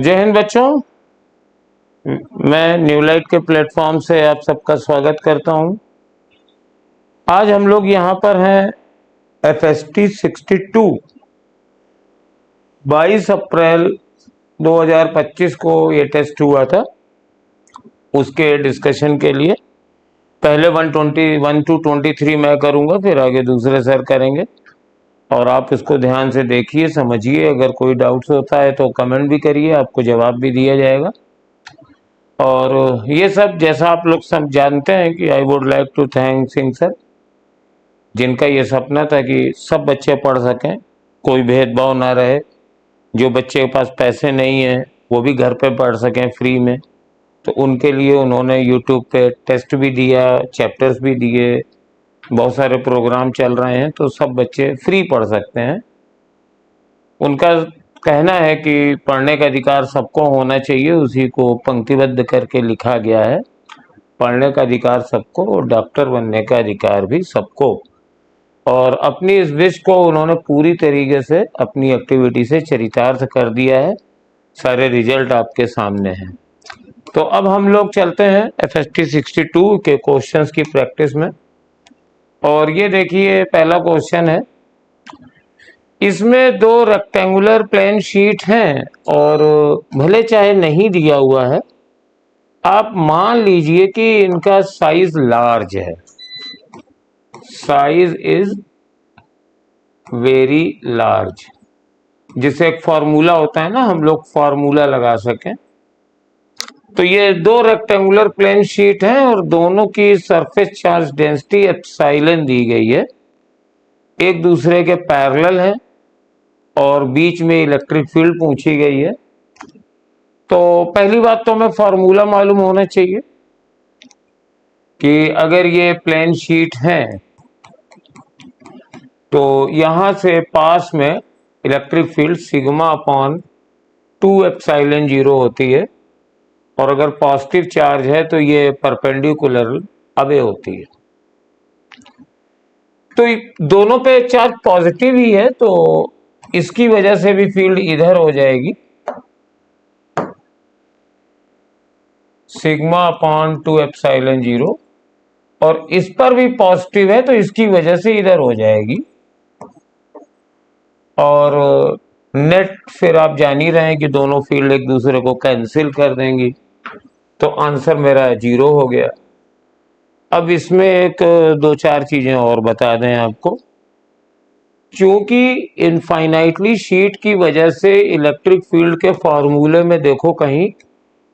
जय हिंद बच्चों, मैं न्यूलाइट के प्लेटफॉर्म से आप सबका स्वागत करता हूं। आज हम लोग यहां पर हैं FST-62 22 अप्रैल 2025 को ये टेस्ट हुआ था, उसके डिस्कशन के लिए। पहले 1 to 23 मैं करूंगा, फिर आगे दूसरे सर करेंगे और आप इसको ध्यान से देखिए, समझिए। अगर कोई डाउट्स होता है तो कमेंट भी करिए, आपको जवाब भी दिया जाएगा। और ये सब जैसा आप लोग सब जानते हैं कि I would like to thank Singh sir, जिनका ये सपना था कि सब बच्चे पढ़ सकें, कोई भेदभाव ना रहे। जो बच्चे के पास पैसे नहीं हैं वो भी घर पे पढ़ सकें फ्री में, तो उनके लिए उन्होंने यूट्यूब पे टेस्ट भी दिया, चैप्टर्स भी दिए, बहुत सारे प्रोग्राम चल रहे हैं, तो सब बच्चे फ्री पढ़ सकते हैं। उनका कहना है कि पढ़ने का अधिकार सबको होना चाहिए, उसी को पंक्तिबद्ध करके लिखा गया है। पढ़ने का अधिकार सबको और डॉक्टर बनने का अधिकार भी सबको। और अपनी इस विश को उन्होंने पूरी तरीके से अपनी एक्टिविटी से चरितार्थ कर दिया है। सारे रिजल्ट आपके सामने हैं। तो अब हम लोग चलते हैं FST-62 के क्वेश्चंस की प्रैक्टिस में। और ये देखिए, पहला क्वेश्चन है, इसमें दो रेक्टेंगुलर प्लेन शीट हैं और भले चाहे नहीं दिया हुआ है, आप मान लीजिए कि इनका साइज लार्ज है, साइज इज वेरी लार्ज। जिसे एक फॉर्मूला होता है ना, हम लोग फॉर्मूला लगा सकें। तो ये दो रेक्टेंगुलर प्लेन शीट हैं और दोनों की सरफेस चार्ज डेंसिटी एप्सिलॉन दी गई है, एक दूसरे के पैरेलल हैं और बीच में इलेक्ट्रिक फील्ड पूछी गई है। तो पहली बात तो हमें फॉर्मूला मालूम होना चाहिए कि अगर ये प्लेन शीट है तो यहां से पास में electric field sigma upon 2 epsilon 0 होती है, और अगर पॉजिटिव चार्ज है तो ये परपेंडिकुलर अवे होती है। तो दोनों पे चार्ज पॉजिटिव ही है, तो इसकी वजह से भी फील्ड इधर हो जाएगी, सिग्मा अपॉन 2 एप्सिलॉन 0, और इस पर भी पॉजिटिव है तो इसकी वजह से इधर हो जाएगी। और नेट फिर आप जान ही रहे हैं कि दोनों फील्ड एक दूसरे को कैंसिल कर देंगी, तो आंसर मेरा 0 हो गया। अब इसमें एक दो चार चीजें और बता दें आपको। क्योंकि इनफाइनाइटली शीट की वजह से इलेक्ट्रिक फील्ड के फॉर्मूले में देखो कहीं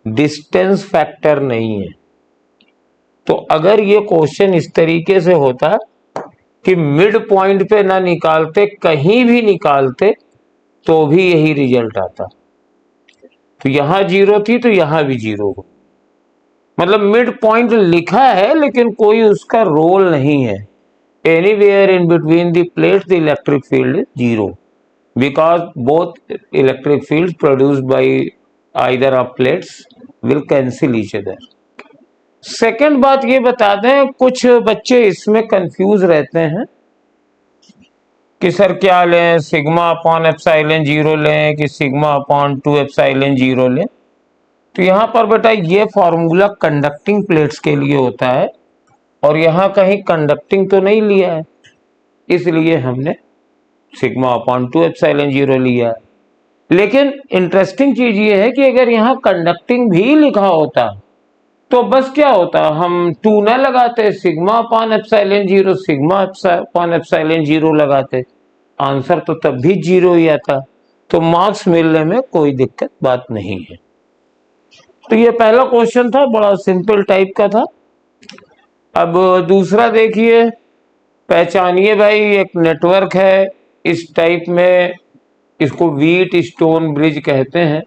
डिस्टेंस फैक्टर नहीं है, तो अगर ये क्वेश्चन इस तरीके से होता कि मिड पॉइंट पे ना निकालते, कहीं भी निकालते, तो भी यही रिजल्ट आता। तो यहां 0 थी तो यहां भी 0 हो, मतलब मिड पॉइंट लिखा है लेकिन कोई उसका रोल नहीं है। Anywhere in between the plates the electric field is 0 because both electric field produced by either of plates will cancel each other. Second बात ये बता दें, कुछ बच्चे इसमें कंफ्यूज रहते हैं कि सर क्या लें, सिग्मा अपॉन एप्सिलॉन 0 लें कि सिग्मा अपॉन 2 एप्सिलॉन 0 लें। तो यहाँ पर बेटा ये फॉर्मूला कंडक्टिंग प्लेट्स के लिए होता है और यहाँ कहीं कंडक्टिंग तो नहीं लिया है, इसलिए हमने सिग्मा अपॉन 2 एप्सिलॉन 0 लिया है। लेकिन इंटरेस्टिंग चीज ये है कि अगर यहाँ कंडक्टिंग भी लिखा होता तो बस क्या होता, हम 2 न लगाते, sigma upon epsilon 0 sigma upon epsilon 0 लगाते, आंसर तो तब भी 0 ही आता, तो मार्क्स मिलने में कोई दिक्कत बात नहीं है। तो ये पहला क्वेश्चन था, बड़ा सिंपल टाइप का था। अब दूसरा देखिए, पहचानिए भाई, एक नेटवर्क है इस टाइप में, इसको व्हीट स्टोन ब्रिज कहते हैं,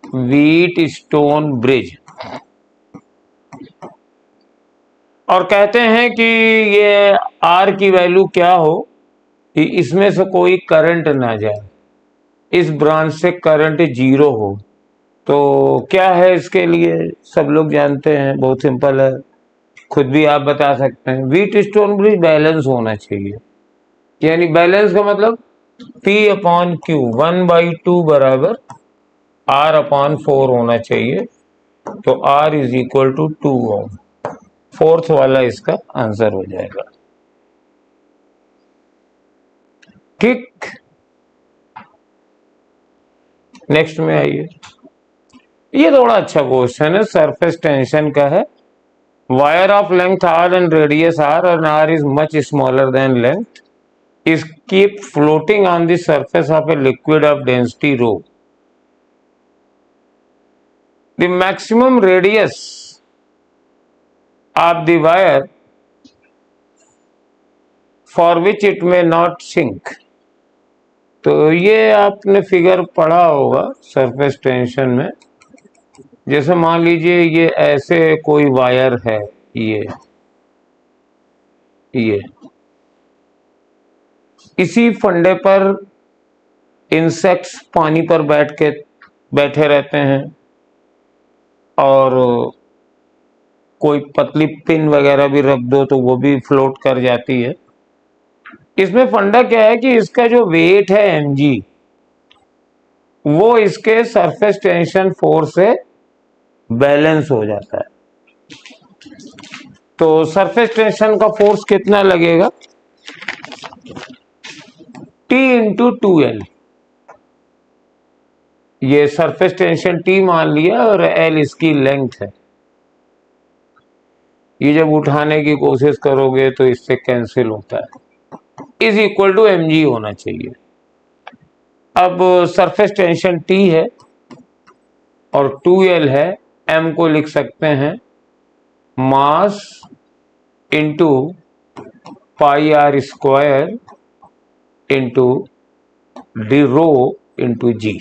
व्हीट स्टोन ब्रिज। और कहते हैं कि ये आर की वैल्यू क्या हो कि इसमें से कोई करंट ना जाए, इस ब्रांच से करंट 0 हो। तो क्या है इसके लिए, सब लोग जानते हैं, बहुत सिंपल है, खुद भी आप बता सकते हैं। व्हीट स्टोन ब्रिज बैलेंस होना चाहिए, यानी बैलेंस का मतलब P अपॉन Q 1/2 बराबर R अपॉन 4 होना चाहिए, तो R is equal to 2 ohm. Fourth वाला इसका आंसर हो जाएगा। ठीक, नेक्स्ट में आइए। ये थोड़ा अच्छा क्वेश्चन है, सरफेस टेंशन का है। Wire of length R and radius R and R is much smaller than length is keep floating on the surface of a liquid of density rho. The maximum radius of the wire for which it may not sink. तो ये आपने figure पढ़ा होगा surface tension में। जैसे मान लीजिए ये ऐसे कोई वायर है, ये इसी फंडे पर इंसेक्ट्स पानी पर बैठे रहते हैं, और कोई पतली पिन वगैरह भी रख दो तो वो भी फ्लोट कर जाती है। इसमें फंडा क्या है कि इसका जो वेट है mg, वो इसके सरफेस टेंशन फोर्स से बैलेंस हो जाता है। तो सरफेस टेंशन का फोर्स कितना लगेगा? T into 2L। ये सरफेस टेंशन T मान लिया और L इसकी लेंथ है। ये जब उठाने की कोशिश करोगे तो इससे कैंसिल होता है, इज इक्वल टू mg होना चाहिए। अब सरफेस टेंशन T है और 2L है, m को लिख सकते हैं mass into pi are square into d rho into g.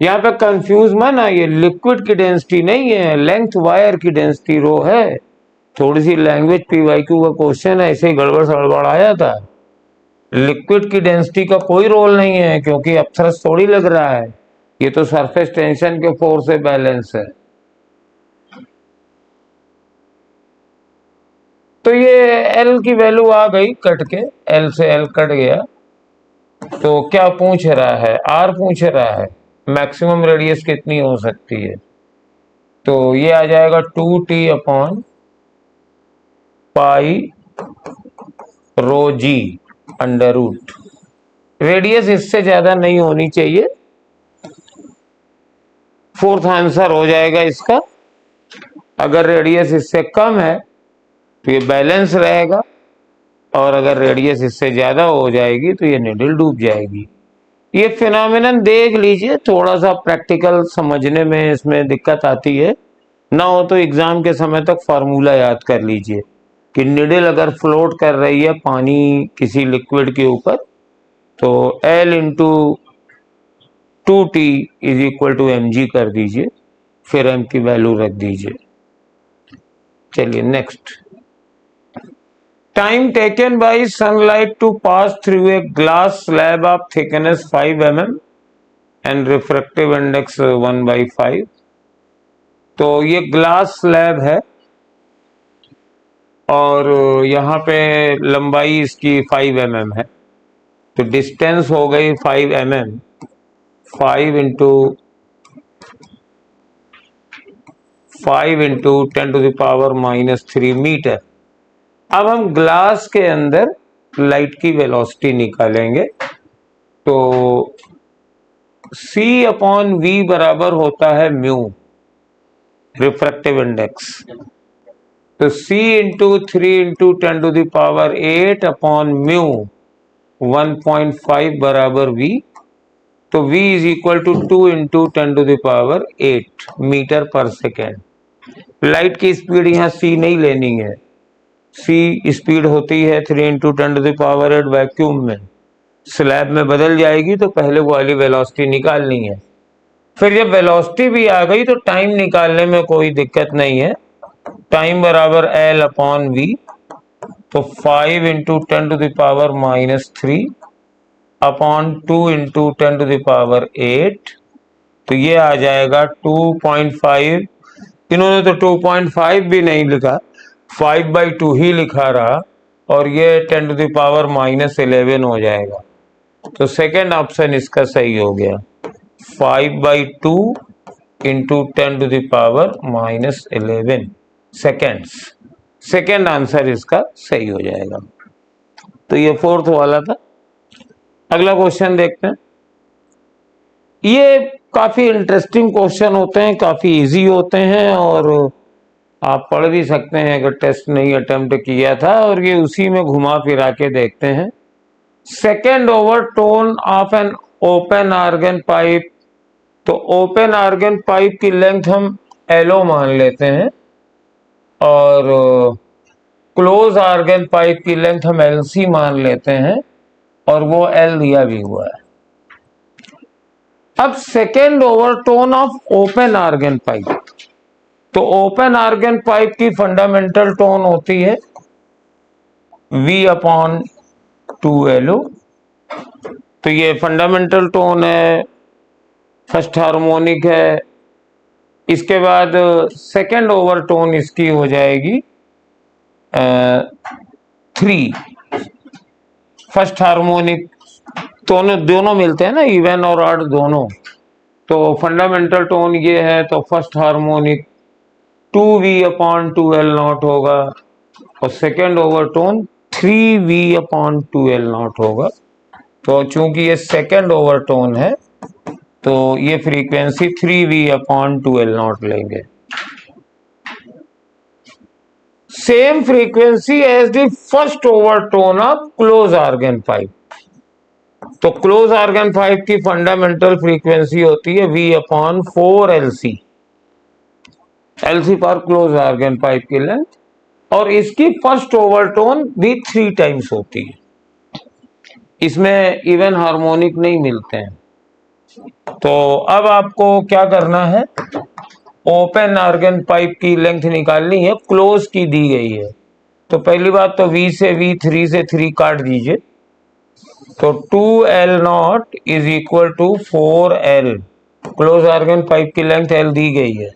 यहाँ पे कंफ्यूज मत ना, ये लिक्विड की डेंसिटी नहीं है, लेंथ वायर की डेंसिटी रो है। थोड़ी सी लैंग्वेज पीवाईक्यू का क्वेश्चन है, ऐसे ही गड़बड़ सड़बड़ आया था। लिक्विड की डेंसिटी का कोई रोल नहीं है, क्योंकि अपथरस थोड़ी लग रहा है, ये तो सरफेस टेंशन के फोर्स से बैलेंस है। तो ये L की वैल्यू आ गई कट के, L से L कट गया। तो क्या पूछ रहा है? R पूछ रहा है मैक्सिमम रेडियस कितनी हो सकती है। तो ये आ जाएगा 2T अपॉन पाई रो जी अंडर रूट। रेडियस इससे ज्यादा नहीं होनी चाहिए, फोर्थ आंसर हो जाएगा इसका। अगर रेडियस इससे कम है तो ये बैलेंस रहेगा, और अगर रेडियस इससे ज्यादा हो जाएगी तो ये निडल डूब जाएगी। ये फिनोमिनन देख लीजिए, थोड़ा सा प्रैक्टिकल समझने में इसमें दिक्कत आती है, ना हो तो एग्जाम के समय तक फार्मूला याद कर लीजिए कि निडल अगर फ्लोट कर रही है पानी किसी लिक्विड के ऊपर, तो L into 2T is equal to mg कर दीजिए, फिर m की वैल्यू रख दीजिए। चलिए next. Time taken by sunlight to pass through a glass slab of thickness 5 mm and refractive index 1/5। तो ये ग्लास स्लैब है और यहाँ पे लंबाई इसकी 5 mm है, तो डिस्टेंस हो गई 5 mm, 5 इंटू 10⁻³ मीटर। अब हम ग्लास के अंदर लाइट की वेलोसिटी निकालेंगे। तो C अपॉन V बराबर होता है म्यू, रिफ्रैक्टिव इंडेक्स। तो C into 3 into 10⁸ upon mu 1.5 बराबर V। तो V is equal to 2 into 10⁸ metre पर सेकेंड। लाइट की स्पीड यहाँ C नहीं लेनी है, C स्पीड होती है 3 इंटू 10⁸ वैक्यूम में, स्लैब में बदल जाएगी तो पहले वाली वेलोसिटी निकालनी है। फिर जब वेलोसिटी भी आ गई तो टाइम निकालने में कोई दिक्कत नहीं है। टाइम बराबर L अपॉन V, तो 5 इंटू 10⁻³ अपॉन 2 इंटू 10⁸। तो ये आ जाएगा 2.5। इन्होंने तो 2.5 भी नहीं लिखा, 5/2 ही लिखा रहा, और ये 10⁻11 हो जाएगा। तो सेकेंड ऑप्शन इसका सही हो गया, 5/2 इंटू 10⁻⁻11 सेकेंड्स। सेकेंड आंसर इसका सही हो जाएगा। तो ये फोर्थ वाला था। अगला क्वेश्चन देखते हैं। ये काफी इंटरेस्टिंग क्वेश्चन होते हैं, काफी इजी होते हैं और आप पढ़ भी सकते हैं अगर टेस्ट नहीं अटेम्प्ट किया था। और ये उसी में घुमा फिरा के देखते हैं। Second overtone of an open organ pipe. तो ओपन आर्गन पाइप की लेंथ हम LO मान लेते हैं और क्लोज आर्गन पाइप की लेंथ हम LC मान लेते हैं और वो L दिया भी हुआ है। अब second overtone of open organ pipe. तो ओपन आर्गन पाइप की फंडामेंटल टोन होती है V/2LO। तो ये फंडामेंटल टोन है, फर्स्ट हार्मोनिक है। इसके बाद सेकेंड ओवरटोन इसकी हो जाएगी 3। फर्स्ट हार्मोनिक दोनों मिलते हैं ना, इवन और ऑड दोनों। तो फंडामेंटल टोन ये है, तो फर्स्ट हार्मोनिक 2V/2L0 होगा और सेकेंड ओवरटोन 3V/2L0 होगा। तो चूंकि ये सेकेंड ओवरटोन है तो ये फ्रीक्वेंसी 3V/2L0 लेंगे। Same frequency as the first overtone of close organ pipe. तो क्लोज आर्गन पाइप की फंडामेंटल फ्रीक्वेंसी होती है V/4LC। LC पर क्लोज आर्गन पाइप की लेंथ, और इसकी फर्स्ट ओवरटोन भी 3 टाइम्स होती है। इसमें इवन हार्मोनिक नहीं मिलते हैं। तो अब आपको क्या करना है, ओपन आर्गन पाइप की लेंथ निकालनी है, क्लोज की दी गई है। तो पहली बात तो V से V, 3 से 3 काट दीजिए। तो 2L0 is equal to 4L। Close organ pipe की लेंथ L दी गई है,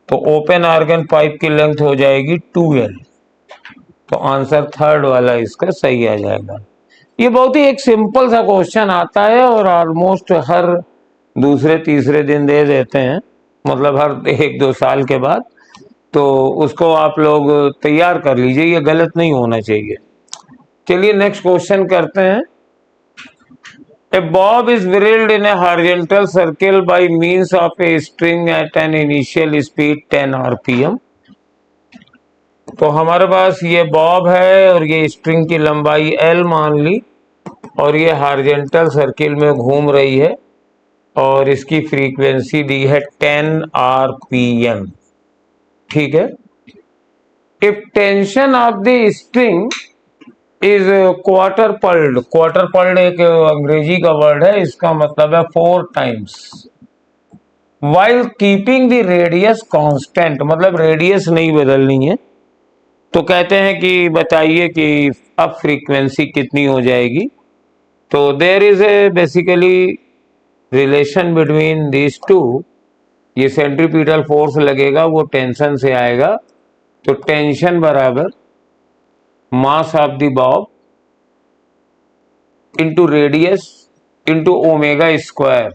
तो ओपन आर्गन पाइप की लेंथ हो जाएगी 2L। तो आंसर थर्ड वाला इसका सही आ जाएगा। ये बहुत ही एक सिंपल सा क्वेश्चन आता है और ऑलमोस्ट हर दूसरे तीसरे दिन दे देते हैं, मतलब हर 1-2 साल के बाद। तो उसको आप लोग तैयार कर लीजिए, ये गलत नहीं होना चाहिए। चलिए नेक्स्ट क्वेश्चन करते हैं। A bob is whirled in a horizontal circle by means of a string at an initial speed 10 RPM। तो हमारे पास ये बॉब है और ये स्ट्रिंग की लंबाई L मान ली और ये हॉरिजॉन्टल सर्किल में घूम रही है और इसकी फ्रीक्वेंसी दी है 10 RPM। ठीक है। If tension of the string is quadrupled एक अंग्रेजी का वर्ड है, इसका मतलब है 4 times. While keeping the radius constant, मतलब रेडियस नहीं बदलनी है। तो कहते हैं कि बताइए कि अब फ्रीक्वेंसी कितनी हो जाएगी। तो there is a basically relation between this two. ये सेंट्रीपिटल फोर्स लगेगा वो टेंशन से आएगा। तो टेंशन बराबर mass of the bob into radius into omega square,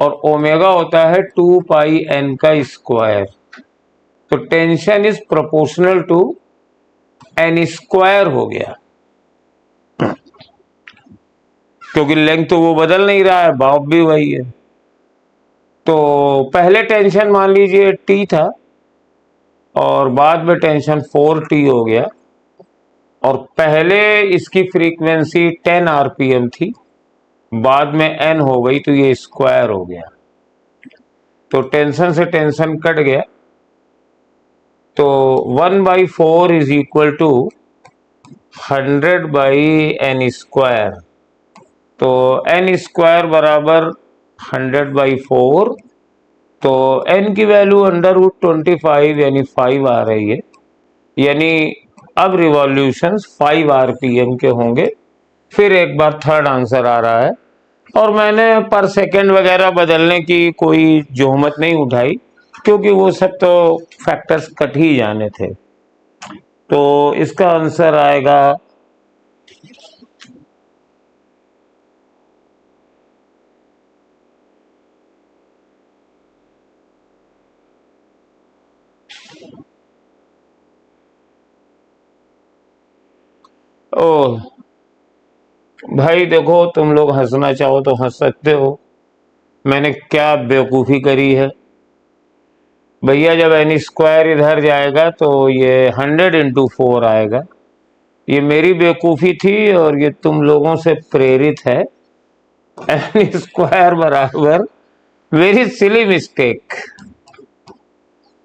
और ओमेगा होता है 2πn का स्क्वायर। तो tension is proportional to n square हो गया, क्योंकि लेंथ तो वो बदल नहीं रहा है, बॉब भी वही है। तो पहले टेंशन मान लीजिए T था और बाद में टेंशन 4T हो गया, और पहले इसकी फ्रीक्वेंसी 10 RPM थी, बाद में n हो गई तो ये स्क्वायर हो गया। तो टेंशन से टेंशन कट गया, तो 1/4 is equal to 100/n square. तो n स्क्वायर बराबर 100/4। तो n की वैल्यू √25 यानी 5 आ रही है, यानी अब रिवॉल्यूशंस 5 RPM के होंगे। फिर एक बार थर्ड आंसर आ रहा है, और मैंने पर सेकंड वगैरह बदलने की कोई जोहमत नहीं उठाई, क्योंकि वो सब तो फैक्टर्स कट ही जाने थे। तो इसका आंसर आएगा ओह भाई देखो, तुम लोग हंसना चाहो तो हंस सकते हो, मैंने क्या बेवकूफ़ी करी है भैया। जब एन स्क्वायर इधर जाएगा तो ये 100 × 4 आएगा। ये मेरी बेवकूफ़ी थी और ये तुम लोगों से प्रेरित है। एन स्क्वायर बराबर वेरी सिली मिस्टेक,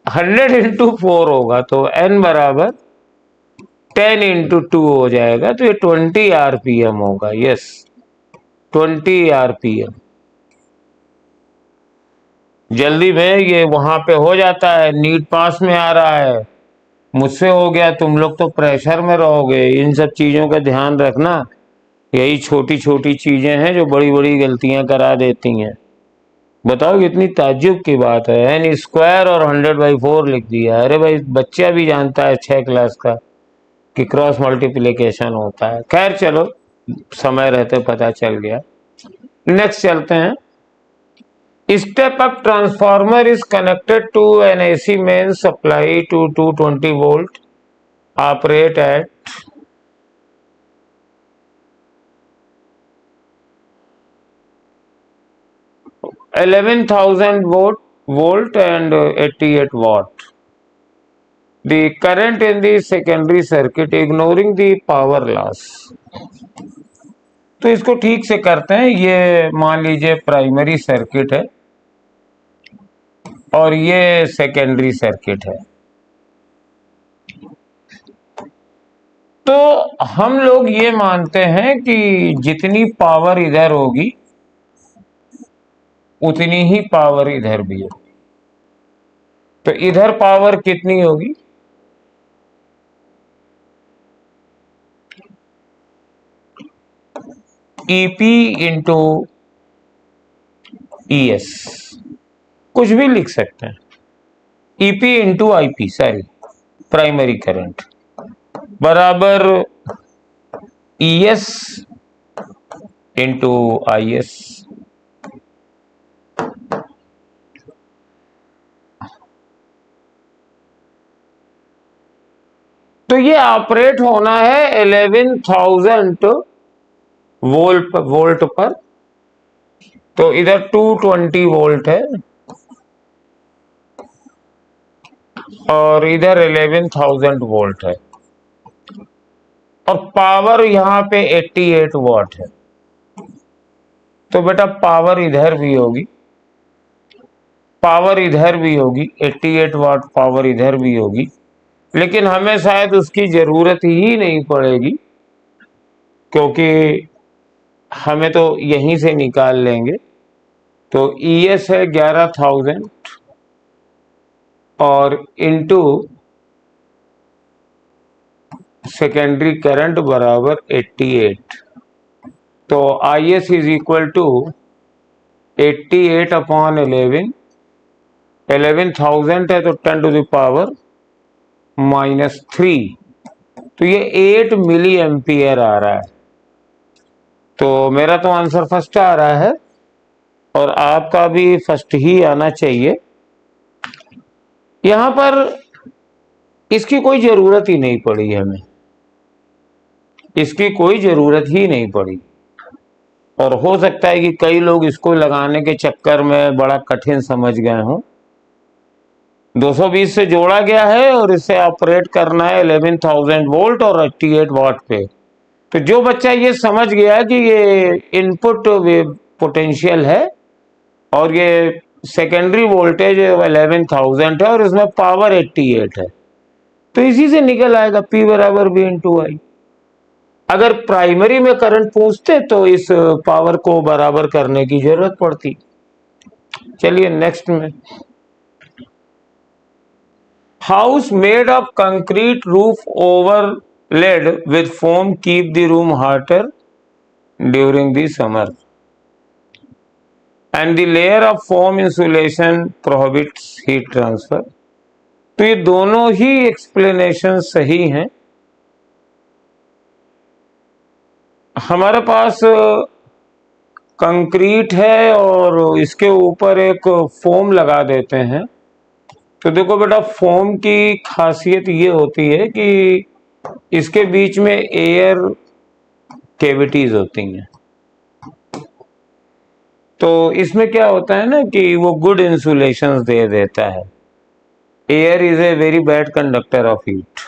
100 × 4 होगा तो n बराबर 10 × 2 हो जाएगा, तो ये 20 RPM होगा। Yes, 20 RPM। जल्दी में ये वहां पे हो जाता है, नीट पास में आ रहा है, मुझसे हो गया, तुम लोग तो प्रेशर में रहोगे। इन सब चीजों का ध्यान रखना, यही छोटी छोटी चीजें हैं जो बड़ी बड़ी गलतियां करा देती हैं। बताओ, कितनी ताज्जुब की बात है, एन स्क्वायर और 100/4 लिख दिया। अरे भाई, बच्चा भी जानता है 6 क्लास का कि क्रॉस मल्टीप्लिकेशन होता है। खैर चलो, समय रहते पता चल गया। नेक्स्ट चलते हैं। Step up transformer is connected to an AC main supply to 220 volt, operate at 11,000 volt and 88 watt. The current in the secondary circuit ignoring the power loss. तो इसको ठीक से करते हैं। ये मान लीजिए प्राइमरी सर्किट है और ये सेकेंडरी सर्किट है। तो हम लोग ये मानते हैं कि जितनी पावर इधर होगी उतनी ही पावर इधर भी होगी। तो इधर पावर कितनी होगी? EP इंटू ES, कुछ भी लिख सकते हैं। EP into IP, sorry, primary current बराबर ES इंटू IS। तो ये ऑपरेट होना है 11,000 वोल्ट पर। तो इधर 220 वोल्ट है और इधर 11,000 वोल्ट है और पावर यहां पे 88 वॉट है। तो बेटा पावर इधर भी होगी, पावर इधर भी होगी, 88 वॉट पावर इधर भी होगी, लेकिन हमें शायद उसकी जरूरत ही नहीं पड़ेगी क्योंकि हमें तो यहीं से निकाल लेंगे। तो ES है 11,000 और इंटू सेकेंडरी करंट बराबर 88। तो IS इज इक्वल टू 88/11। 11,000 है तो 10⁻³ तो ये 8 मिली एम्पियर आ रहा है। तो मेरा तो आंसर फर्स्ट आ रहा है और आपका भी फर्स्ट ही आना चाहिए। यहां पर इसकी कोई जरूरत ही नहीं पड़ी, हमें इसकी कोई जरूरत ही नहीं पड़ी। और हो सकता है कि कई लोग इसको लगाने के चक्कर में बड़ा कठिन समझ गए हों। 220 से जोड़ा गया है और इसे ऑपरेट करना है 11,000 वोल्ट और 88 वॉट पे। तो जो बच्चा ये समझ गया कि ये इनपुट पोटेंशियल है और ये सेकेंडरी वोल्टेज 11,000 है और इसमें पावर 88 है, तो इसी से निकल आएगा P बराबर V इंटू आई। अगर प्राइमरी में करंट पूछते तो इस पावर को बराबर करने की जरूरत पड़ती। चलिए नेक्स्ट में। House made of concrete roof overlaid with foam keep the room hotter during the summer and the layer of foam insulation prohibits heat transfer. तो ये दोनों ही एक्सप्लेनेशन सही हैं। हमारे पास कंक्रीट है और इसके ऊपर एक फोम लगा देते हैं। तो देखो बेटा, फोम की खासियत ये होती है कि इसके बीच में एयर कैविटीज होती हैं। तो इसमें क्या होता है ना कि वो गुड इंसुलेशन दे देता है। Air is a very bad conductor of heat.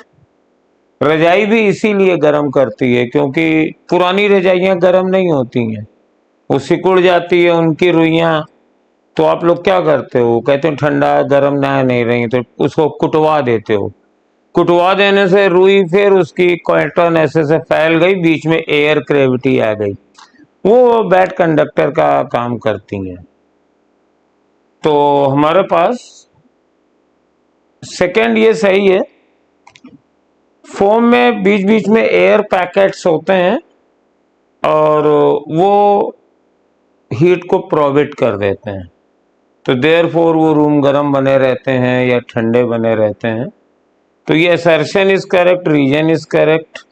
रजाई भी इसीलिए गर्म करती है क्योंकि पुरानी रजाइयां गर्म नहीं होती हैं, वो सिकुड़ जाती है उनकी रुइयां। तो आप लोग क्या करते हो, कहते हैं ठंडा गर्म ना नहीं रही तो उसको कुटवा देते हो। कुटवा देने से रुई फिर उसकी कॉटन ऐसे से फैल गई, बीच में एयर क्रेविटी आ गई, वो बैड कंडक्टर का काम करती हैं। तो हमारे पास सेकंड ये सही है। फोम में बीच बीच में एयर पैकेट्स होते हैं और वो हीट को प्रोवाइड कर देते हैं, तो देयरफॉर वो रूम गर्म बने रहते हैं या ठंडे बने रहते हैं। तो ये assertion is correct, reason is correct,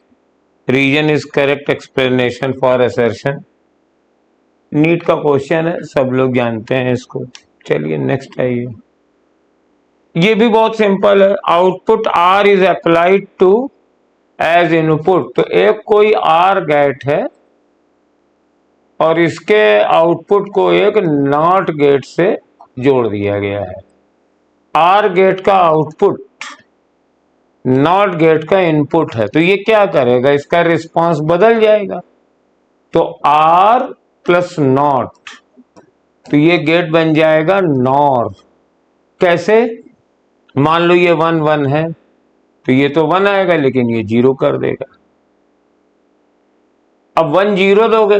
reason is correct explanation for assertion. NEET का क्वेश्चन है, सब लोग जानते हैं इसको। चलिए नेक्स्ट आइए। ये भी बहुत सिंपल है। Output OR is applied to as input. तो एक कोई आर गेट है और इसके आउटपुट को एक नॉट गेट से जोड़ दिया गया है। आर गेट का आउटपुट नॉट गेट का इनपुट है, तो ये क्या करेगा, इसका रिस्पांस बदल जाएगा। तो आर प्लस नॉट, तो ये गेट बन जाएगा नॉर। कैसे, मान लो ये 1 1 है तो ये तो 1 आएगा लेकिन ये 0 कर देगा। अब 1 0 दोगे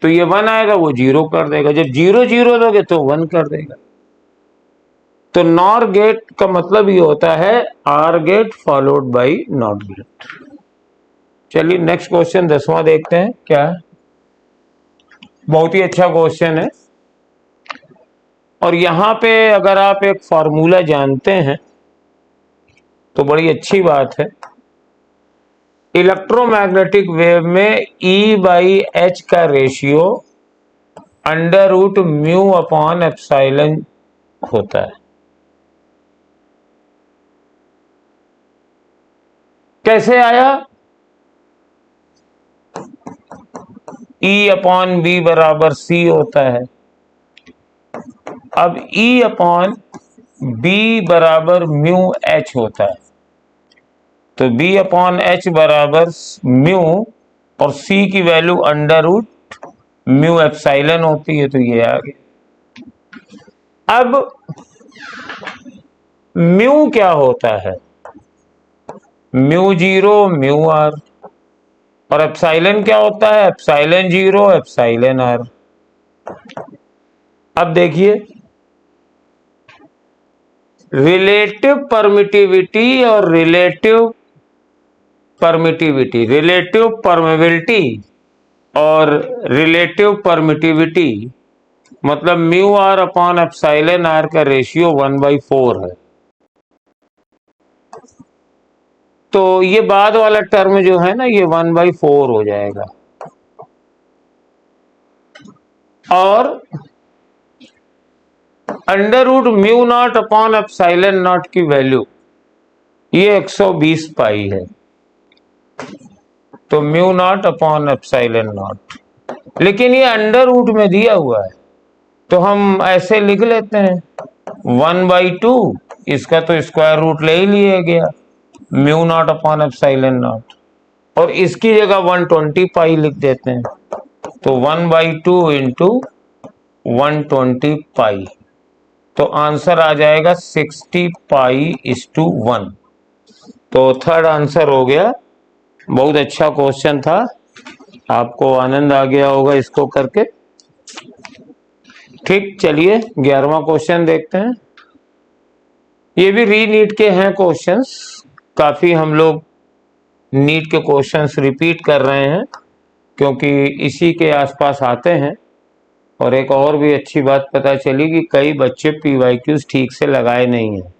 तो ये 1 आएगा, वो 0 कर देगा। जब 0 0 दोगे तो 1 कर देगा। तो नॉर गेट का मतलब ये होता है OR gate followed by NOT gate. चलिए नेक्स्ट क्वेश्चन 10वां देखते हैं क्या है। बहुत ही अच्छा क्वेश्चन है और यहां पे अगर आप एक फॉर्मूला जानते हैं तो बड़ी अच्छी बात है। इलेक्ट्रोमैग्नेटिक वेव में E बाई एच का ratio under root mu upon epsilon होता है। कैसे आया, E अपॉन बी बराबर C होता है। अब E अपॉन बी बराबर म्यू एच होता है, तो बी अपॉन एच बराबर म्यू और सी की value under root mu epsilon होती है, तो ये आ गया। अब म्यू क्या होता है, म्यू 0 म्यू आर, और एप्सिलॉन क्या होता है, एप्सिलॉन 0 एप्सिलॉन आर। अब देखिए रिलेटिव परमिटिविटी और रिलेटिव परमिटिविटी, रिलेटिव परमेबिलिटी और रिलेटिव परमिटिविटी मतलब mu R upon epsilon R का रेशियो 1/4 है। तो ये बाद वाला टर्म जो है ना ये 1/4 हो जाएगा। और under root mu not upon epsilon not की वैल्यू ये 120 पाई है, तो mu not upon epsilon not, लेकिन ये अंडर रूट में दिया हुआ है तो हम ऐसे लिख लेते हैं 1/2, इसका तो स्क्वायर रूट ले ही लिया गया mu not upon epsilon not, और इसकी जगह 120 पाई लिख देते हैं, तो 1/2 इंटू 120 पाई, तो आंसर आ जाएगा 60 पाई इज टू 1। तो थर्ड आंसर हो गया। बहुत अच्छा क्वेश्चन था, आपको आनंद आ गया होगा इसको करके। ठीक, चलिए 11वां क्वेश्चन देखते हैं। ये भी री नीट के हैं क्वेश्चंस, काफी हम लोग नीट के क्वेश्चंस रिपीट कर रहे हैं क्योंकि इसी के आसपास आते हैं। और एक और भी अच्छी बात पता चली कि कई बच्चे पीवाईक्यूज ठीक से लगाए नहीं हैं।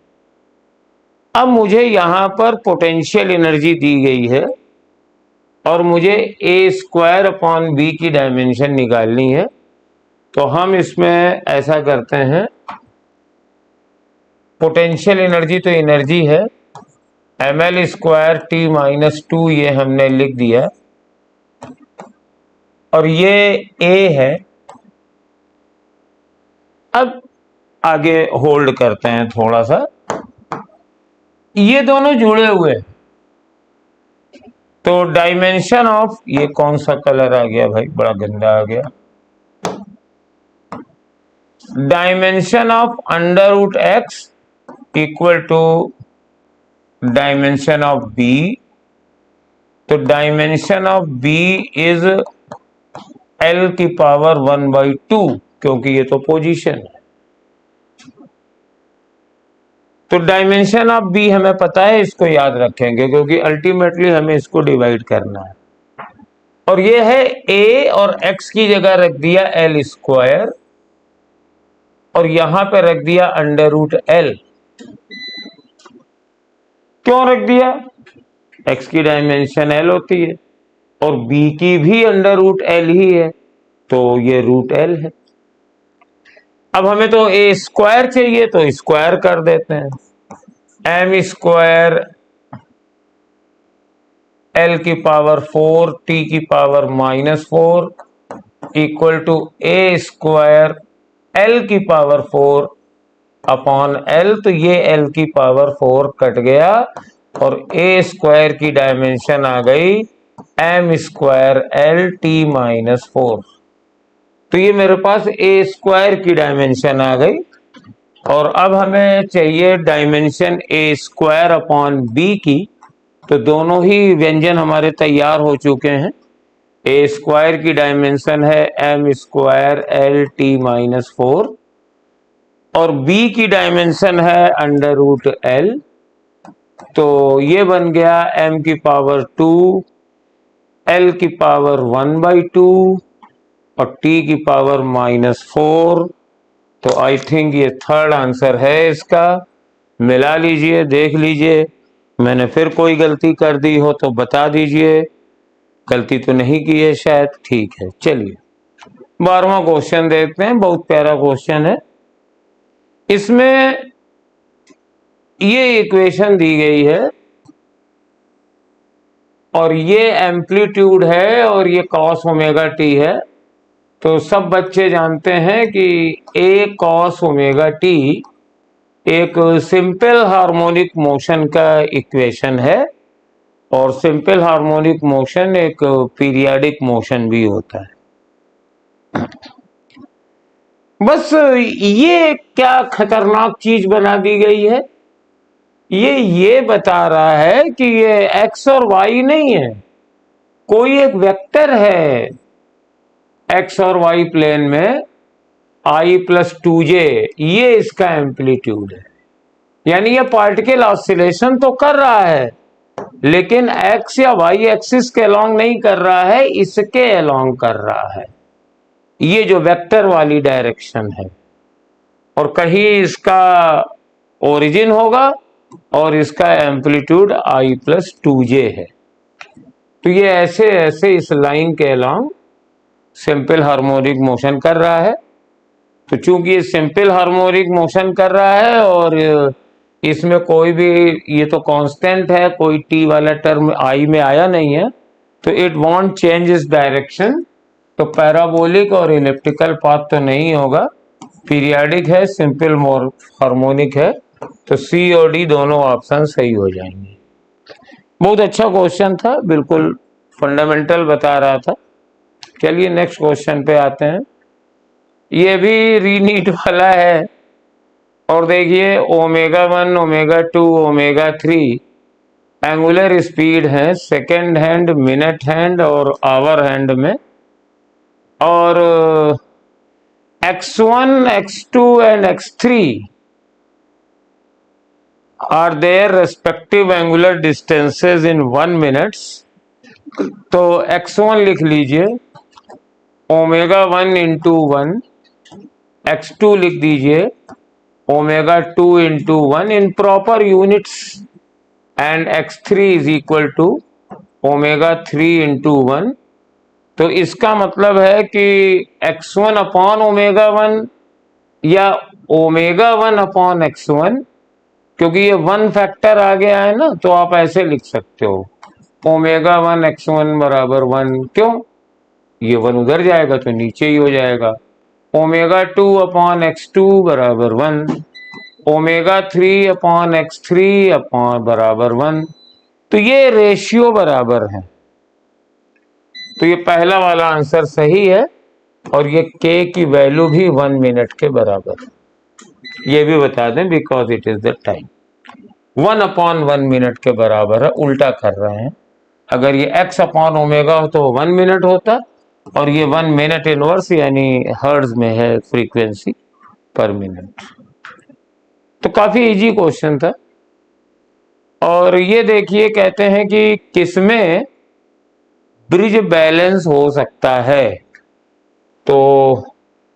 अब मुझे यहां पर पोटेंशियल एनर्जी दी गई है और मुझे ए स्क्वायर अपॉन बी की डायमेंशन निकालनी है, तो हम इसमें ऐसा करते हैं, पोटेंशियल एनर्जी तो एनर्जी है ml स्क्वायर t-2, ये हमने लिख दिया। और ये A है। अब आगे होल्ड करते हैं थोड़ा सा, ये दोनों जुड़े हुए, तो डायमेंशन ऑफ, ये कौन सा कलर आ गया भाई, बड़ा गंदा आ गया, dimension of under root x equal to dimension of b. तो dimension of b is l की पावर 1/2, क्योंकि ये तो पोजीशन है। तो डायमेंशन ऑफ बी हमें पता है, इसको याद रखेंगे क्योंकि अल्टीमेटली हमें इसको डिवाइड करना है। और ये है ए, और एक्स की जगह रख दिया एल स्क्वायर, और यहां पे रख दिया अंडर रूट एल। क्यों रख दिया? एक्स की डायमेंशन एल होती है और बी की भी अंडर रूट एल ही है, तो ये रूट एल है। अब हमें तो ए स्क्वायर चाहिए, तो स्क्वायर कर देते हैं, एम स्क्वायर एल की पावर 4 टी की power -4 equal to A square L की पावर 4 अपॉन एल। तो ये एल की पावर 4 कट गया और ए स्क्वायर की डायमेंशन आ गई एम स्क्वायर एल टी -4। तो ये मेरे पास ए स्क्वायर की डायमेंशन आ गई। और अब हमें चाहिए dimension A square upon B की, तो दोनों ही व्यंजन हमारे तैयार हो चुके हैं। ए स्क्वायर की डायमेंशन है एम स्क्वायर एल टी -4 और बी की डायमेंशन है अंडर रूट एल। तो ये बन गया एम की पावर 2 एल की पावर 1/2 और टी की पावर -4। तो आई थिंक ये थर्ड आंसर है इसका। मिला लीजिए, देख लीजिए, मैंने फिर कोई गलती कर दी हो तो बता दीजिए। गलती तो नहीं की है शायद, ठीक है। चलिए 12वां क्वेश्चन देखते हैं, बहुत प्यारा क्वेश्चन है। इसमें ये इक्वेशन दी गई है और ये एम्पलीट्यूड है और ये कॉस ओमेगा टी है। तो सब बच्चे जानते हैं कि ए कॉस ओमेगा टी एक सिंपल हार्मोनिक मोशन का इक्वेशन है और सिंपल हार्मोनिक मोशन एक पीरियाडिक मोशन भी होता है। बस ये क्या खतरनाक चीज बना दी गई है, ये बता रहा है कि ये एक्स और वाई नहीं है, कोई एक वेक्टर है एक्स और वाई प्लेन में I+2j, ये इसका एम्पलीट्यूड है। यानी ये पार्टिकल ऑसिलेशन तो कर रहा है लेकिन एक्स या वाई एक्सिस के अलोंग नहीं कर रहा है, इसके अलोंग कर रहा है। ये जो वेक्टर वाली डायरेक्शन है, और कहीं इसका ओरिजिन होगा और इसका एम्पलीट्यूड I+2j है। तो ये ऐसे ऐसे इस लाइन के अलोंग सिंपल हार्मोनिक मोशन कर रहा है। तो चूंकि ये सिंपल हार्मोनिक मोशन कर रहा है और इसमें कोई भी, ये तो कांस्टेंट है, कोई टी वाला टर्म आई में आया नहीं है, तो इट वॉन्ट चेंज इस डायरेक्शन। तो पैराबोलिक और इलिप्टिकल पाथ तो नहीं होगा, पीरियाडिक है, सिंपल हार्मोनिक है। तो सी और डी दोनों ऑप्शन सही हो जाएंगे। बहुत अच्छा क्वेश्चन था, बिल्कुल फंडामेंटल बता रहा था। चलिए नेक्स्ट क्वेश्चन पे आते हैं। ये भी रीनीट वाला है और देखिए ω1 ω2 ω3 एंगुलर स्पीड है सेकेंड हैंड, मिनट हैंड और आवर हैंड में, और x1 x2 and x3 are their respective angular distances in 1 minutes. तो x1 लिख लीजिए ω1 × 1, x2 लिख दीजिए ω2 × 1 in proper units and x3 is equal to ω3 × 1। तो इसका मतलब है कि x1 अपॉन ω1 या ω1 अपॉन x1, क्योंकि ये 1 फैक्टर आ गया है ना, तो आप ऐसे लिख सकते हो ω1 x1 बराबर 1। क्यों? ये 1 उधर जाएगा तो नीचे ही हो जाएगा। ओमेगा 2 अपॉन x2 बराबर 1, ओमेगा 3 अपॉन x3 अपॉन बराबर 1। तो ये रेशियो बराबर है, तो ये पहला वाला आंसर सही है। और ये k की वैल्यू भी 1 मिनट के बराबर, ये भी बता दें, because it is the time. 1 upon 1 minute के बराबर है, उल्टा कर रहे हैं। अगर ये x अपॉन ओमेगा हो तो 1 मिनट होता, और ये 1 मिनट इनवर्स यानी हर्ट्ज में है फ्रीक्वेंसी पर मिनट। तो काफी इजी क्वेश्चन था। और ये देखिए, कहते हैं कि किसमें ब्रिज बैलेंस हो सकता है। तो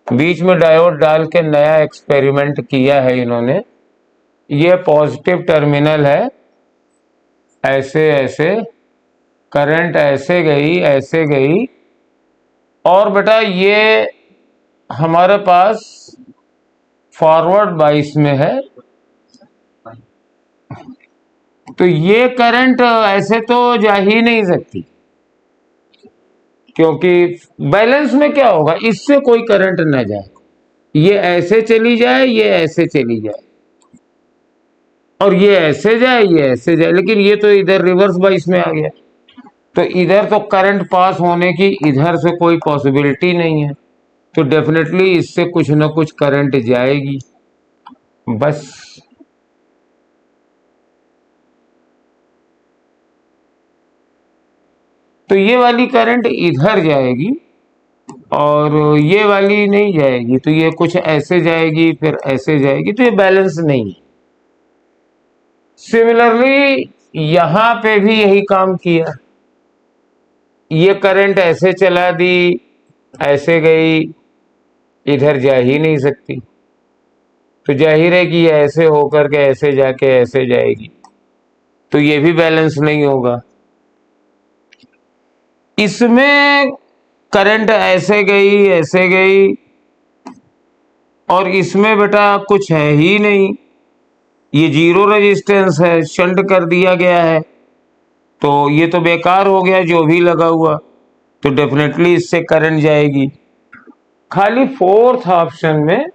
बीच में डायोड डाल के नया एक्सपेरिमेंट किया है इन्होंने। ये पॉजिटिव टर्मिनल है, ऐसे ऐसे करंट ऐसे गई, और बेटा ये हमारे पास फॉरवर्ड बाइस में है। तो ये करंट ऐसे तो जा ही नहीं सकती, क्योंकि बैलेंस में क्या होगा, इससे कोई करंट ना जाए, ये ऐसे चली जाए, ये ऐसे चली जाए, और ये ऐसे जाए, ये ऐसे जाए, लेकिन ये तो इधर रिवर्स बाइस में आ गया। तो इधर तो करंट पास होने की इधर से कोई पॉसिबिलिटी नहीं है, तो डेफिनेटली इससे कुछ ना कुछ करंट जाएगी बस। तो ये वाली करंट इधर जाएगी और ये वाली नहीं जाएगी, तो ये कुछ ऐसे जाएगी फिर ऐसे जाएगी, तो ये बैलेंस नहीं है। सिमिलरली यहां पे भी यही काम किया, ये करंट ऐसे चला दी, ऐसे गई, इधर जा ही नहीं सकती, तो जाहिर है कि ये ऐसे होकर के ऐसे जाके ऐसे जाएगी, तो ये भी बैलेंस नहीं होगा। इसमें करंट ऐसे गई, और इसमें बेटा कुछ है ही नहीं, ये जीरो रेजिस्टेंस है, शंट कर दिया गया है, तो ये तो बेकार हो गया जो भी लगा हुआ, तो डेफिनेटली इससे करंट जाएगी। खाली फोर्थ ऑप्शन में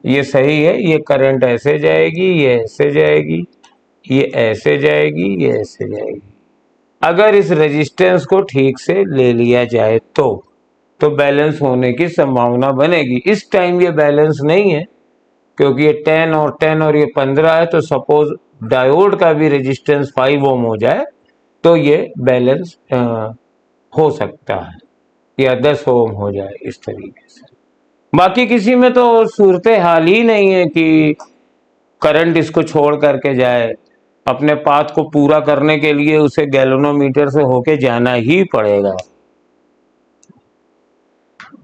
ये सही है, ये करंट ऐसे जाएगी, ये ऐसे जाएगी, ये ऐसे जाएगी, ये ऐसे जाएगी। अगर इस रेजिस्टेंस को ठीक से ले लिया जाए तो बैलेंस होने की संभावना बनेगी। इस टाइम ये बैलेंस नहीं है, क्योंकि ये 10 और ये 15 है, तो सपोज डायोड का भी रेजिस्टेंस 5 ओम हो जाए तो ये बैलेंस हो सकता है, या 10 ओम हो जाए, इस तरीके से। बाकी किसी में तो सूरत हाल ही नहीं है कि करंट इसको छोड़ करके जाए। अपने पाथ को पूरा करने के लिए उसे गैल्वेनोमीटर से होके जाना ही पड़ेगा।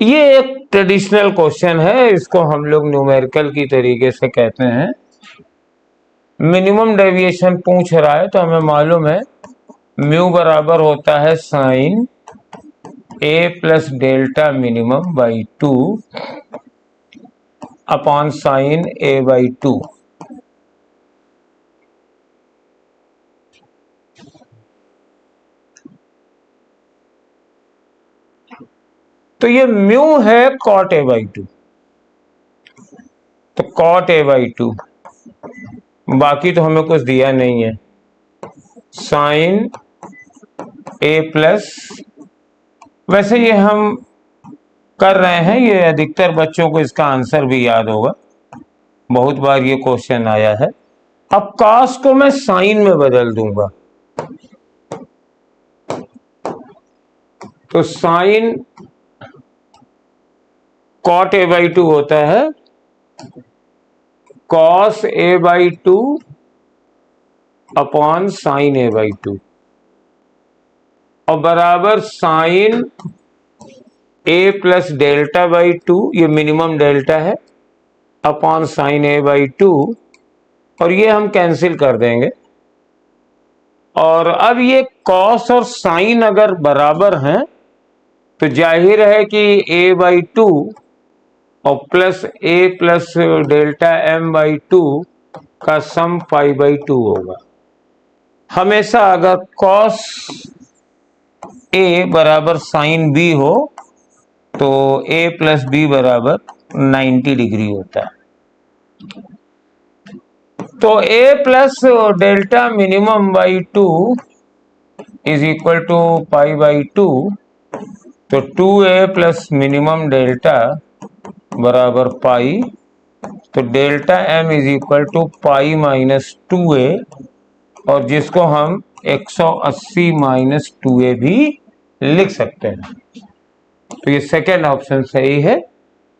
ये एक ट्रेडिशनल क्वेश्चन है, इसको हम लोग न्यूमेरिकल की तरीके से कहते हैं। मिनिमम डेविएशन पूछ रहा है, तो हमें मालूम है म्यू बराबर होता है sine A plus delta minimum by 2 upon sine A by 2। तो ये म्यू है कॉट ए बाई 2, तो कॉट ए बाई 2, बाकी तो हमें कुछ दिया नहीं है। साइन ए प्लस, वैसे ये हम कर रहे हैं, ये अधिकतर बच्चों को इसका आंसर भी याद होगा, बहुत बार ये क्वेश्चन आया है। अब कॉस को मैं साइन में बदल दूंगा, तो साइन कॉट ए बाई 2 होता है cos A by 2 upon sine A by 2, और बराबर sine A plus delta by 2, ये मिनिमम डेल्टा है, अपॉन साइन ए बाई 2, और ये हम कैंसिल कर देंगे। और अब ये कॉस और साइन अगर बराबर हैं तो जाहिर है कि ए बाई 2 और plus A plus delta M by 2 का सम पाई बाई 2 होगा। हमेशा अगर कॉस ए बराबर साइन बी हो तो a प्लस बी बराबर 90 डिग्री होता है। तो a plus delta minimum by 2 is equal to pi by 2, तो 2a प्लस मिनिमम डेल्टा बराबर पाई, तो delta m is equal to pi minus 2a, और जिसको हम 180 माइनस 2a भी लिख सकते हैं। तो ये सेकेंड ऑप्शन सही है।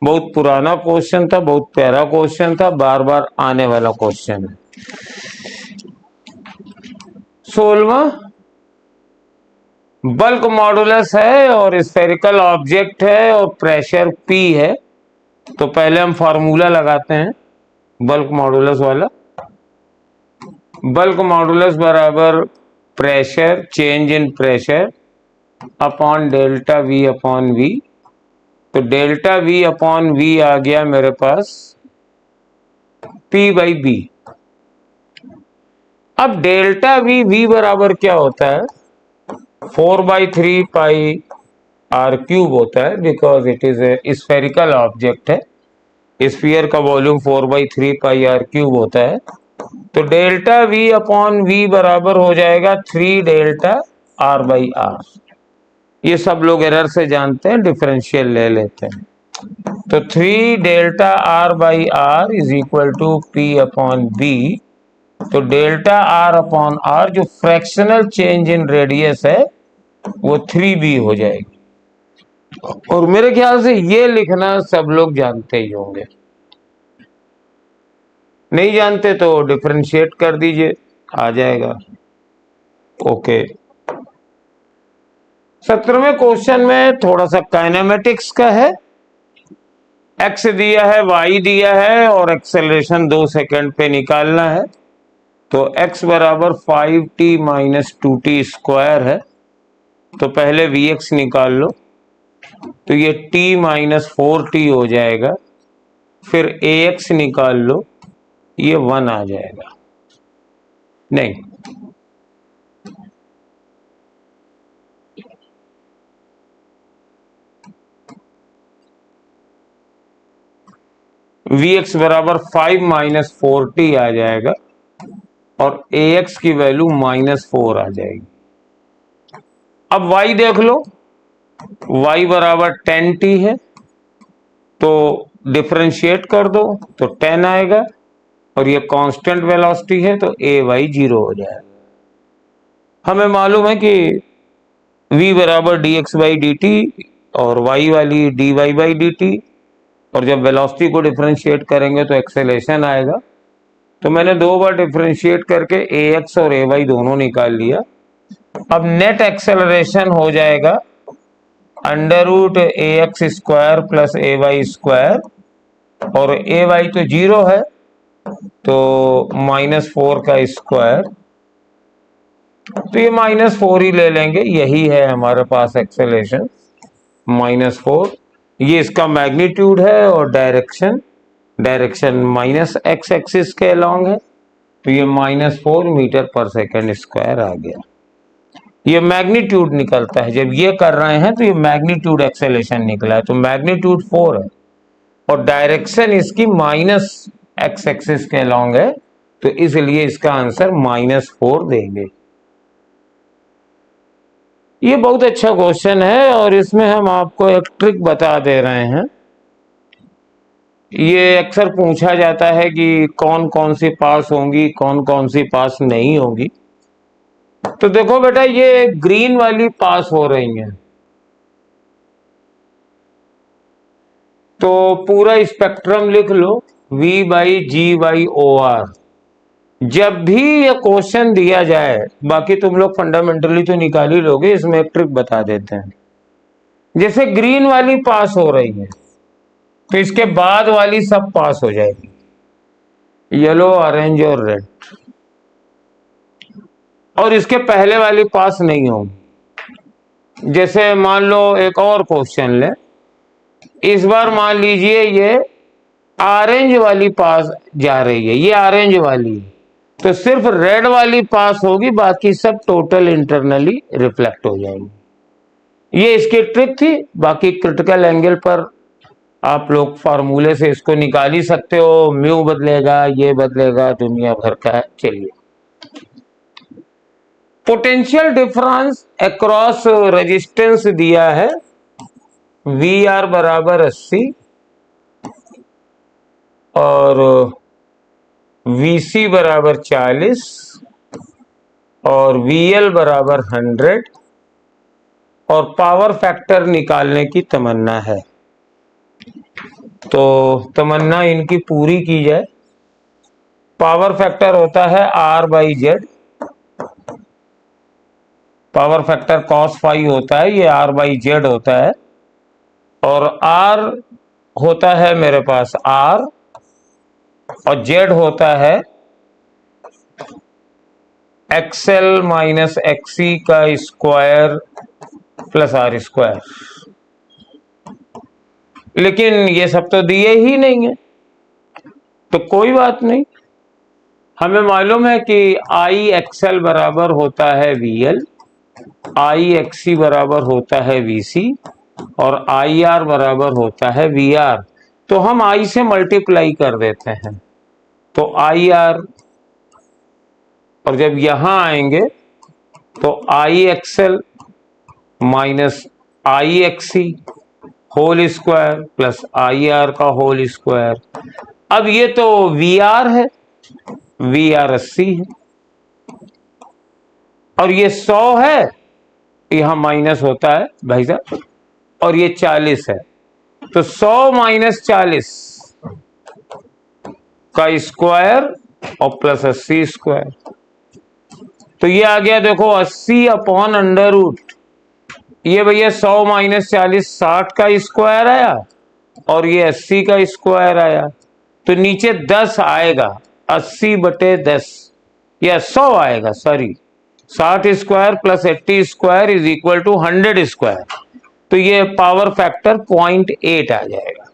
बहुत पुराना क्वेश्चन था, बहुत प्यारा क्वेश्चन था, बार बार आने वाला क्वेश्चन है। 16वां, बल्क मॉडुलस है और स्फेरिकल ऑब्जेक्ट है और प्रेशर P है। तो पहले हम फार्मूला लगाते हैं बल्क मॉडुलस वाला। बल्क मॉडुलस बराबर pressure, change in pressure upon delta V upon V। तो डेल्टा V अपॉन V आ गया मेरे पास P बाई B। अब डेल्टा V बराबर क्या होता है, 4/3 पाई r क्यूब होता है, because it is a spherical object है। स्फीयर का वॉल्यूम 4/3 पाई r क्यूब होता है। तो डेल्टा V अपॉन V बराबर हो जाएगा 3 डेल्टा r बाई r। ये सब लोग एरर से जानते हैं, डिफरेंशियल ले लेते हैं। तो 3 delta r by r is equal to P upon B। तो डेल्टा r अपॉन r जो फ्रैक्शनल चेंज इन रेडियस है वो 3b हो जाएगी। और मेरे ख्याल से ये लिखना सब लोग जानते ही होंगे, नहीं जानते तो डिफरेंशिएट कर दीजिए, आ जाएगा। ओके। 17वें क्वेश्चन में थोड़ा सा काइनेमेटिक्स का है। x दिया है, y दिया है और एक्सेलरेशन 2 सेकंड पे निकालना है। तो x बराबर 5t माइनस 2t स्क्वायर है। तो पहले vx निकाल लो, तो ये t माइनस 4t हो जाएगा। फिर ax निकाल लो, ये 1 आ जाएगा। नहीं, vx बराबर 5 माइनस 4t आ जाएगा और ax की वैल्यू -4 आ जाएगी। अब y देख लो, y बराबर 10t है, तो डिफरेंशिएट कर दो तो 10 आएगा, और ये कांस्टेंट वेलोसिटी है तो ay 0 हो जाएगा। हमें मालूम है कि v बराबर dx बाई dt और y वाली dy बाई dt, और जब वेलोसिटी को डिफरेंशिएट करेंगे तो एक्सेलेरेशन आएगा। तो मैंने 2 बार डिफरेंशिएट करके ax और ay दोनों निकाल लिया। अब नेट एक्सेलरेशन हो जाएगा under root ax square plus ay square, और ay तो 0 है तो -4 का स्क्वायर, तो ये -4 ही ले लेंगे, यही है हमारे पास एक्सेलरेशन -4। ये इसका मैग्नीट्यूड है और डायरेक्शन माइनस x एक्सिस के अलॉन्ग है, तो ये -4 मीटर पर सेकेंड स्क्वायर आ गया। ये मैग्नीट्यूड निकलता है, जब ये कर रहे हैं तो ये मैग्नीट्यूड एक्सेलरेशन निकला है, तो मैग्नीट्यूड 4 है और डायरेक्शन इसकी माइनस x एक्सिस के अलॉन्ग है, तो इसलिए इसका आंसर -4 देंगे। ये बहुत अच्छा क्वेश्चन है और इसमें हम आपको एक ट्रिक बता दे रहे हैं। ये अक्सर पूछा जाता है कि कौन कौन सी पास होंगी, कौन कौन सी पास नहीं होंगी। तो देखो बेटा, ये ग्रीन वाली पास हो रही है, तो पूरा स्पेक्ट्रम लिख लो V by G by O R. जब भी ये क्वेश्चन दिया जाए, बाकी तुम लोग फंडामेंटली तो निकाल ही लोगे, इसमें एक ट्रिक बता देते हैं। जैसे ग्रीन वाली पास हो रही है तो इसके बाद वाली सब पास हो जाएगी, येलो, ऑरेंज और रेड, और इसके पहले वाली पास नहीं होगी। जैसे मान लो एक और क्वेश्चन ले, इस बार मान लीजिए ये ऑरेंज वाली पास जा रही है, ये ऑरेंज वाली है, तो सिर्फ रेड वाली पास होगी, बाकी सब टोटल इंटरनली रिफ्लेक्ट हो जाएंगी। ये इसकी ट्रिक थी। बाकी क्रिटिकल एंगल पर आप लोग फार्मूले से इसको निकाल ही सकते हो, म्यू बदलेगा, ये बदलेगा, दुनिया भर का है। चलिए, पोटेंशियल डिफरेंस अक्रॉस रेजिस्टेंस दिया है, वी आर बराबर 80 और वीसी बराबर 40 और वीएल बराबर 100 और पावर फैक्टर निकालने की तमन्ना है। तो तमन्ना इनकी पूरी की जाए। पावर फैक्टर होता है R by Z, power factor cos phi होता है, ये आर बाई जेड होता है। और आर होता है मेरे पास आर और जेड होता है एक्सएल माइनस एक्सी का स्क्वायर प्लस आर स्क्वायर। लेकिन ये सब तो दिए ही नहीं है, तो कोई बात नहीं। हमें मालूम है कि आई एक्सएल बराबर होता है वीएल, आई एक्सी बराबर होता है वीसी और आई आर बराबर होता है वी आर। तो हम आई से मल्टीप्लाई कर देते हैं, तो आई आर, और जब यहां आएंगे तो I XL minus I XC whole square plus I R का होल स्क्वायर। अब ये तो वी आर है, वी आर 80 है और ये 100 है, यहां माइनस होता है भाई साहब, और ये 40 है, तो 100 माइनस 40 का स्क्वायर और प्लस 80 स्क्वायर। तो ये आ गया देखो 80 अपॉन अंडर रूट, ये भैया 100 माइनस 40 60 का स्क्वायर आया और ये 80 का स्क्वायर आया। तो नीचे 10 आएगा, 80 बटे 10 या 100 आएगा, sorry 60 square plus 80 square is equal to 100 square. तो ये पावर फैक्टर 0.8 आ जाएगा।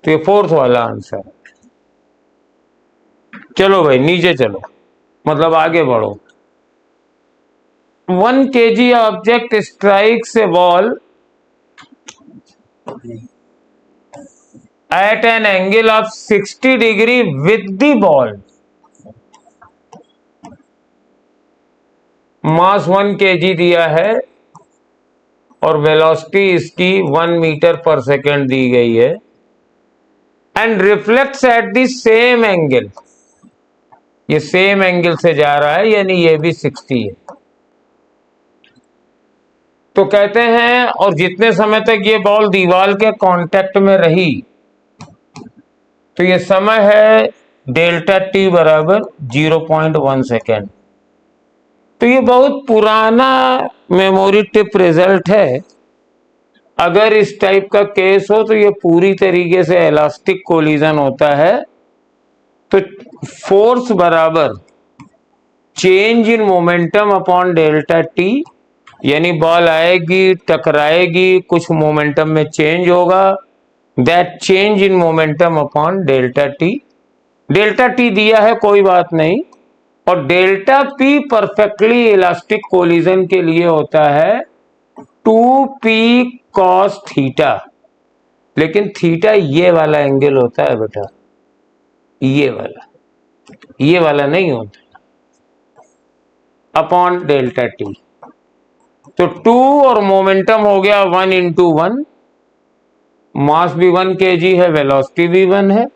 तो ये फोर्थ वाला आंसर है। चलो भाई नीचे चलो, मतलब आगे बढ़ो। 1 kg object strikes A ball at an angle of 60 degree with the ball. Mass 1 kg दिया है और वेलोसिटी इसकी 1 मीटर पर सेकेंड दी गई है, and reflects at the same angle, ये सेम एंगल से जा रहा है यानी ये भी 60 है। तो कहते हैं और जितने समय तक ये बॉल दीवार के कांटेक्ट में रही, तो ये समय है डेल्टा टी बराबर 0.1 सेकेंड। तो ये बहुत पुराना मेमोरी टिप रिजल्ट है। अगर इस टाइप का केस हो तो ये पूरी तरीके से इलास्टिक कोलिजन होता है। तो फोर्स बराबर change in momentum upon delta T, यानी बॉल आएगी टकराएगी, कुछ मोमेंटम में चेंज होगा, that change in momentum upon delta T. Delta T दिया है कोई बात नहीं, और delta P perfectly elastic collision के लिए होता है 2p cos थीटा, लेकिन थीटा ये वाला एंगल होता है बेटा, ये वाला नहीं होता, अपॉन डेल्टा टी। तो 2 और मोमेंटम हो गया 1 इंटू 1, मास भी 1 kg है, वेलोसिटी भी 1 है,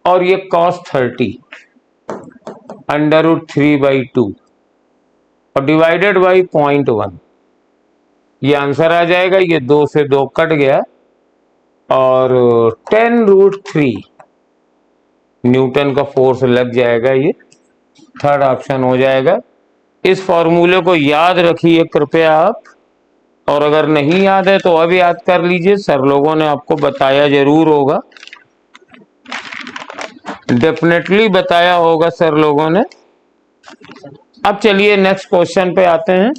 और ये cos 30 अंडर रूट 3/2 और डिवाइडेड बाई 0.1, ये आंसर आ जाएगा। ये 2 से 2 कट गया और 10√3 न्यूटन का फोर्स लग जाएगा। ये थर्ड ऑप्शन हो जाएगा। इस फॉर्मूले को याद रखिए कृपया आप, और अगर नहीं याद है तो अब याद कर लीजिए, सर लोगों ने आपको बताया जरूर होगा, डेफिनेटली बताया होगा सर लोगों ने। अब चलिए नेक्स्ट क्वेश्चन पे आते हैं।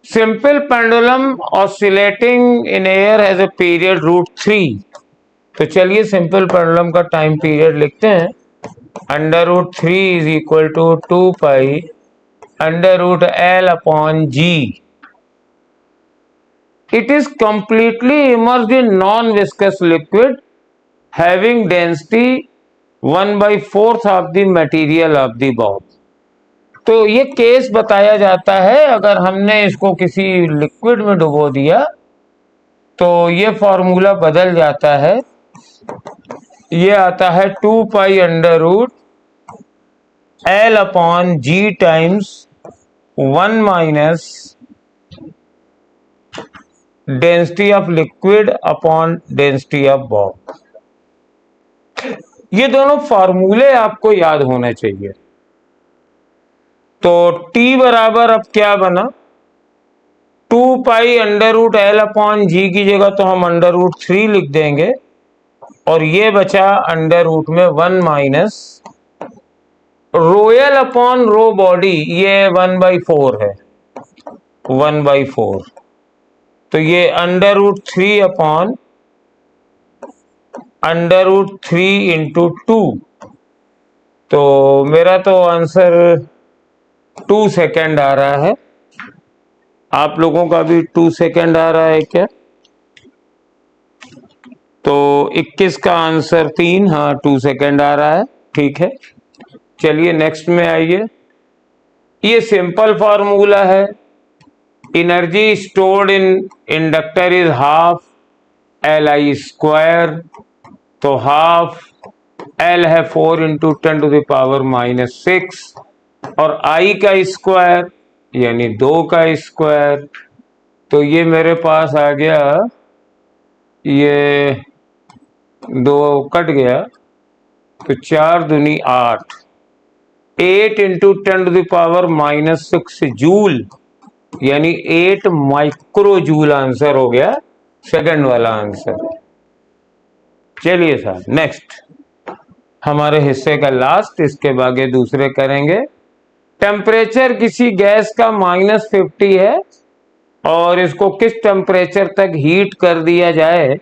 Simple pendulum oscillating in air has a period √3। तो चलिए सिंपल पेंडुलम का टाइम पीरियड लिखते हैं। Under root 3 is equal to 2 pi √L/G. It is completely immersed in non-viscous liquid having density 1/4 of the material of the bomb. तो ये case बताया जाता है अगर हमने इसको किसी लिक्विड में डुबो दिया तो ये फॉर्मूला बदल जाता है, ये आता है 2π√L/G times 1 minus density of liquid upon density of bomb. ये दोनों फॉर्मूले आपको याद होने चाहिए। तो T बराबर अब क्या बना, 2π√L/G की जगह तो हम √3 लिख देंगे और ये बचा √ में 1 माइनस ρL/ρ बॉडी, ये 1/4 है, 1/4। तो ये √3 इंटू 2। तो मेरा तो आंसर 2 सेकेंड आ रहा है। आप लोगों का भी 2 सेकेंड आ रहा है क्या? तो 21 का आंसर 3, हाँ 2 सेकेंड आ रहा है, ठीक है। चलिए नेक्स्ट में आइए। ये सिंपल फॉर्मूला है, energy stored in inductor is half Li²। तो हाफ L है 4 इंटू 10⁻⁻6 और I का स्क्वायर यानी 2 का स्क्वायर। तो ये मेरे पास आ गया, ये 2 कट गया तो 4 दूनी 8, 8 इंटू 10⁻⁻6 जूल यानी 8 माइक्रो जूल आंसर हो गया, सेकंड वाला आंसर। चलिए साहब नेक्स्ट हमारे हिस्से का लास्ट, इसके बागे दूसरे करेंगे। टेम्परेचर किसी गैस का -50 है और इसको किस टेम्परेचर तक हीट कर दिया जाए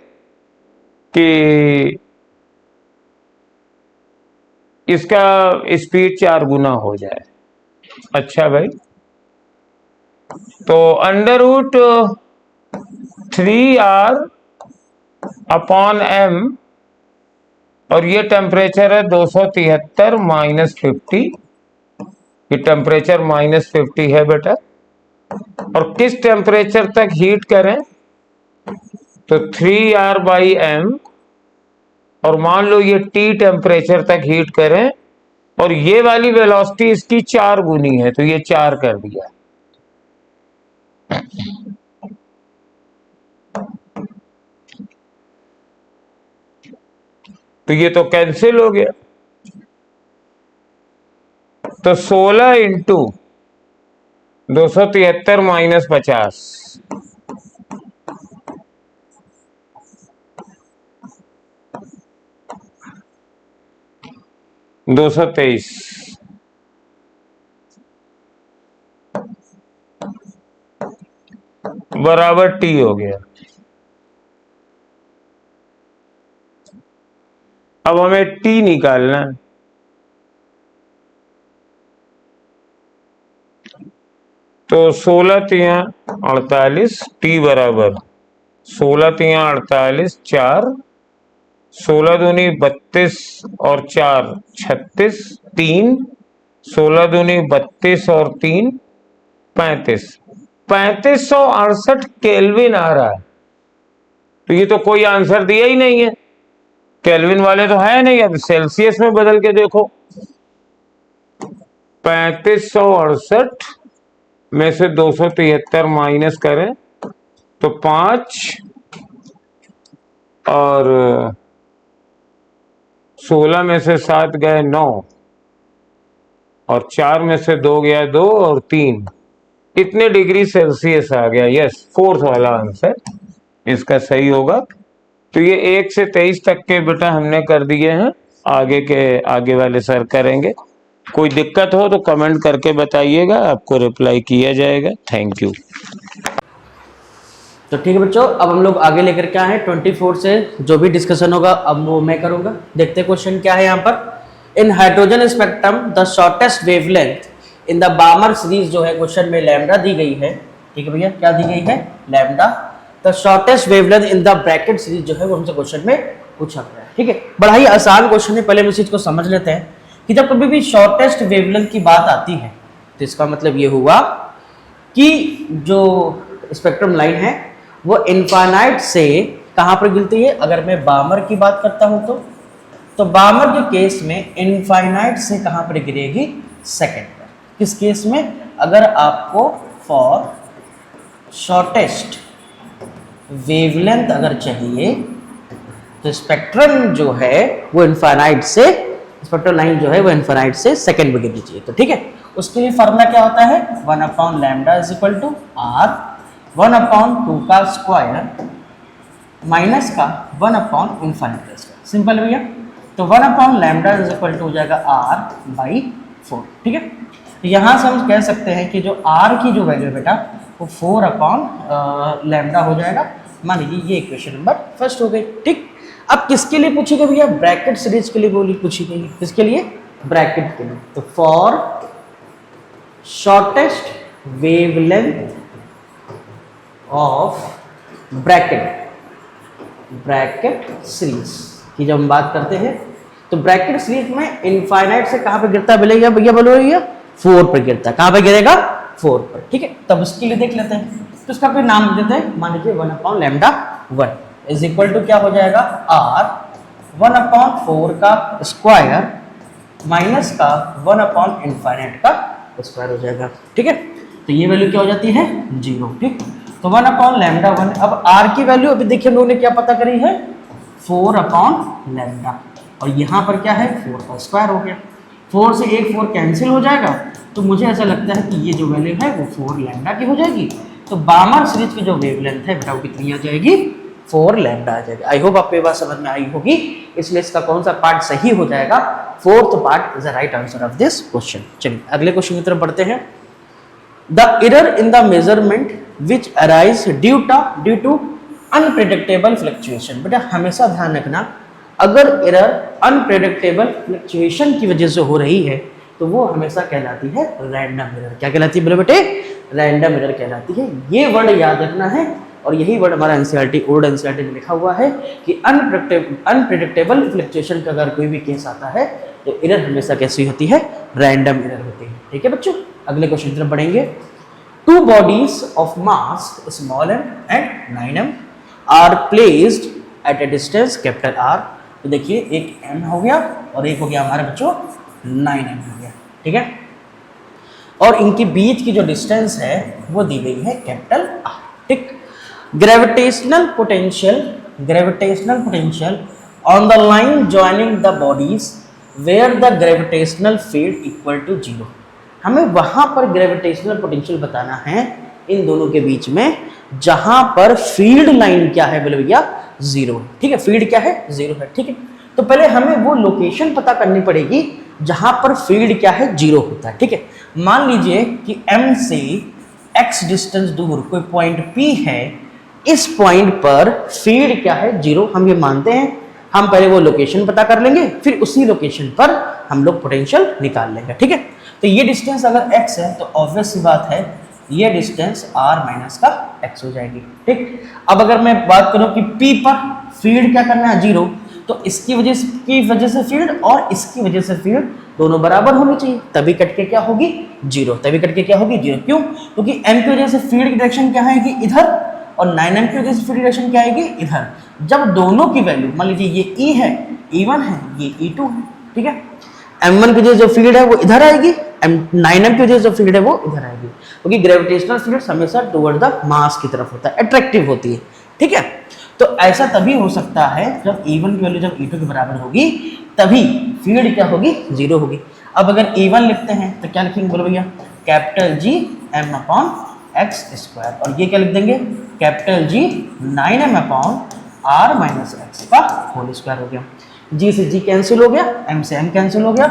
कि इसका स्पीड 4 गुना हो जाए। अच्छा भाई, तो √3R/m और ये टेम्परेचर है 273 -50। ये टेम्परेचर -50 है बेटा, और किस टेम्परेचर तक हीट करें, तो 3R/m और मान लो ये T टेम्परेचर तक हीट करें और ये वाली वेलोसिटी इसकी 4 गुनी है, तो ये 4 कर दिया। तो ये तो कैंसिल हो गया। तो 16 इंटू 273 -50 223 बराबर T हो गया। अब हमें T निकालना है। तो 16×3=48, T बराबर 16×3=48, 4, 16 दूनी 32 और 4 36, 3, 16 दूनी 32 और 3 35, 3568 केल्विन आ रहा है। तो ये तो कोई आंसर दिया ही नहीं है, केल्विन वाले तो है नहीं। अब सेल्सियस में बदल के देखो, 3568 में से 273 माइनस करें तो 5 और 16 में से 7 गए 9 और 4 में से 2 गया 2 और 3, इतने डिग्री सेल्सियस आ गया। यस, फोर्थ वाला आंसर इसका सही होगा। तो ये 1 से 23 तक के बेटा हमने कर दिए हैं, आगे वाले सर करेंगे। कोई दिक्कत हो तो कमेंट करके बताइएगा, आपको रिप्लाई किया जाएगा। Thank you. तो ठीक है बच्चों, अब हम लोग आगे लेकर के आए हैं 24 से जो भी डिस्कशन होगा अब वो मैं करूंगा। देखते हैं क्वेश्चन क्या है यहाँ पर। In hydrogen spectrum the shortest wavelength in the Balmer series जो है क्वेश्चन में लैम्डा दी गई है, ठीक है भैया, क्या दी गई है, lambda. The shortest wavelength in the Brackett series जो है वो हमसे क्वेश्चन में पूछा गया है, ठीक है। बड़ा ही आसान क्वेश्चन है, पहले हम इस चीज को समझ लेते हैं कि जब कभी भी शॉर्टेस्ट वेवलेंथ की बात आती है तो इसका मतलब ये हुआ कि जो स्पेक्ट्रम लाइन है वो इनफाइनाइट से कहां पर गिरती है। अगर मैं बामर की बात करता हूं तो बामर के केस में इनफाइनाइट से कहां पर गिरेगी, सेकंड पर। किस केस में, अगर आपको फॉर शॉर्टेस्ट वेवलेंथ अगर चाहिए तो स्पेक्ट्रम जो है वो इनफाइनाइट से, स्पेक्ट्रल लाइन जो है वो इनफाइनाइट से सेकंड में गिरनी चाहिए। तो ठीक है, उसके लिए फार्मूला क्या होता है, 1/λ इज इक्वल टू r 1/2 का स्क्वायर माइनस का 1/∞ का स्क्वायर। सिंपल भैया। तो 1/λ इज इक्वल टू हो जाएगा r/4, ठीक है। तो यहाँ से हम कह सकते हैं कि जो r की जो वैल्यू है बेटा वो 4/λ हो जाएगा। मान लीजिए ये इक्वेशन नंबर फर्स्ट हो गई, ठीक। अब किसके लिए पूछी गई भैया, ब्रैकेट सीरीज के लिए बोली पूछी गई। किसके लिए, ब्रैकेट के लिए। तो for shortest wavelength of Brackett series की जब हम बात करते हैं तो ब्रैकेट सीरीज में इनफाइनाइट से कहां पे गिरता है बोलेगा भैया, बोलो भैया 4 पर गिरता है। कहां पे गिरेगा, 4 पर, ठीक है। तब उसके लिए देख लेते हैं, तो इसका कोई नाम देते हैं, मान लीजिए 1/λ1 इज इक्वल टू क्या हो जाएगा, r 1/4 का स्क्वायर माइनस का 1/∞ का स्क्वायर हो जाएगा, ठीक है। तो ये वैल्यू क्या हो जाती है, 0, ठीक। तो 1/λ1। अब r की वैल्यू अभी देखिए हम लोगों ने क्या पता करी है, 4/λ, और यहाँ पर क्या है 4 का स्क्वायर हो गया। 4 से एक 4 कैंसिल हो जाएगा, तो मुझे ऐसा लगता है कि ये जो वैल्यू है वो 4λ की हो जाएगी। तो बामर सीरीज की जो वेवलेंथ है बेटा वो कितनी आ जाएगी, 4λ आ जाएगी। आई होप आपको ये बात समझ में आई होगी, इसलिए इसका कौन सा पार्ट सही हो जाएगा, 4th part is the right answer of this question. चलिए अगले क्वेश्चन की तरफ बढ़ते हैं। The error in the measurement which arise due to unpredictable fluctuation. बेटा हमेशा ध्यान रखना, अगर एरर अनप्रेडिक्टेबल फ्लक्चुएशन की वजह से हो रही है तो वो हमेशा कहलाती है रैंडम एरर। क्या कहलाती है बोले बेटे, रैंडम एरर कहलाती है। ये वर्ड याद रखना है, और यही वर्ड हमारा एनसीईआरटी ओल्ड एनसीईआरटी में लिखा हुआ है कि अनप्रेडिक्टेबल फ्लक्चुएशन का अगर कोई भी केस आता है तो एरर हमेशा कैसी होती है, रैंडम एरर होती है, ठीक है बच्चों। अगले क्वेश्चन की तरफ बढ़ेंगे। 2 bodies of mass small m and 9m are placed at a distance capital R। तो देखिए एक m हो गया और एक हो गया हमारे बच्चों 9m हो गया, ठीक है। और इनके बीच की जो डिस्टेंस है वो दी गई है कैपिटल R, ठीक। Gravitational potential on the line joining the bodies where the gravitational field equal to 0। हमें वहां पर ग्रेविटेशनल पोटेंशियल बताना है इन दोनों के बीच में जहां पर फील्ड लाइन क्या है बोले भैया, 0, ठीक है। फील्ड क्या है, 0 है, ठीक है। तो पहले हमें वो लोकेशन पता करनी पड़ेगी जहां पर फील्ड क्या है, 0 होता है, ठीक है। मान लीजिए कि m से x डिस्टेंस दूर कोई पॉइंट P है, इस पॉइंट पर फील्ड क्या है, 0, हम ये मानते हैं। हम पहले वो लोकेशन पता कर लेंगे, फिर उसी लोकेशन पर हम लोग पोटेंशियल निकाल लेंगे, ठीक है। तो ये डिस्टेंस अगर x है तो ऑब्वियस सी बात है ये डिस्टेंस r माइनस का x हो जाएगी, ठीक। अब अगर मैं बात करूं कि P पर फील्ड क्या करना है, 0, तो इसकी वजह से फील्ड और इसकी वजह से फील्ड दोनों बराबर होनी चाहिए, तभी कट के क्या होगी, 0, तभी कट के क्या होगी, 0। क्यों, क्योंकि m की वजह से फील्ड की डायरेक्शन क्या आएगी, इधर, और 9m की वजह से फील्ड डायरेक्शन क्या आएगी, इधर। जब दोनों की वैल्यू, मान लीजिए ये E है, E1 है, ये E2 है, ठीक है। m1 की वजह से जो फील्ड है वो इधर आएगी, 9m की वजह से जो फील्ड है वो इधर आएगी, क्योंकि ग्रेविटेशनल फील्ड हमेशा टुवर्ड द मास की तरफ होता है, अट्रैक्टिव होती है, ठीक है। तो ऐसा तभी हो सकता है जब E1 की वैल्यू जब E2 के बराबर होगी तभी फील्ड क्या होगी, 0 होगी। अब अगर E1 लिखते हैं तो क्या लिखेंगे बोलो भैया, कैपिटल G m/x², और ये क्या लिख देंगे, capital G 9m/r minus x का होल स्क्वायर हो गया। G से G कैंसिल हो गया, m से m कैंसिल हो गया,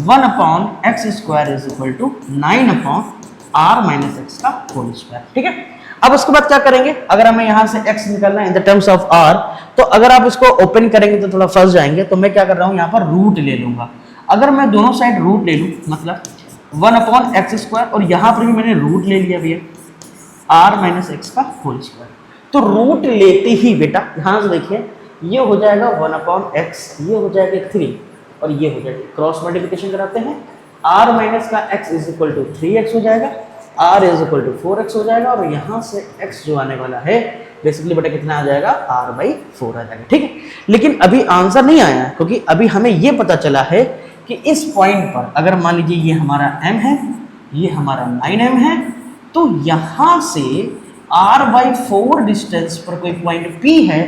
1/x² is equal to 9/r minus x का होल स्क्वायर, ठीक है। अब उसके बाद क्या करेंगे, अगर हमें यहाँ से x निकालना है in the terms of r, तो अगर आप इसको ओपन करेंगे तो थोड़ा फंस जाएंगे, तो मैं क्या कर रहा हूँ यहाँ पर रूट ले लूंगा। अगर मैं दोनों साइड रूट ले लूँ, मतलब 1/x², और यहाँ पर भी मैंने रूट ले लिया भैया r माइनस एक्स का होल स्क्वायर। तो रूट लेते ही बेटा ध्यान से देखिए, ये हो जाएगा 1/x, ये हो जाएगा 3 और ये हो जाएगा, क्रॉस मल्टीप्लिकेशन कराते हैं, r माइनस का x is equal to 3x हो जाएगा, r is equal to 4x हो जाएगा, और यहाँ से x जो आने वाला है बेसिकली बेटा कितना आ जाएगा, r/4 आ जाएगा। ठीक है, लेकिन अभी आंसर नहीं आया है, क्योंकि अभी हमें ये पता चला है कि इस पॉइंट पर अगर मान लीजिए ये हमारा m है, ये हमारा 9m है, तो यहाँ से r/4 डिस्टेंस पर कोई पॉइंट P है,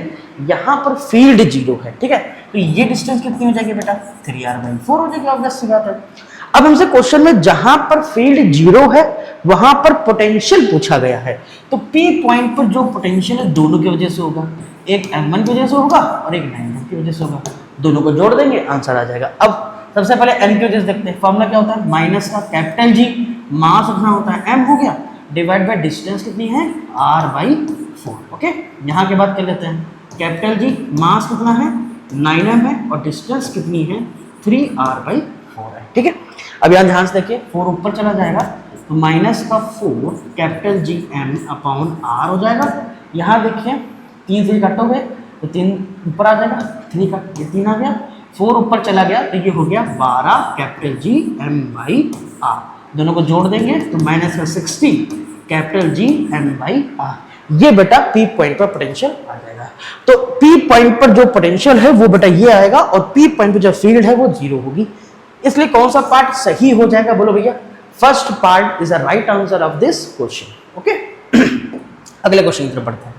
यहाँ पर फील्ड 0 है। ठीक है, तो ये डिस्टेंस कितनी हो जाएगी बेटा, 3r/4 हो जाएगी, ऑब्वियस सी बात है। अब हमसे क्वेश्चन में जहां पर फील्ड 0 है वहां पर पोटेंशियल पूछा गया है, तो P पॉइंट पर जो पोटेंशियल है दोनों की वजह से होगा, एक m1 की वजह से होगा और एक 9m की वजह से होगा, दोनों को जोड़ देंगे आंसर आ जाएगा। अब सबसे पहले m की वजह से देखते हैं, फॉर्मूला क्या होता है, माइनस का कैपिटल G, मास उतना होता है m हो गया, डिवाइड बाय डिस्टेंस कितनी है, r/4। ओके, यहाँ के बाद कर लेते हैं, कैपिटल G, मास कितना है 9m है और डिस्टेंस कितनी है 3r/4 है। ठीक है, अब यहाँ ध्यान से देखिए 4 ऊपर चला जाएगा तो माइनस का 4 कैपिटल G m/r हो जाएगा। यहाँ देखिए 3 से काटोगे तो 3 ऊपर आ जाएगा, 3 का ये 3 आ गया, 4 ऊपर चला गया तो ये हो गया 12 कैपिटल G m/r, दोनों को जोड़ देंगे तो माइनस का 60 कैपिटल G m/r, ये बेटा P पॉइंट पर पोटेंशियल आ जाएगा। तो P पॉइंट पर जो पोटेंशियल है वो बेटा ये आएगा और P पॉइंट पर जो फील्ड है वो 0 होगी, इसलिए कौन सा पार्ट सही हो जाएगा बोलो भैया, first part is the right answer of this question. Okay, अगले क्वेश्चन की तरफ बढ़ते हैं।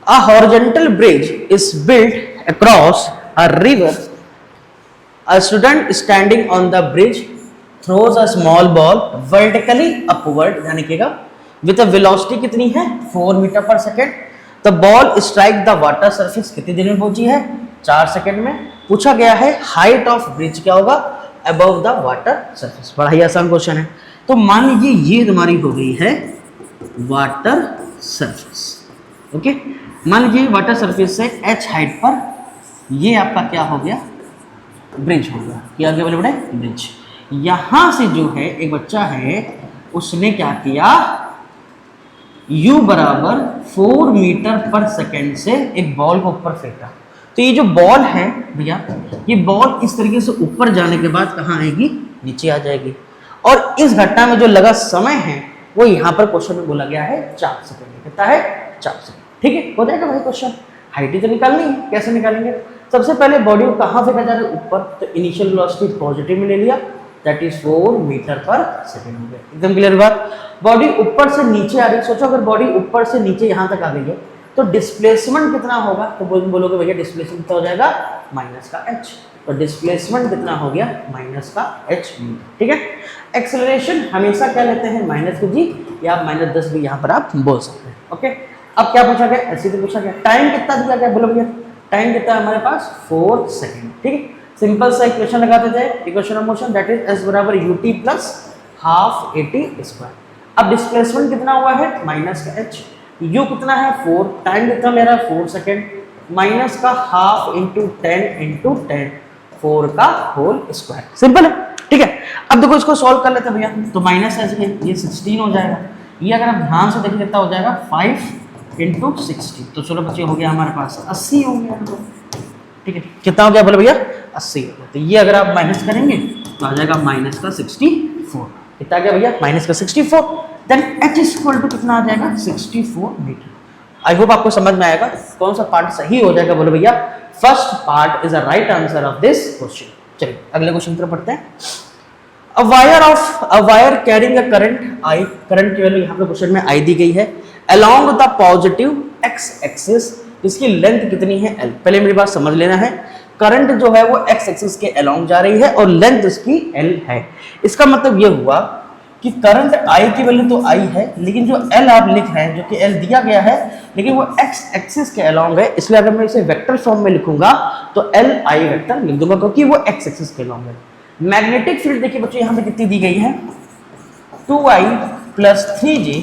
A horizontal bridge is built across a river, a student standing on the bridge throws a small ball vertically upward, ध्यान रखिएगा, with a velocity कितनी है 4 metre पर second, the ball strike the water surface, कितनी देर में पहुंची है 4 second में। पूछा गया है हाइट ऑफ ब्रिज क्या होगा, अबव द वाटर सरफेस। बड़ा ही आसान क्वेश्चन है। तो मान लीजिए ये तुम्हारी हो गई है वाटर सरफेस। ओके, मान लीजिए वाटर सरफेस से h हाइट पर ये आपका क्या हो गया, ब्रिज हो गया, क्या आगे बोले बेटे ब्रिज। यहां से जो है एक बच्चा है उसने क्या किया, u बराबर 4 मीटर पर सेकेंड से एक बॉल को ऊपर फेंका। तो ये जो बॉल है भैया, ये बॉल इस तरीके से ऊपर जाने के बाद कहाँ आएगी, नीचे आ जाएगी, और इस घटना में जो लगा समय है वो यहाँ पर क्वेश्चन में बोला गया है 4 सेकंड। कितना है 4 सेकंड। ठीक है, हो जाएगा भाई क्वेश्चन। हाइट ही तो निकालनी है, कैसे निकालेंगे, सबसे पहले बॉडी को कहाँ फेंका जा रहा है, ऊपर, तो इनिशियल वेलोसिटी पॉजिटिव में ले लिया, दैट इज 4 मीटर पर सेकेंड हो गया। एकदम क्लियर बात। बॉडी ऊपर से नीचे आ रही है, सोचो अगर बॉडी ऊपर से नीचे यहाँ तक आ गई है तो डिस्प्लेसमेंट कितना होगा, तो बोलोगे भैया डिस्प्लेसमेंट कितना हो जाएगा माइनस का h, तो डिस्प्लेसमेंट कितना हो गया माइनस का h। ठीक है, एक्सेलरेशन हमेशा क्या लेते हैं माइनस का g, या आप -10 भी यहाँ पर आप बोल सकते हैं। ओके, अब क्या पूछा गया, ऐसे तो पूछा गया टाइम कितना दिया गया, बोलो भैया टाइम कितना है हमारे पास 4 सेकेंड। ठीक है, सिंपल सा इक्वेशन लगाते थे, equation of motion that is s बराबर ut प्लस हाफ at²। अब डिस्प्लेसमेंट कितना हुआ है माइनस का h, u कितना है 4, टाइम कितना मेरा 4 सेकेंड, माइनस का हाफ इंटू 10 4 का होल स्क्वायर। सिंपल है। ठीक है, अब देखो इसको सॉल्व कर लेते हैं भैया, तो माइनस ऐसे ये 16 हो जाएगा, ये अगर आप ध्यान से देखिए कितना हो जाएगा 5 इंटू 60, तो चलो बच्चे हो गया हमारे पास 80 हो गया। ठीक है, कितना हो गया बोले भैया 80 हो गया, तो ये अगर आप माइनस करेंगे तो आ जाएगा माइनस का 64। कितना आ गया भैया माइनस का 64, देन h इक्वल टू कितना आ जाएगा 64 मीटर। आई होप आपको समझ में आएगा कौन सा पार्ट सही हो जाएगा, बोलो भैया first part is the right answer of this question. चलिए अगले क्वेश्चन की तरफ पढ़ते हैं। A wire carrying a current I, current की वैल्यू यहाँ पे क्वेश्चन में I दी गई है, along the positive x axis, इसकी लेंथ कितनी है L। पहले मेरी बात समझ लेना है, करंट जो है वो x एक्सिस के अलोंग जा रही है और लेंथ इसकी L है। इसका मतलब ये हुआ कि करंट I की वैल्यू तो I है, लेकिन जो L आप लिख रहे हैं जो कि L दिया गया है लेकिन वो x एक्सिस के अलोंग है, इसलिए अगर मैं इसे वेक्टर फॉर्म में लिखूंगा तो L I वेक्टर लिख दूंगा क्योंकि वो x एक्सिस के अलोंग है। मैग्नेटिक फील्ड देखिए बच्चों यहाँ पे कितनी दी गई है 2I प्लस 3J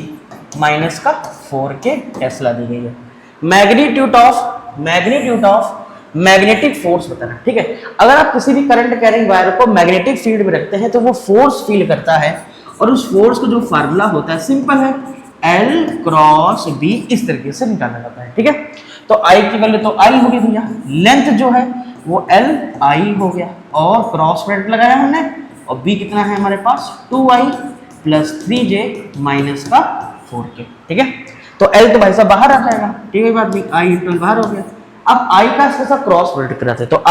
माइनस का 4K टेस्ला दी गई है। मैग्नीट्यूड ऑफ मैग्नेटिक फोर्स बताना, ठीक है। अगर आप किसी भी करंट कैरिंग वायर को मैग्नेटिक फील्ड में रखते हैं तो वो फोर्स फील करता है, और उस फोर्स का जो फार्मूला होता है सिंपल है, L क्रॉस B, इस तरीके से निकाला जाता है, ठीक है। तो I की वैल्यू तो I होगी भैया, लेंथ जो है वो L I हो गया, और क्रॉस प्रोडक्ट लगाया हमने, और B कितना है हमारे पास 2I प्लस 3J माइनस का 4K, ठीक है। तो L तो भाई साहब बाहर आ जाएगा, ठीक है, बात नहीं, I इंटू L बाहर हो गया। अब I का इसके साथ क्रॉस प्रोडक्ट कराते हैं, तो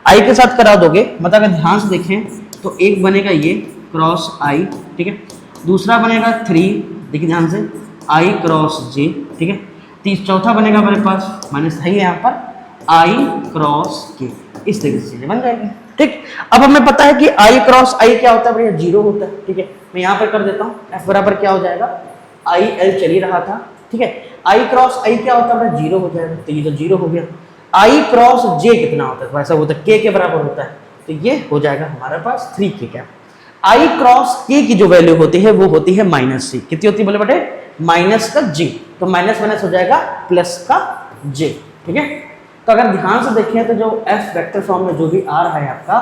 I के साथ करा दोगे, मतलब अगर ध्यान से देखें तो एक बनेगा ये क्रॉस I, ठीक है, दूसरा बनेगा 3, देखिए ध्यान से, I क्रॉस J, ठीक है, चौथा बनेगा हमारे पास माइनस है यहाँ पर I क्रॉस K, इस तरीके से चीजें बन जाएगी, ठीक। अब हमें पता है कि I क्रॉस I क्या होता है भैया, 0 होता है, ठीक है। मैं यहाँ पर कर देता हूँ, F बराबर क्या हो जाएगा, I L चल ही रहा था, ठीक है, I क्रॉस I क्या होता है, 0 हो जाएगा, तो ये तो 0 हो गया। I क्रॉस J कितना होता है, तो ऐसा होता है K के बराबर होता है, तो ये हो जाएगा हमारे पास 3K क्या। I क्रॉस K की जो वैल्यू होती है वो होती है -C, कितनी होती है बोले बेटे, माइनस का J, तो माइनस माइनस हो जाएगा प्लस का J, ठीक है। तो अगर ध्यान से देखें तो जो F वेक्टर फॉर्म में जो भी आ रहा है आपका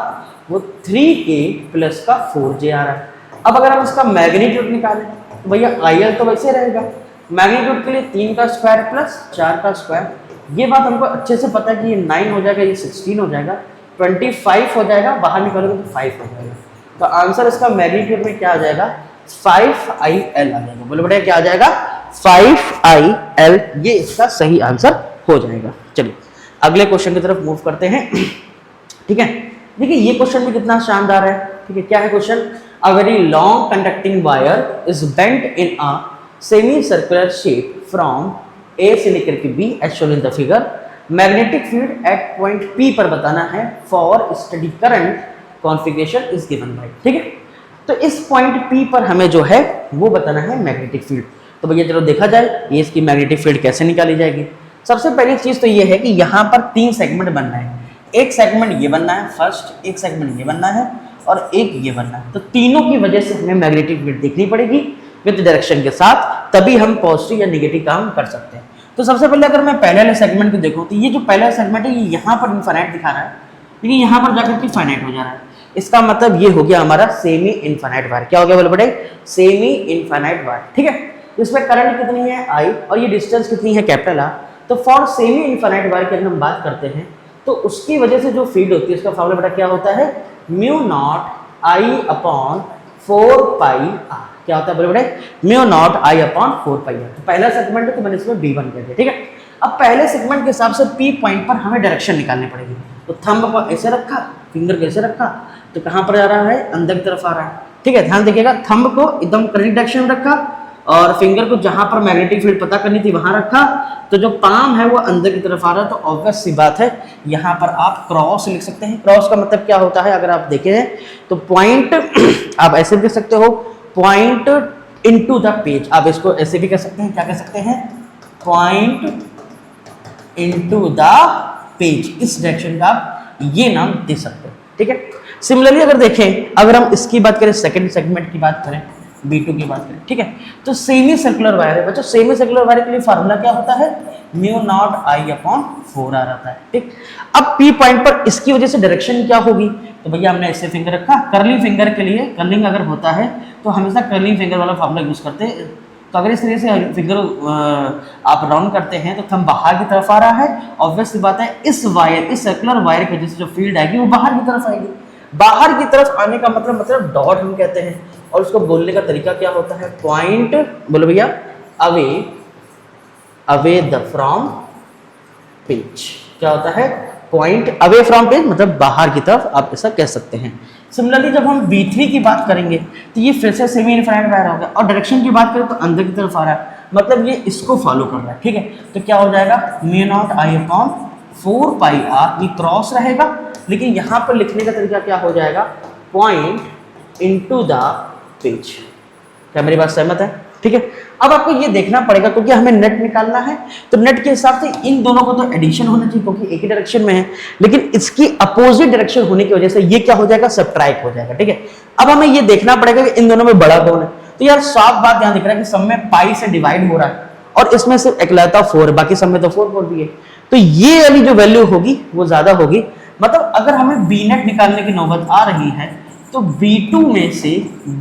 वो 3K प्लस का 4J आ रहा है। अब अगर हम इसका मैग्नीट्यूड निकालें तो भैया IL तो वैसे रहेगा, मैग्नीट्यूड के लिए 3 का स्क्वायर प्लस 4 का स्क्वायर, ये बात हमको अच्छे से पता है कि ये 9 हो जाएगा, ये 16 हो जाएगा, 25 हो जाएगा, बाहर निकालोगे तो 5 हो जाएगा। तो आंसर इसका मैग्नीट्यूड में क्या आ जाएगा, 5IL आ जाएगा, बोले बेटा क्या आ जाएगा, 5IL, ये इसका सही आंसर हो जाएगा। चलिए अगले क्वेश्चन की तरफ मूव करते हैं, ठीक है। देखिए ये क्वेश्चन भी कितना शानदार है, ठीक है। क्या है question, a very long conducting wire is bent in a semi circular shape from A से लेकर के B as shown in the figure, magnetic field at point P पर बताना है for steady current configuration is given by, ठीक है। तो इस पॉइंट P पर हमें जो है वो बताना है मैग्नेटिक फील्ड। तो भैया चलो देखा जाए ये इसकी मैग्नेटिक फील्ड कैसे निकाली जाएगी। सबसे पहली चीज तो ये है कि यहाँ पर 3 सेगमेंट बनना है, एक सेगमेंट ये बनना है फर्स्ट, एक सेगमेंट ये बनना है, और एक ये बनना है। तो तीनों की वजह से हमें मैग्नेटिक फील्ड देखनी पड़ेगी विद डायरेक्शन के साथ, तभी हम पॉजिटिव या नेगेटिव काम कर सकते हैं। तो सबसे पहले अगर मैं पहले वाले सेगमेंट को देखूँ तो ये जो पहला सेगमेंट है ये यहाँ पर इनफाइनाइट दिखा रहा है, लेकिन यहाँ पर जाकर के फाइनाइट हो जा रहा है। इसका मतलब ये हो गया हमारा सेमी इनफाइनाइट वायर। क्या हो गया बोले बेटे, सेमी इनफाइनाइट वायर, ठीक है। इसमें करंट कितनी है I, और ये डिस्टेंस कितनी है कैपिटल R। तो फॉर सेमी इनफाइनाइट वायर की अगर हम बात करते हैं तो उसकी वजह से जो फील्ड होती है उसका फॉर्मूला बेटा क्या होता है, mu naught I upon 4πr। क्या होता है बोले बेटे, mu naught I upon 4πr। तो पहला सेगमेंट है तो मैंने इसमें B1 कह दिया, ठीक है। अब पहले सेगमेंट के हिसाब से P पॉइंट पर हमें डायरेक्शन निकालनी पड़ेगी। तो थंब को ऐसे रखा, फिंगर को ऐसे रखा, तो कहाँ पर आ रहा है, अंदर की तरफ आ रहा है, ठीक है। ध्यान देखिएगा, थंब को एकदम करेक्ट डायरेक्शन में रखा और फिंगर को जहां पर मैग्नेटिक फील्ड पता करनी थी वहां रखा, तो जो पाम है वो अंदर की तरफ आ रहा है। तो ऑब्वियस सी बात है यहाँ पर आप क्रॉस लिख सकते हैं। क्रॉस का मतलब क्या होता है, अगर आप देखें तो पॉइंट आप ऐसे भी कह सकते हो, पॉइंट इनटू द पेज। आप इसको ऐसे भी कह सकते हैं, क्या कह सकते हैं, पॉइंट इनटू द पेज। इस डायरेक्शन का आप ये नाम दे सकते हैं, ठीक है। सिमिलरली अगर देखें, अगर हम इसकी बात करें, सेकंड सेगमेंट की बात करें, B2 की बात करें, ठीक है, तो सेमी सर्कुलर वायर है बच्चों। सेमी सर्कुलर वायर के लिए फार्मूला क्या होता है, mu naught I upon 4R आता है, ठीक। अब P पॉइंट पर इसकी वजह से डायरेक्शन क्या होगी, तो भैया हमने ऐसे फिंगर रखा, कर्लिंग फिंगर के लिए, कर्लिंग अगर होता है तो हमेशा कर्लिंग फिंगर वाला फार्मूला यूज करते हैं। तो अगर इस तरह से फिंगर आप राउंड करते हैं तो थंब बाहर की तरफ आ रहा है, ऑब्वियस सी बात है इस वायर, इस सर्कुलर वायर की वजह से जो फील्ड आएगी वो बाहर की तरफ आएगी। बाहर की तरफ आने का मतलब डॉट हम कहते हैं, और उसको बोलने का तरीका क्या होता है, पॉइंट, बोलो भैया, अवे द फ्रॉम पेज। क्या होता है, पॉइंट अवे फ्रॉम पेज, मतलब बाहर की तरफ, आप ऐसा कह सकते हैं। सिमिलरली जब हम B3 की बात करेंगे तो ये फिर से सेमी इनफाइनाइट वायर हो गया, और डायरेक्शन की बात करें तो अंदर की तरफ आ रहा है, मतलब ये इसको फॉलो कर रहा है, ठीक है। तो क्या हो जाएगा, mu naught I upon 4πr, ये क्रॉस रहेगा, लेकिन यहाँ पर लिखने का तरीका क्या हो जाएगा, पॉइंट इनटू द पेज। क्या मेरी बात सहमत है, ठीक है। अब आपको ये देखना पड़ेगा क्योंकि हमें नेट निकालना है, तो नेट के हिसाब से इन दोनों को तो एडिशन होना चाहिए क्योंकि एक ही डायरेक्शन में है, लेकिन इसकी अपोजिट डायरेक्शन होने की वजह से ये क्या हो जाएगा, सब्ट्रैक्ट हो जाएगा, ठीक है। अब हमें ये देखना पड़ेगा कि इन दोनों में बड़ा कौन है। तो यार साफ बात यहाँ दिख रहा है कि सब में पाई से डिवाइड हो रहा है और इसमें सिर्फ इकलौता 4 है, बाकी सब में तो 4 4 भी है। तो ये वाली जो वैल्यू होगी वो ज्यादा होगी। मतलब अगर हमें बी नेट निकालने की नौबत आ रही है तो B2 में से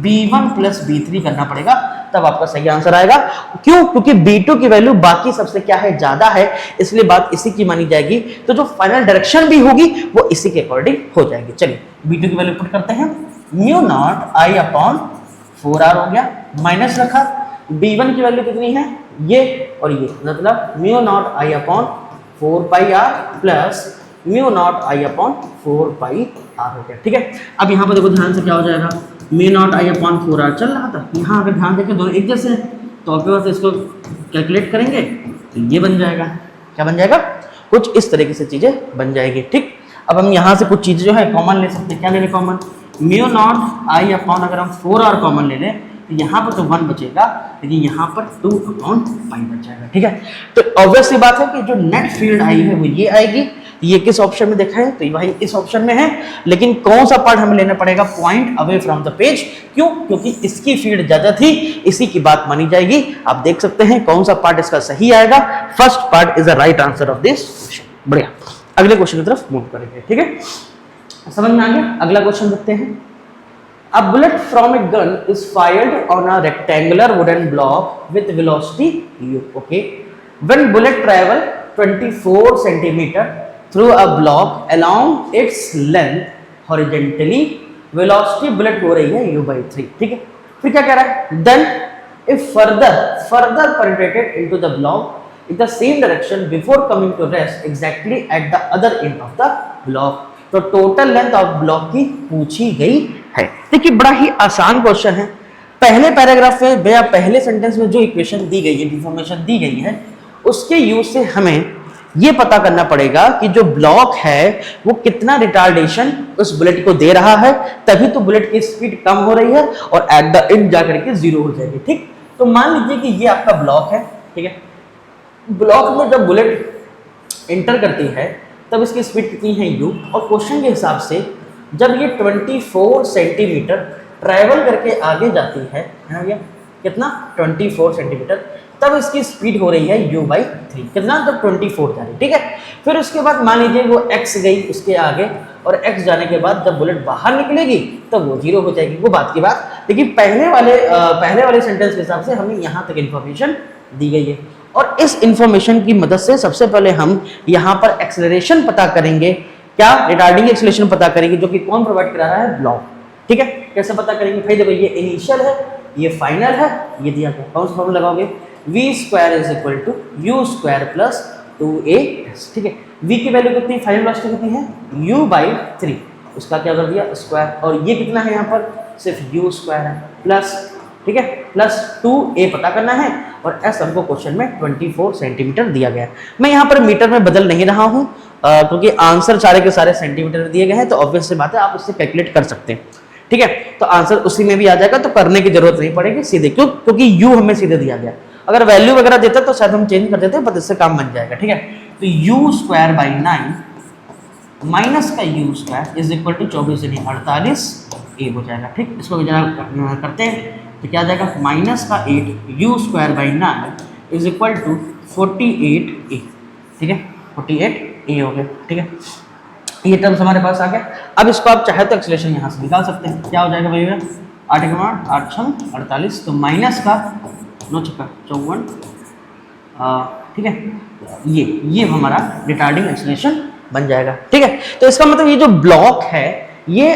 B1 प्लस B3 करना पड़ेगा, तब आपका सही आंसर आएगा। क्यों? क्योंकि B2 की वैल्यू बाकी सबसे क्या है, ज्यादा है, इसलिए बात इसी की मानी जाएगी। तो जो फाइनल डायरेक्शन भी होगी वो इसी के अकॉर्डिंग हो जाएगी। चलिए B2 की वैल्यू पुट करते हैं, mu not I upon 4r हो गया, माइनस रखा। B1 की वैल्यू कितनी है, ये और ये, मतलब mu not I upon 4 pi r plus mu not I upon 4 pi r हो गया। ठीक है, अब यहाँ पर देखो ध्यान से क्या हो जाएगा, mu not I upon 4r चल रहा था, यहाँ अगर ध्यान देखें दोनों एक जैसे हैं, तो आपके पास इसको कैलकुलेट करेंगे तो ये बन जाएगा, क्या बन जाएगा, कुछ इस तरीके से चीजें बन जाएगी। ठीक, अब हम यहाँ से कुछ चीजें जो है कॉमन ले सकते हैं। क्या ले लें common, mu not I upon अगर हम 4r कॉमन ले लें तो यहाँ पर तो 1 बचेगा, लेकिन यहाँ पर 2 अपॉन पाई बच जाएगा। ठीक है, तो ऑब्वियस सी बात है कि जो नेट फील्ड आई है वो ये आएगी। ये किस ऑप्शन में देखा है, तो ये भाई इस ऑप्शन में है, लेकिन कौन सा पार्ट हमें लेना पड़ेगा, point away from the page. क्यों? क्योंकि इसकी फील्ड ज्यादा थी, इसी की बात मानी जाएगी। आप देख सकते हैं कौन सा पार्ट इसका सही आएगा, first part is the right answer of this question. बढ़िया, अगले क्वेश्चन की तरफ मूव करेंगे। ठीक है, समझ में आ गया। अगला क्वेश्चन देखते हैं, A bullet from a gun is fired on a rectangular wooden block with velocity u. Okay, when bullet travel 24 centimeter through a block along its length horizontally, velocity bullet हो रही है u by 3। ठीक है, फिर क्या कह रहा है, then if further penetrated into the block in the same direction before coming to rest exactly at the other end of the block, तो टोटल लेंथ ऑफ ब्लॉक की पूछी गई है। देखिए बड़ा ही आसान क्वेश्चन है। पहले पैराग्राफ में या पहले सेंटेंस में जो इक्वेशन दी गई है, इंफॉर्मेशन दी गई है, उसके यूज से हमें ये पता करना पड़ेगा कि जो ब्लॉक है वो कितना रिटार्डेशन उस बुलेट को दे रहा है, तभी तो बुलेट की स्पीड कम हो रही है और एट द एंड जाकर के 0 हो जाएगी। ठीक, तो मान लीजिए कि ये आपका ब्लॉक है। ठीक है, ब्लॉक में जब बुलेट एंटर करती है तब इसकी स्पीड कितनी है u, और क्वेश्चन के हिसाब से जब ये 24 सेंटीमीटर ट्रैवल करके आगे जाती है भैया, कितना 24 सेंटीमीटर, तब इसकी स्पीड हो रही है u by 3। कितना, जब 24 जा रही है। ठीक है, फिर उसके बाद मान लीजिए वो x गई उसके आगे, और x जाने के बाद जब बुलेट बाहर निकलेगी तब वो 0 हो जाएगी, वो बात की बात। लेकिन पहले वाले सेंटेंस के हिसाब से हमें यहाँ तक इन्फॉर्मेशन दी गई है, और इस इंफॉर्मेशन की मदद से सबसे पहले हम यहाँ पर एक्सेलरेशन पता करेंगे। क्या, रिटार्डिंग एक्सेलरेशन पता करेंगे, जो कि कौन प्रोवाइड करा रहा है, ब्लॉक। ठीक है, कैसे पता करेंगे भाई, देखो ये इनिशियल है, ये फाइनल है, ये दिया गया, कौन सा फॉर्मूला लगाओगे, v² is equal to u² plus 2as। ठीक है, v की वैल्यू कितनी, फाइनल वेलोसिटी कितनी है, u by 3, उसका क्या कर दिया स्क्वायर, और ये कितना है यहाँ पर, सिर्फ u² है, प्लस, ठीक है, प्लस 2a पता करना है, और s हमको क्वेश्चन में 24 सेंटीमीटर दिया गया है। मैं यहाँ पर मीटर में बदल नहीं रहा हूँ, क्योंकि आंसर सारे के सारे सेंटीमीटर में दिए गए हैं, तो ऑब्वियस सी बात है आप उससे कैलकुलेट कर सकते हैं। ठीक है, तो आंसर उसी में भी आ जाएगा, तो करने की जरूरत नहीं पड़ेगी सीधे, क्योंकि u हमें सीधे दिया गया। अगर वैल्यू वगैरह देता तो शायद हम चेंज कर देते, बट इससे काम बन जाएगा। ठीक है, तो u² by 9 माइनस का u² इज इक्वल टू 24 यानी 48 a हो जाएगा। ठीक, इसको जरा करते हैं तो क्या आ जाएगा, माइनस का 8 u² by 9 is equal to 48a। ठीक है, 48a हो गया। ठीक है, ये टर्म्स हमारे पास आ गया। अब इसको आप चाहे तो एक्सेलरेशन यहाँ से निकाल सकते हैं। क्या हो जाएगा भैया, 8 के 8 6 48, तो माइनस का 9 6 54, ठीक है, ये हमारा रिटार्डिंग एक्सेलरेशन बन जाएगा। ठीक है, तो इसका मतलब ये जो ब्लॉक है ये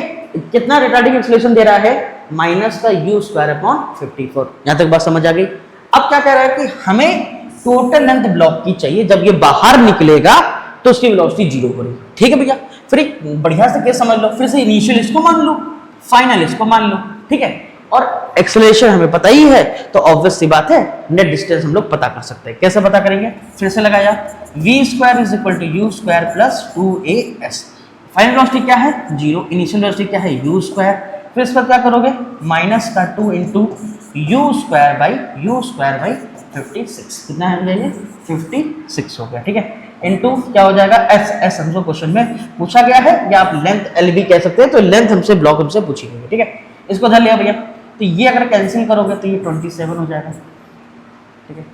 कितना रिटार्डिंग एक्सेलरेशन दे रहा है, माइनस का u² अपॉन 54। यहाँ तक बात समझ आ गई। अब क्या कह रहा है कि हमें टोटल लेंथ ब्लॉक की चाहिए, जब ये बाहर निकलेगा तो उसकी वेलोसिटी 0 हो रही है। ठीक है भैया, फिर एक बढ़िया से केस समझ लो, फिर से इनिशियल इसको मान लो, फाइनल इसको मान लो। ठीक है, और एक्सेलरेशन हमें पता ही है, तो ऑब्वियस सी बात है नेट डिस्टेंस हम लोग पता कर सकते हैं। कैसे पता करेंगे, फिर से लगाया, v² is equal to u² plus 2as। Final velocity क्या है 0, इनिशियल वेलोसिटी क्या है u², फिर इसका क्या करोगे, माइनस का 2 इंटू u² बाई 56। कितना है भैया, 56 हो गया। ठीक है, इनटू क्या हो जाएगा, s हमसे क्वेश्चन में पूछा गया है, या आप लेंथ एल भी कह सकते हैं, तो लेंथ हमसे ब्लॉक हमसे पूछी गई है। ठीक है, इसको धर लिया भैया, तो ये अगर कैंसिल करोगे तो ये 27 हो जाएगा। ठीक है,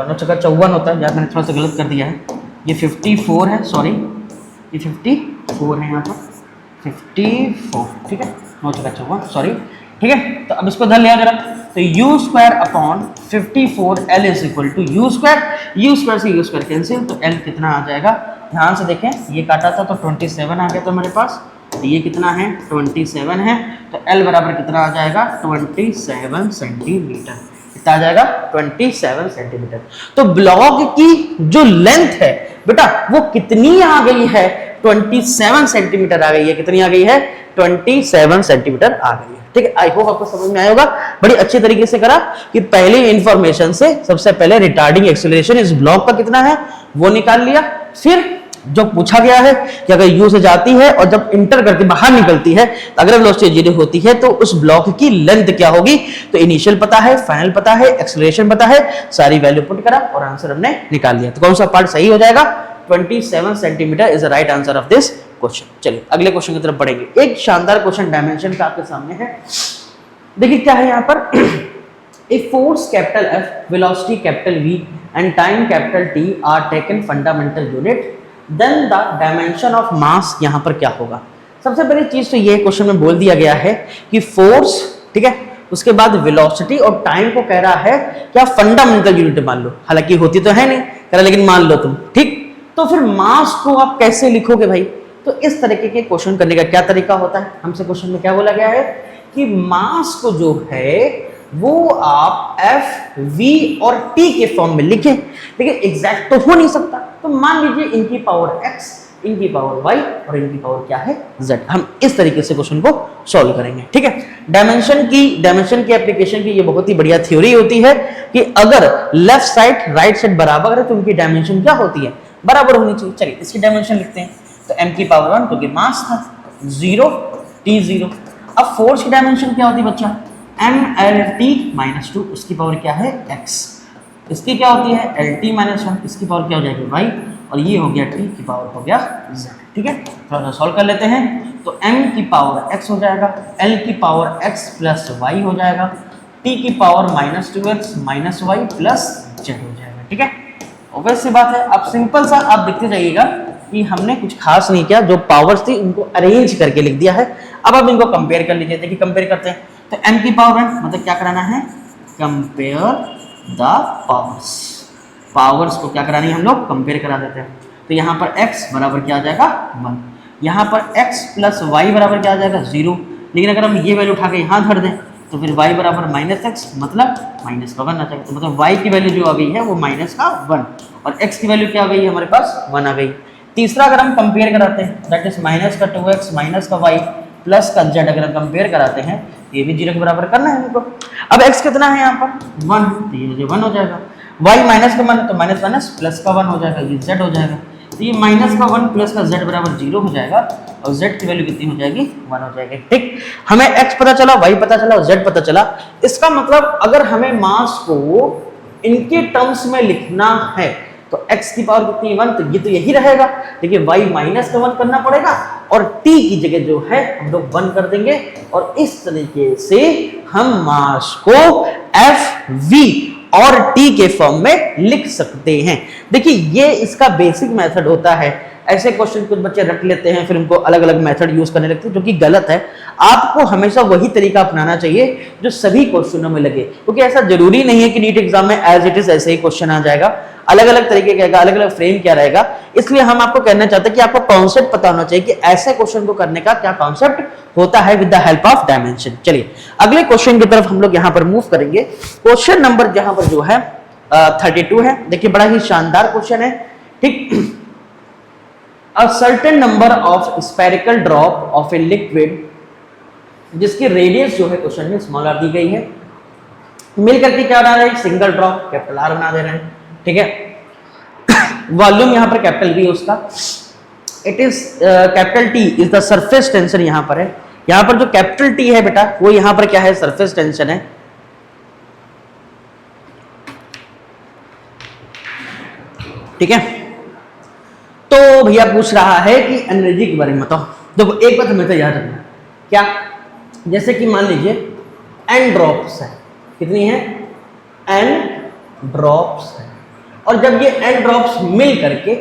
9 चक्कर 54 होता है, या मैंने थोड़ा सा गलत कर दिया है, ये 54 है, सॉरी ये 54 है यहाँ पर 54, ठीक है, हो चुका हुआ, सॉरी, ठीक है। तो अब इसको धर लिया जरा, तो u square upon 54 L is equal to u square से u स्क्वायर कैंसिल, तो L कितना आ जाएगा, ध्यान से देखें, ये काटा था तो 27 आ गया था मेरे पास, तो ये कितना है 27 है, तो L बराबर कितना आ जाएगा 27 सेंटीमीटर, कितना आ जाएगा 27 सेंटीमीटर। तो ब्लॉक की जो लेंथ है बेटा वो कितनी आ गई है, 27 सेंटीमीटर आ गई है, कितनी आ गई है 27 सेंटीमीटर आ गई है, ठीक है। आई होप आपको समझ में आया होगा, बड़ी अच्छी तरीके से करा कि पहली इंफॉर्मेशन से सबसे पहले रिटार्डिंग एक्सीलरेशन इस ब्लॉक का कितना है वो निकाल लिया, फिर जो पूछा गया है कि अगर u से जाती है और जब इंटर करके बाहर निकलती है तो अगर वेलोसिटी 0 होती है तो उस ब्लॉक की लेंथ क्या होगी, तो इनिशियल पता है, फाइनल पता है, एक्सीलरेशन पता है, सारी वैल्यू पुट करा और आंसर हमने निकाल लिया। तो कौन सा पार्ट सही हो जाएगा, 27 centimetre is the right answer of this question. चलिए अगले क्वेश्चन की तरफ बढ़ेंगे। एक शानदार क्वेश्चन डायमेंशन का आपके सामने है, देखिए क्या है यहाँ पर A force capital F, velocity capital V and time capital T are taken fundamental unit, then the dimension of mass यहाँ पर क्या होगा। सबसे पहली चीज तो ये क्वेश्चन में बोल दिया गया है कि फोर्स, ठीक है, उसके बाद वेलोसिटी और टाइम को कह रहा है क्या फंडामेंटल यूनिट मान लो, हालांकि होती तो है नहीं कह रहा, लेकिन मान लो तुम, ठीक। तो फिर मास को आप कैसे लिखोगे भाई, तो इस तरीके के क्वेश्चन करने का क्या तरीका होता है, हमसे क्वेश्चन में क्या बोला गया है कि मास को जो है वो आप F, V और T के फॉर्म में लिखें, लेकिन एग्जैक्ट तो हो नहीं सकता, तो मान लीजिए इनकी पावर X, इनकी पावर Y और इनकी पावर क्या है Z। हम इस तरीके से क्वेश्चन को सॉल्व करेंगे, ठीक है। डायमेंशन की एप्लीकेशन की ये बहुत ही बढ़िया थ्योरी होती है कि अगर लेफ्ट साइड राइट साइड बराबर है तो उनकी डायमेंशन क्या होती है, बराबर होनी चाहिए। चलिए इसकी डायमेंशन लिखते हैं, तो m की पावर 1 क्योंकि मास था, 0 T 0। अब फोर्स की डायमेंशन क्या होती है बच्चा, MLT - 2, उसकी पावर क्या है x, इसकी क्या होती है LT - 1, इसकी पावर क्या हो जाएगी y, और ये हो गया T की पावर हो गया z, ठीक है। थोड़ा सा सॉल्व कर लेते हैं, तो m की पावर x हो जाएगा, L की पावर x प्लस y हो जाएगा, T की power -2x - y plus z हो जाएगा, ठीक है। ऑब्वियस सी बात है, अब सिंपल सा आप देखते जाइएगा कि हमने कुछ खास नहीं किया, जो पावर्स थी उनको अरेंज करके लिख दिया है। अब आप इनको कंपेयर कर लीजिए, देखिए कंपेयर करते हैं, तो m की पावर 1 मतलब क्या कराना है, कंपेयर द पावर्स को क्या करानी है हम लोग कंपेयर करा देते हैं। तो यहाँ पर x बराबर क्या आ जाएगा 1, यहाँ पर x प्लस वाई बराबर क्या आ जाएगा 0, लेकिन अगर हम ये वैल्यू उठा के यहाँ धर दें तो फिर y बराबर -x मतलब माइनस का 1 आ जाएगा, तो मतलब y की वैल्यू जो आ गई है वो माइनस का 1 और x की वैल्यू क्या आ गई है हमारे पास 1 आ गई। तीसरा अगर हम कंपेयर कराते हैं दैट इज माइनस का 2x माइनस का y प्लस का z, अगर हम कंपेयर कराते हैं ये भी 0 के बराबर करना है हमको। अब x कितना है यहाँ पर 1, तो ये मुझे 1 हो जाएगा, y माइनस का 1 तो माइनस माइनस प्लस का 1 हो जाएगा, ये z हो जाएगा, तो ये माइनस का 1 प्लस का z बराबर 0 हो जाएगा और z की वैल्यू कितनी हो जाएगी 1 हो जाएगी, ठीक। हमें x पता चला, y पता चला और z पता चला। इसका मतलब अगर हमें मास को इनके टर्म्स में लिखना है तो x की पावर कितनी 1, तो ये तो यही रहेगा, लेकिन y माइनस का 1 करना पड़ेगा और t की जगह जो है हम लोग 1 कर देंगे और इस तरीके से हम मास को f, v और t के फॉर्म में लिख सकते हैं। देखिए ये इसका बेसिक मेथड होता है। ऐसे क्वेश्चन कुछ बच्चे रट लेते हैं फिर उनको अलग अलग मेथड यूज करने लगते हैं, जो कि गलत है। आपको हमेशा वही तरीका अपनाना चाहिए जो सभी क्वेश्चनों में लगे, क्योंकि ऐसा जरूरी नहीं है कि नीट एग्जाम में एज इट इज ऐसे ही क्वेश्चन आ जाएगा, अलग अलग तरीके का आएगा, अलग अलग फ्रेम क्या रहेगा। इसलिए हम आपको कहना चाहते हैं कि आपको कॉन्सेप्ट पता होना चाहिए कि ऐसे क्वेश्चन को करने का क्या कॉन्सेप्ट होता है with the help of dimension. चलिए अगले क्वेश्चन की तरफ हम लोग यहाँ पर मूव करेंगे। क्वेश्चन नंबर जहां पर जो है 32 है। देखिए बड़ा ही शानदार क्वेश्चन है, ठीक। A certain number of spherical drop of a liquid जिसकी रेडियस जो है क्वेश्चन में स्मॉल आर दी गई है, मिल करके क्या बना रहे हैं सिंगल ड्रॉप कैपिटल आर बना दे रहे हैं, ठीक है। वॉल्यूम यहाँ पर कैपिटल वी उसका, it is capital T is the surface tension यहाँ पर है। यहाँ पर जो कैपिटल टी है बेटा वो यहाँ पर क्या है सरफेस टेंशन है, ठीक है। तो भैया पूछ रहा है कि एनर्जी के बारे में बताओ। देखो एक बात हमेशा याद रखना, क्या, जैसे कि मान लीजिए n ड्रॉप्स है, कितनी है n ड्रॉप्स है, और जब ये n ड्रॉप्स मिल करके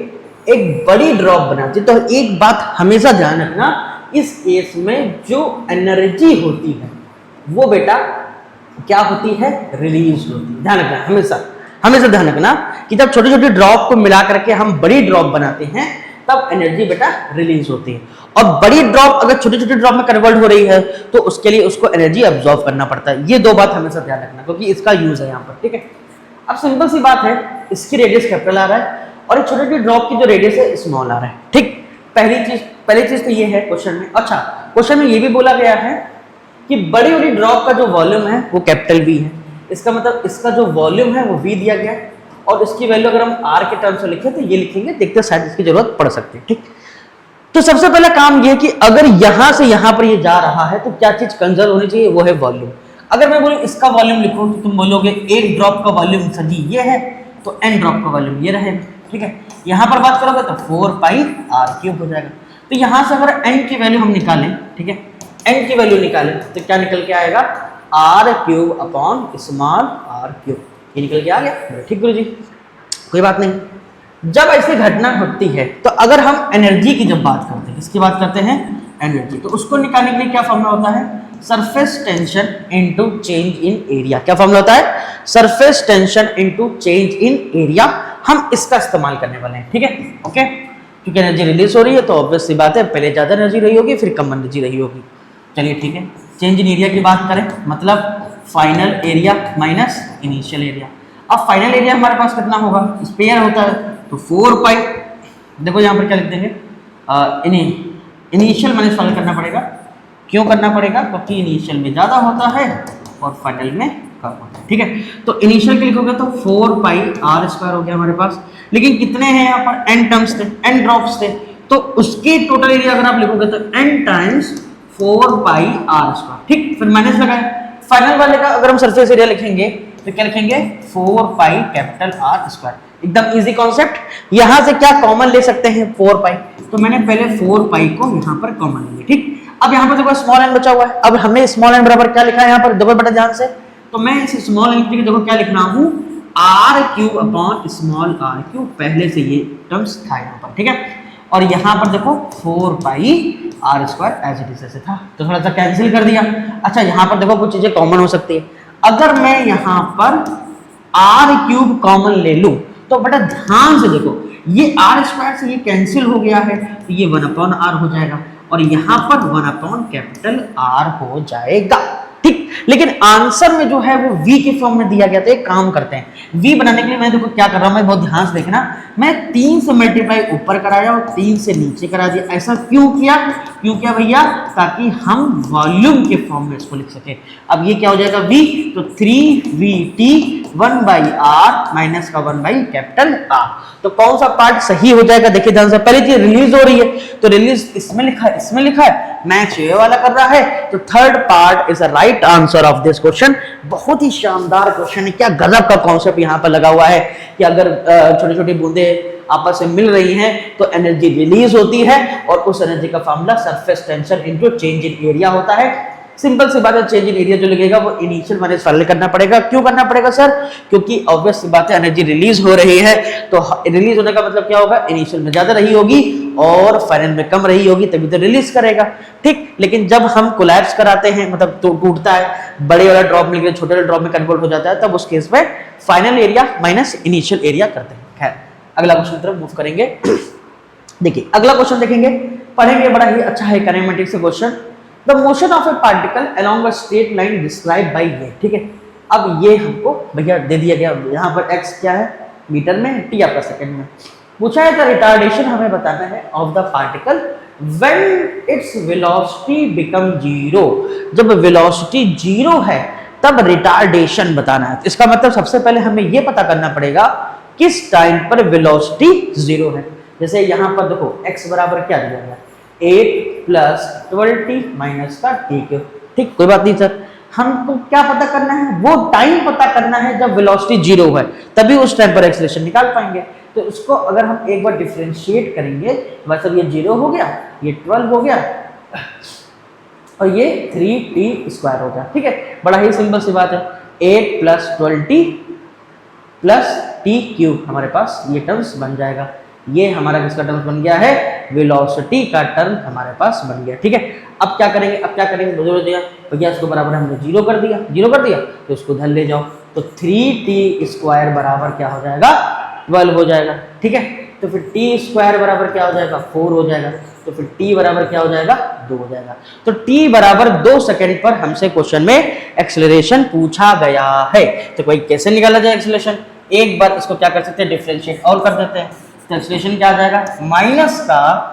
एक बड़ी ड्रॉप बनाती है, तो एक बात हमेशा ध्यान रखना, इस केस में जो एनर्जी होती है वो बेटा क्या होती है, रिलीज होती है। ध्यान रखना, हमेशा हमेशा ध्यान रखना कि जब छोटी छोटी ड्रॉप को मिला करके हम बड़ी ड्रॉप बनाते हैं तब एनर्जी बेटा रिलीज होती है, और बड़ी ड्रॉप अगर छोटी छोटी ड्रॉप में कन्वर्ट हो रही है तो उसके लिए उसको एनर्जी अब्सॉर्ब करना पड़ता है। ये दो बात हमेशा ध्यान रखना क्योंकि इसका यूज है यहाँ पर, ठीक है। अब सिंपल सी बात है, इसकी रेडियस कैपिटल आ रहा है और छोटी छोटी ड्रॉप की जो रेडियस है स्मॉल आ रहा है, ठीक। पहली चीज तो ये है क्वेश्चन में। अच्छा, क्वेश्चन में ये भी बोला गया है कि बड़ी बड़ी ड्रॉप का जो वॉल्यूम है वो कैपिटल वी है, इसका मतलब इसका जो वॉल्यूम है वो वी दिया गया है, और इसकी वैल्यू अगर हम आर के टर्म्स में लिखें तो ये लिखेंगे, देखते हैं शायद इसकी जरूरत पड़ सकती है, ठीक। तो सबसे पहला काम ये कि अगर यहां से यहां पर ये जा रहा है तो क्या चीज कंजर्व होनी चाहिए, वो है वॉल्यूम। अगर मैं बोलूं इसका वॉल्यूम लिखो तो तुम बोलोगे एक ड्रॉप का वॉल्यूम सजी ये है तो एन ड्रॉप का वॉल्यूम ये रहेगा, ठीक है। यहां पर बात करोगे तो 4 पाई आर क्यूब हो जाएगा। तो यहां से अगर एन की वैल्यू हम निकालें, ठीक है, एन की वैल्यू निकालें तो क्या निकल के आएगा, R cube upon small R cube, ये निकल के आ गया, ठीक गुरु जी, कोई बात नहीं। जब ऐसी घटना होती है तो अगर हम एनर्जी की जब बात करते हैं, इसकी बात करते हैं एनर्जी, तो उसको निकालने के लिए क्या फॉर्मूला होता है, surface tension into change in area. क्या फॉर्मूला होता है, surface tension into change in area. हम इसका इस्तेमाल करने वाले हैं, ठीक है, ओके। क्योंकि एनर्जी रिलीज हो रही है तो ऑब्वियस सी बात है पहले ज्यादा एनर्जी रही होगी फिर कम एनर्जी रही होगी। चलिए ठीक है, चेंज इन एरिया की बात करें, मतलब final area minus initial area. अब फाइनल एरिया हमारे पास कितना होगा, स्क्वायर होता है तो 4 पाई, देखो यहाँ पर क्या लिख देंगे, इनिशियल माइनस फाइनल करना पड़ेगा। क्यों करना पड़ेगा, क्योंकि इनिशियल में ज़्यादा होता है और फाइनल में कम होता है, ठीक है। तो इनिशियल के लिखोगे तो 4 पाई आर स्क्वायर हो गया हमारे पास, लेकिन कितने हैं यहाँ पर, n टर्म्स थे, n ड्रॉप्स थे, तो उसके टोटल एरिया अगर आप लिखोगे तो n times 4 pi are square, ठीक। फिर माइनस लगाए, फाइनल वाले का अगर हम सरफेस एरिया लिखेंगे तो क्या लिखेंगे, 4 पाई कैपिटल आर स्क्वायर। एकदम इजी कॉन्सेप्ट। यहां से क्या कॉमन ले सकते हैं, 4 पाई, तो मैंने पहले 4 पाई को यहां पर कॉमन लिया, ठीक। अब यहाँ पर देखो स्मॉल एन बचा हुआ है, अब हमने स्मॉल एन बराबर क्या लिखा है यहाँ पर, देखो बेटा ध्यान से, तो मैं इस स्मॉल एन की देखो क्या लिख रहा हूँ, R cube upon small R cube, पहले से ये टर्म्स था यहाँ पर, ठीक है। और यहाँ पर देखो 4 pi are square as it is ऐसे था, तो थोड़ा सा कैंसिल कर दिया। अच्छा, यहाँ पर देखो कुछ चीजें कॉमन हो सकती है, अगर मैं यहाँ पर आर क्यूब कॉमन ले लूं तो बेटा ध्यान से देखो, ये आर स्क्वायर से ये कैंसिल हो गया है तो ये 1 अपॉन आर हो जाएगा, और यहाँ पर 1 अपॉन कैपिटल आर हो जाएगा, ठीक। लेकिन आंसर में जो है वो v के फॉर्म में दिया गया था। एक काम करते हैं, v बनाने के लिए मैं देखो क्या कर रहा हूँ, मैं बहुत ध्यान से देखना, मैं 3 से मल्टीप्लाई ऊपर कराया और 3 से नीचे करा दिया। ऐसा क्यों किया भैया, ताकि हम वॉल्यूम के फॉर्म में इसको लिख सके। अब ये क्या हो जाएगा v, तो 3vt 1/r माइनस का 1/कैपिटल r। तो कौन सा पार्ट सही हो जाएगा, देखिए ध्यान से। पहली चीज रिलीज हो रही है तो रिलीज इसमें लिखा है, इसमें लिखा है, मैच ये वाला कर रहा है, तो third part is the right answer of this question. बहुत ही शानदार क्वेश्चन है, क्या गजब का कॉन्सेप्ट यहाँ पर लगा हुआ है कि अगर छोटी छोटी बूंदे आपस में मिल रही हैं तो एनर्जी रिलीज होती है, और उस एनर्जी का formula surface tension into change in area होता है। सिंपल सी बात है, चेंज इन एरिया जो लगेगा वो इनिशियल माइनस फाइनल करना पड़ेगा। क्यों करना पड़ेगा सर, क्योंकि ऑब्वियस सी बात है एनर्जी रिलीज हो रही है, तो रिलीज होने का मतलब क्या होगा, इनिशियल में ज्यादा रही होगी और फाइनल में कम रही होगी, तभी तो रिलीज करेगा, ठीक। लेकिन जब हम कोलैप्स कराते हैं, मतलब तो टूटता है, बड़े वाला ड्रॉप मिलकर छोटे वाले ड्रॉप में कन्वर्ट हो जाता है, तब उस केस में final area minus initial area करते हैं। खैर, अगला क्वेश्चन तरफ मूव करेंगे। देखिए अगला क्वेश्चन देखेंगे, पढ़ेंगे, बड़ा ही अच्छा है काइनेमेटिक्स से question. The motion of A particle along a straight line describe by ये, ठीक है। अब ये हमको भैया दे दिया गया, यहाँ पर x क्या है, मीटर में, t आपका सेकंड में। पूछा है द रिटार्डेशन हमें बताना है of the particle when its velocity become 0। जब वेलोसिटी 0 है तब रिटार्डेशन बताना है। इसका मतलब सबसे पहले हमें ये पता करना पड़ेगा किस टाइम पर वेलोसिटी 0 है। जैसे यहाँ पर देखो x बराबर क्या दिया गया, 8 + 12t माइनस का t क्यूब, ठीक। कोई बात नहीं सर, हमको क्या पता करना है, वो टाइम पता करना है जब वेलोसिटी 0 है, तभी उस टाइम पर एक्सेलरेशन निकाल पाएंगे। तो इसको अगर हम एक बार डिफरेंशिएट करेंगे, मतलब ये 0 हो गया, ये 12 हो गया और ये 3t² हो गया, ठीक है। बड़ा ही सिंपल सी बात है, 8 + 12t + t³ हमारे पास ये टर्म्स बन जाएगा। ये हमारा किसका टर्म बन गया है, वेलोसिटी का टर्म हमारे पास बन गया। ठीक है, अब क्या करेंगे, बोलो भैया इसको बराबर हमने जीरो कर दिया तो इसको धर ले जाओ, तो 3t² बराबर क्या हो जाएगा, 12 हो जाएगा। ठीक है, तो फिर t² बराबर क्या हो जाएगा, 4 हो जाएगा, तो फिर t बराबर क्या हो जाएगा, 2 हो जाएगा। तो t बराबर 2 सेकंड पर हमसे क्वेश्चन में एक्सेलरेशन पूछा गया है। तो कोई कैसे निकाला जाए एक्सेलरेशन, एक बार इसको क्या कर सकते हैं, डिफरेंशिएट और कर देते हैं। तो एक्सेलरेशन क्या आ जाएगा, माइनस का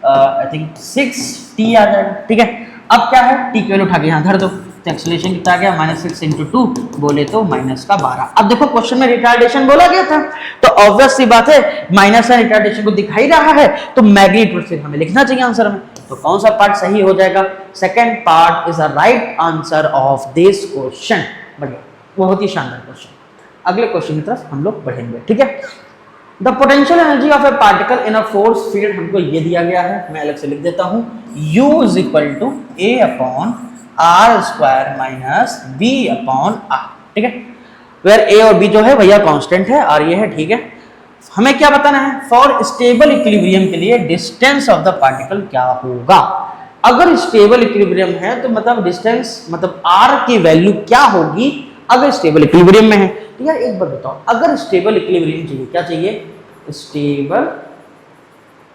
आई थिंक 6t आ जाएगा। ठीक है, अब क्या है, t की वैल्यू उठा के यहाँ धर दो, तो एक्सेलरेशन कितना आ गया, -6 × 2 बोले तो -12। अब देखो क्वेश्चन में रिटार्डेशन बोला गया था, तो ऑब्वियस सी बात है माइनस है, रिटार्डेशन को दिखाई रहा है, तो मैग्नीट्यूड से हमें लिखना चाहिए आंसर में। तो कौन सा पार्ट सही हो जाएगा, second part is the right answer of this question. बढ़िया, बहुत ही शानदार क्वेश्चन। अगले क्वेश्चन की तरफ हम लोग बढ़ेंगे। ठीक है, the potential energy of A particle in a force field हमको ये दिया गया है, मैं अलग से लिख देता हूं, U = A/r² - B/r। ठीक है, वेयर A और B जो है भैया कांस्टेंट है और ये है। ठीक है, हमें क्या बताना है, फॉर स्टेबल इक्विलिब्रियम के लिए डिस्टेंस ऑफ द पार्टिकल क्या होगा। अगर स्टेबल इक्विलिब्रियम है तो मतलब डिस्टेंस मतलब r की वैल्यू क्या होगी अगर स्टेबल इक्विलिब्रियम में है। तो यार एक बात बताओ, अगर स्टेबल इक्विलिब्रियम चाहिए, क्या चाहिए, स्टेबल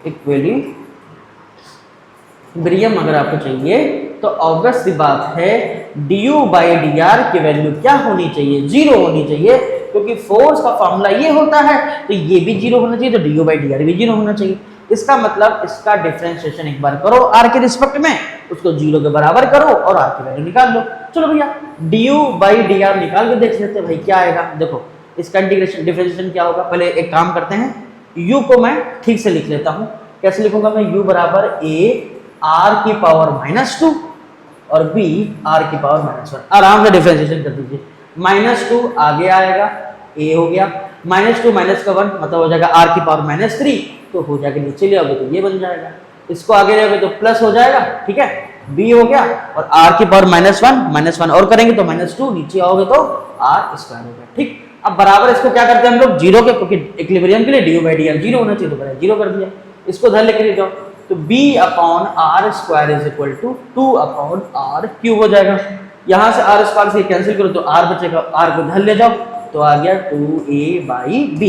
इक्विलिब्रियम अगर आपको चाहिए तो ऑब्वियस सी बात है du/dr की वैल्यू क्या होनी चाहिए, 0 होनी चाहिए, क्योंकि फोर्स का फॉर्मूला ये होता है, तो ये भी 0 होना चाहिए, तो du/dr भी 0 होना चाहिए। इसका मतलब इसका डिफरेंशिएशन एक बार करो r के रिस्पेक्ट में, उसको 0 के बराबर करो और r की वैल्यू निकाल लो। चलो भैया du/dr निकाल के देख लेते हैं भाई क्या आएगा। देखो इसका इंटीग्रेशन डिफरेंशिएशन क्या होगा, पहले एक काम करते हैं, u को मैं ठीक से लिख लेता हूं। कैसे लिखूंगा मैं, u बराबर a r⁻² और b r⁻1। आराम से डिफरेंशिएशन कर दीजिए, -2 आगे आएगा, a हो गया, -2 - का 1 मतलब हो जाएगा r⁻3, तो हो जाएगा, नीचे ले आओगे तो ये बन जाएगा, इसको आगे ले आओगे तो प्लस हो जाएगा। ठीक है, b हो गया और r⁻1 और करेंगे तो -2, नीचे आओगे तो r² हो गया। ठीक, अब बराबर इसको क्या करते हैं हम लोग, 0 के, क्योंकि इक्विलिब्रियम के लिए du/dr 0 होना चाहिए, तो 0 कर दिया, इसको धर लेके ले जाओ, तो b/r² = 2/r³ हो जाएगा। यहां से r² से कैंसिल करो तो r बचेगा, r को धर ले जाओ तो आ गया 2a/b।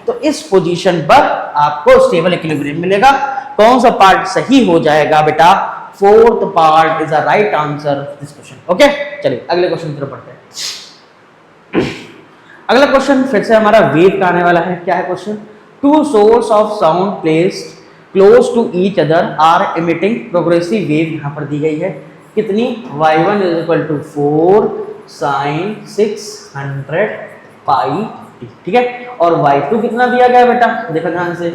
तो इस पोजीशन पर आपको स्टेबल इक्विलिब्रियम मिलेगा। कौन सा पार्ट सही हो जाएगा बेटा, fourth part is the right answer this question. Okay, चलिए अगले क्वेश्चन की तरफ बढ़ते हैं। अगला क्वेश्चन फिर से हमारा वेव का आने वाला है। क्या है question, two source of sound placed close to each other are emitting progressive wave यहाँ पर दी गई है, कितनी, y1 = 4 sin 600πt। ठीक है, और y2 कितना दिया गया बेटा, देखो ध्यान से,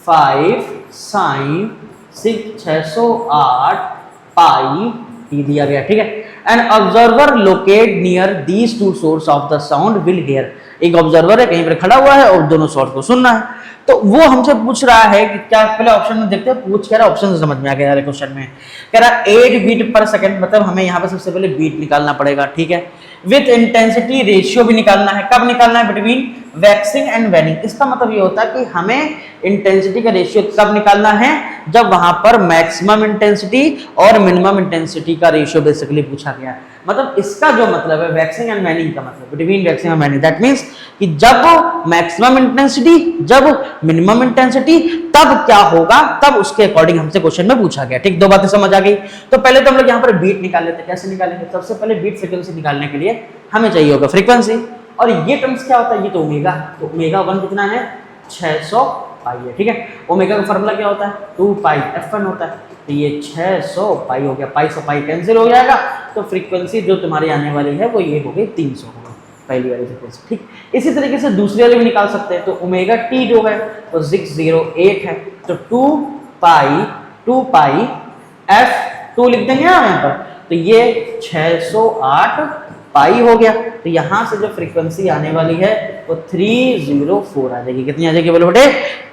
5 sin 608πt दिया गया। ठीक है, an observer locate near these two source of the sound will hear. एक ऑब्जर्वर है कहीं पर खड़ा हुआ है और दोनों सोर्स को सुनना है, तो वो हमसे पूछ रहा है कि क्या, पहले ऑप्शन में देखते हैं, पूछ कह रहा है, ऑप्शन समझ में आ गया क्वेश्चन में, कह रहा 8 बीट पर सेकंड, मतलब हमें यहाँ पे सबसे पहले बीट निकालना पड़ेगा। ठीक है, विथ इंटेंसिटी रेशियो भी निकालना है, कब निकालना है, बिटवीन वैक्सिंग एंड वैनिंग। इसका मतलब ये होता है कि हमें इंटेंसिटी का रेशियो कब निकालना है, जब वहां पर मैक्सिमम इंटेंसिटी और मिनिमम इंटेंसिटी का रेशियो बेसिकली पूछा गया है। मतलब इसका जो मतलब है वैक्सिंग एंड वैनिंग का मतलब, between waxing and waning, that means कि जब मैक्सिमम इंटेंसिटी, जब मिनिमम इंटेंसिटी, तब क्या होगा, तब उसके अकॉर्डिंग हमसे क्वेश्चन में पूछा गया। ठीक, दो बातें समझ आ गई। तो पहले तो हम लोग यहाँ पर बीट निकाल लेते हैं। कैसे निकालेंगे, सबसे पहले बीट फ्रीक्वेंसी निकालने के लिए हमें चाहिए होगा फ्रीक्वेंसी, और ये टर्म्स क्या होता है, ये तो ओमेगा, तो ओमेगा 1 कितना है, 600 पाई है। ठीक है, ओमेगा का फॉर्मूला क्या होता है, 2πf1 होता है, तो ये 600 पाई हो गया, पाई से पाई कैंसिल हो जाएगा, तो फ्रीक्वेंसी जो तुम्हारी आने वाली है वो ये हो गई 300 होगा, पहली वाली फ्रीक्वेंसी। ठीक, इसी तरीके से दूसरी वाली भी निकाल सकते हैं, तो ओमेगा टी जो है वो 608 है, तो 2π लिख देंगे ना यहाँ पर, तो ये 608 पाई हो गया। तो यहाँ से जो फ्रीक्वेंसी आने वाली है वो 304 आ जाएगी। कितनी आ जाएगी बोलो बेटे,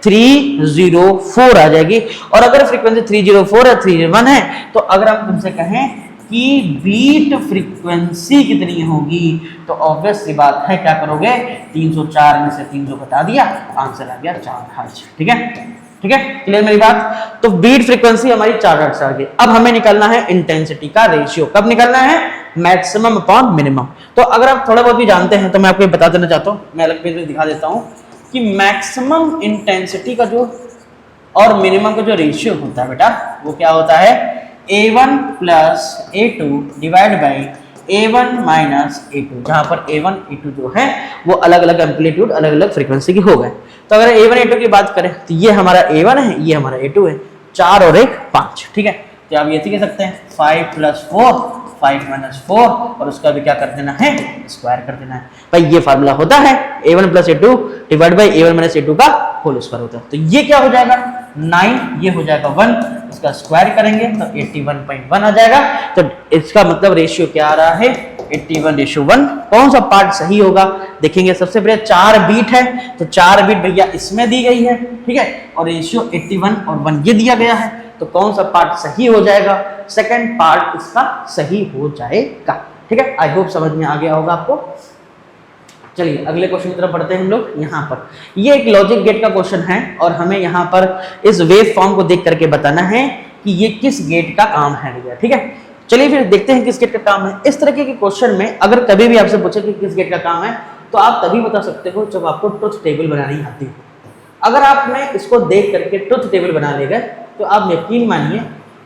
304 आ जाएगी। और अगर फ्रीक्वेंसी 304 है, 301 है, तो अगर हम तुमसे कहें कि बीट फ्रीक्वेंसी कितनी होगी, तो ऑब्वियस सी बात है क्या करोगे, 304 में से 300 घटा दिया, आंसर आ गया 4 हर्ट्ज। ठीक है, ठीक है, क्लियर मेरी बात। तो बीट फ्रीक्वेंसी हमारी 4/8 आ गई। अब हमें निकालना है इंटेंसिटी का रेशियो। कब निकालना है? Maximum upon minimum. तो अगर आप थोड़ा बहुत भी जानते हैं तो मैं आपको बता देना चाहता हूँ, मैं अलग पेज में दिखा देता हूँ कि मैक्सिमम इंटेंसिटी का जो और मिनिमम का जो रेशियो होता है बेटा, वो क्या होता है? A1 plus A2 divide by A1 minus A2, जहां पर A1 A2 जो है वो अलग अलग एम्पलीट्यूड अलग अलग फ्रीक्वेंसी के हो गए। तो अगर A1 A2 की बात करें तो ये हमारा A1 है, ये हमारा A2 है, 4 और 1 5, ठीक है। तो आप ये कह सकते हैं 5 प्लस 4 5 माइनस 4 और उसका भी क्या कर देना है? स्क्वायर कर देना है। भाई ये फार्मूला होता है A1 plus A2 divide by A1 minus A2 का होल स्क्वायर होता है। तो ये क्या हो जाएगा? 9, ये हो जाएगा 1, इसका स्क्वायर करेंगे तो 81.1 आ जाएगा। तो इसका मतलब रेशियो क्या आ रहा है? 81:1। कौन सा पार्ट सही होगा देखेंगे। सबसे पहले 4 बीट है तो 4 बीट भैया इसमें दी गई है, ठीक है, और रेशियो 81 और 1 ये दिया गया है। तो कौन सा पार्ट सही हो जाएगा? सेकंड पार्ट इसका सही हो जाएगा, ठीक है। आई होप समझ में आ गया होगा आपको। चलिए अगले क्वेश्चन की तरफ बढ़ते हैं हम लोग। यहाँ पर ये एक लॉजिक गेट का क्वेश्चन है और हमें यहाँ पर इस वेव फॉर्म को देख करके बताना है कि ये किस गेट का काम है भैया, ठीक है। चलिए फिर देखते हैं किस गेट का काम है। इस तरह के क्वेश्चन में अगर कभी भी आपसे पूछे कि किस गेट का काम है तो आप तभी बता सकते हो जब आपको ट्रुथ टेबल बनानी आती है। अगर आपने इसको देख करके ट्रुथ टेबल बना ले गए तो आप यकीन मानिए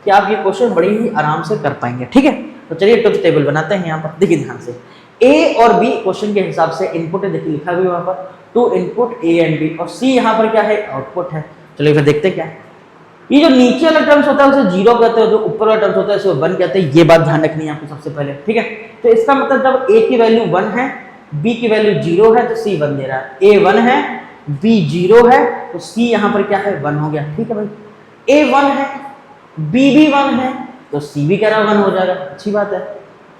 कि आप ये क्वेश्चन बड़ी ही आराम से कर पाएंगे, ठीक है। तो चलिए ट्रुथ टेबल बनाते हैं। यहाँ पर देखिए ध्यान से, ए और बी क्वेश्चन के हिसाब से इनपुट है, देखिए लिखा हुआ वहां पर 2 इनपुट ए एंड बी, और सी यहाँ पर क्या है? आउटपुट है। चलिए फिर देखते क्या है। ये जो नीचे वाला टर्म्स होता है उसे 0 कहते हैं, जो ऊपर वाला टर्म्स होता है उसे 1 कहते हैं। ये बात ध्यान रखनी है आपको सबसे पहले, ठीक है। तो इसका मतलब जब ए की वैल्यू 1 है, बी की वैल्यू 0 है तो सी 1 दे रहा है। ए 1 है, बी 0 है तो सी यहाँ पर क्या है? 1 हो गया, ठीक है भाई। ए 1 है, बी भी 1 है तो सी भी कह रहा 1 हो जाएगा, अच्छी बात है।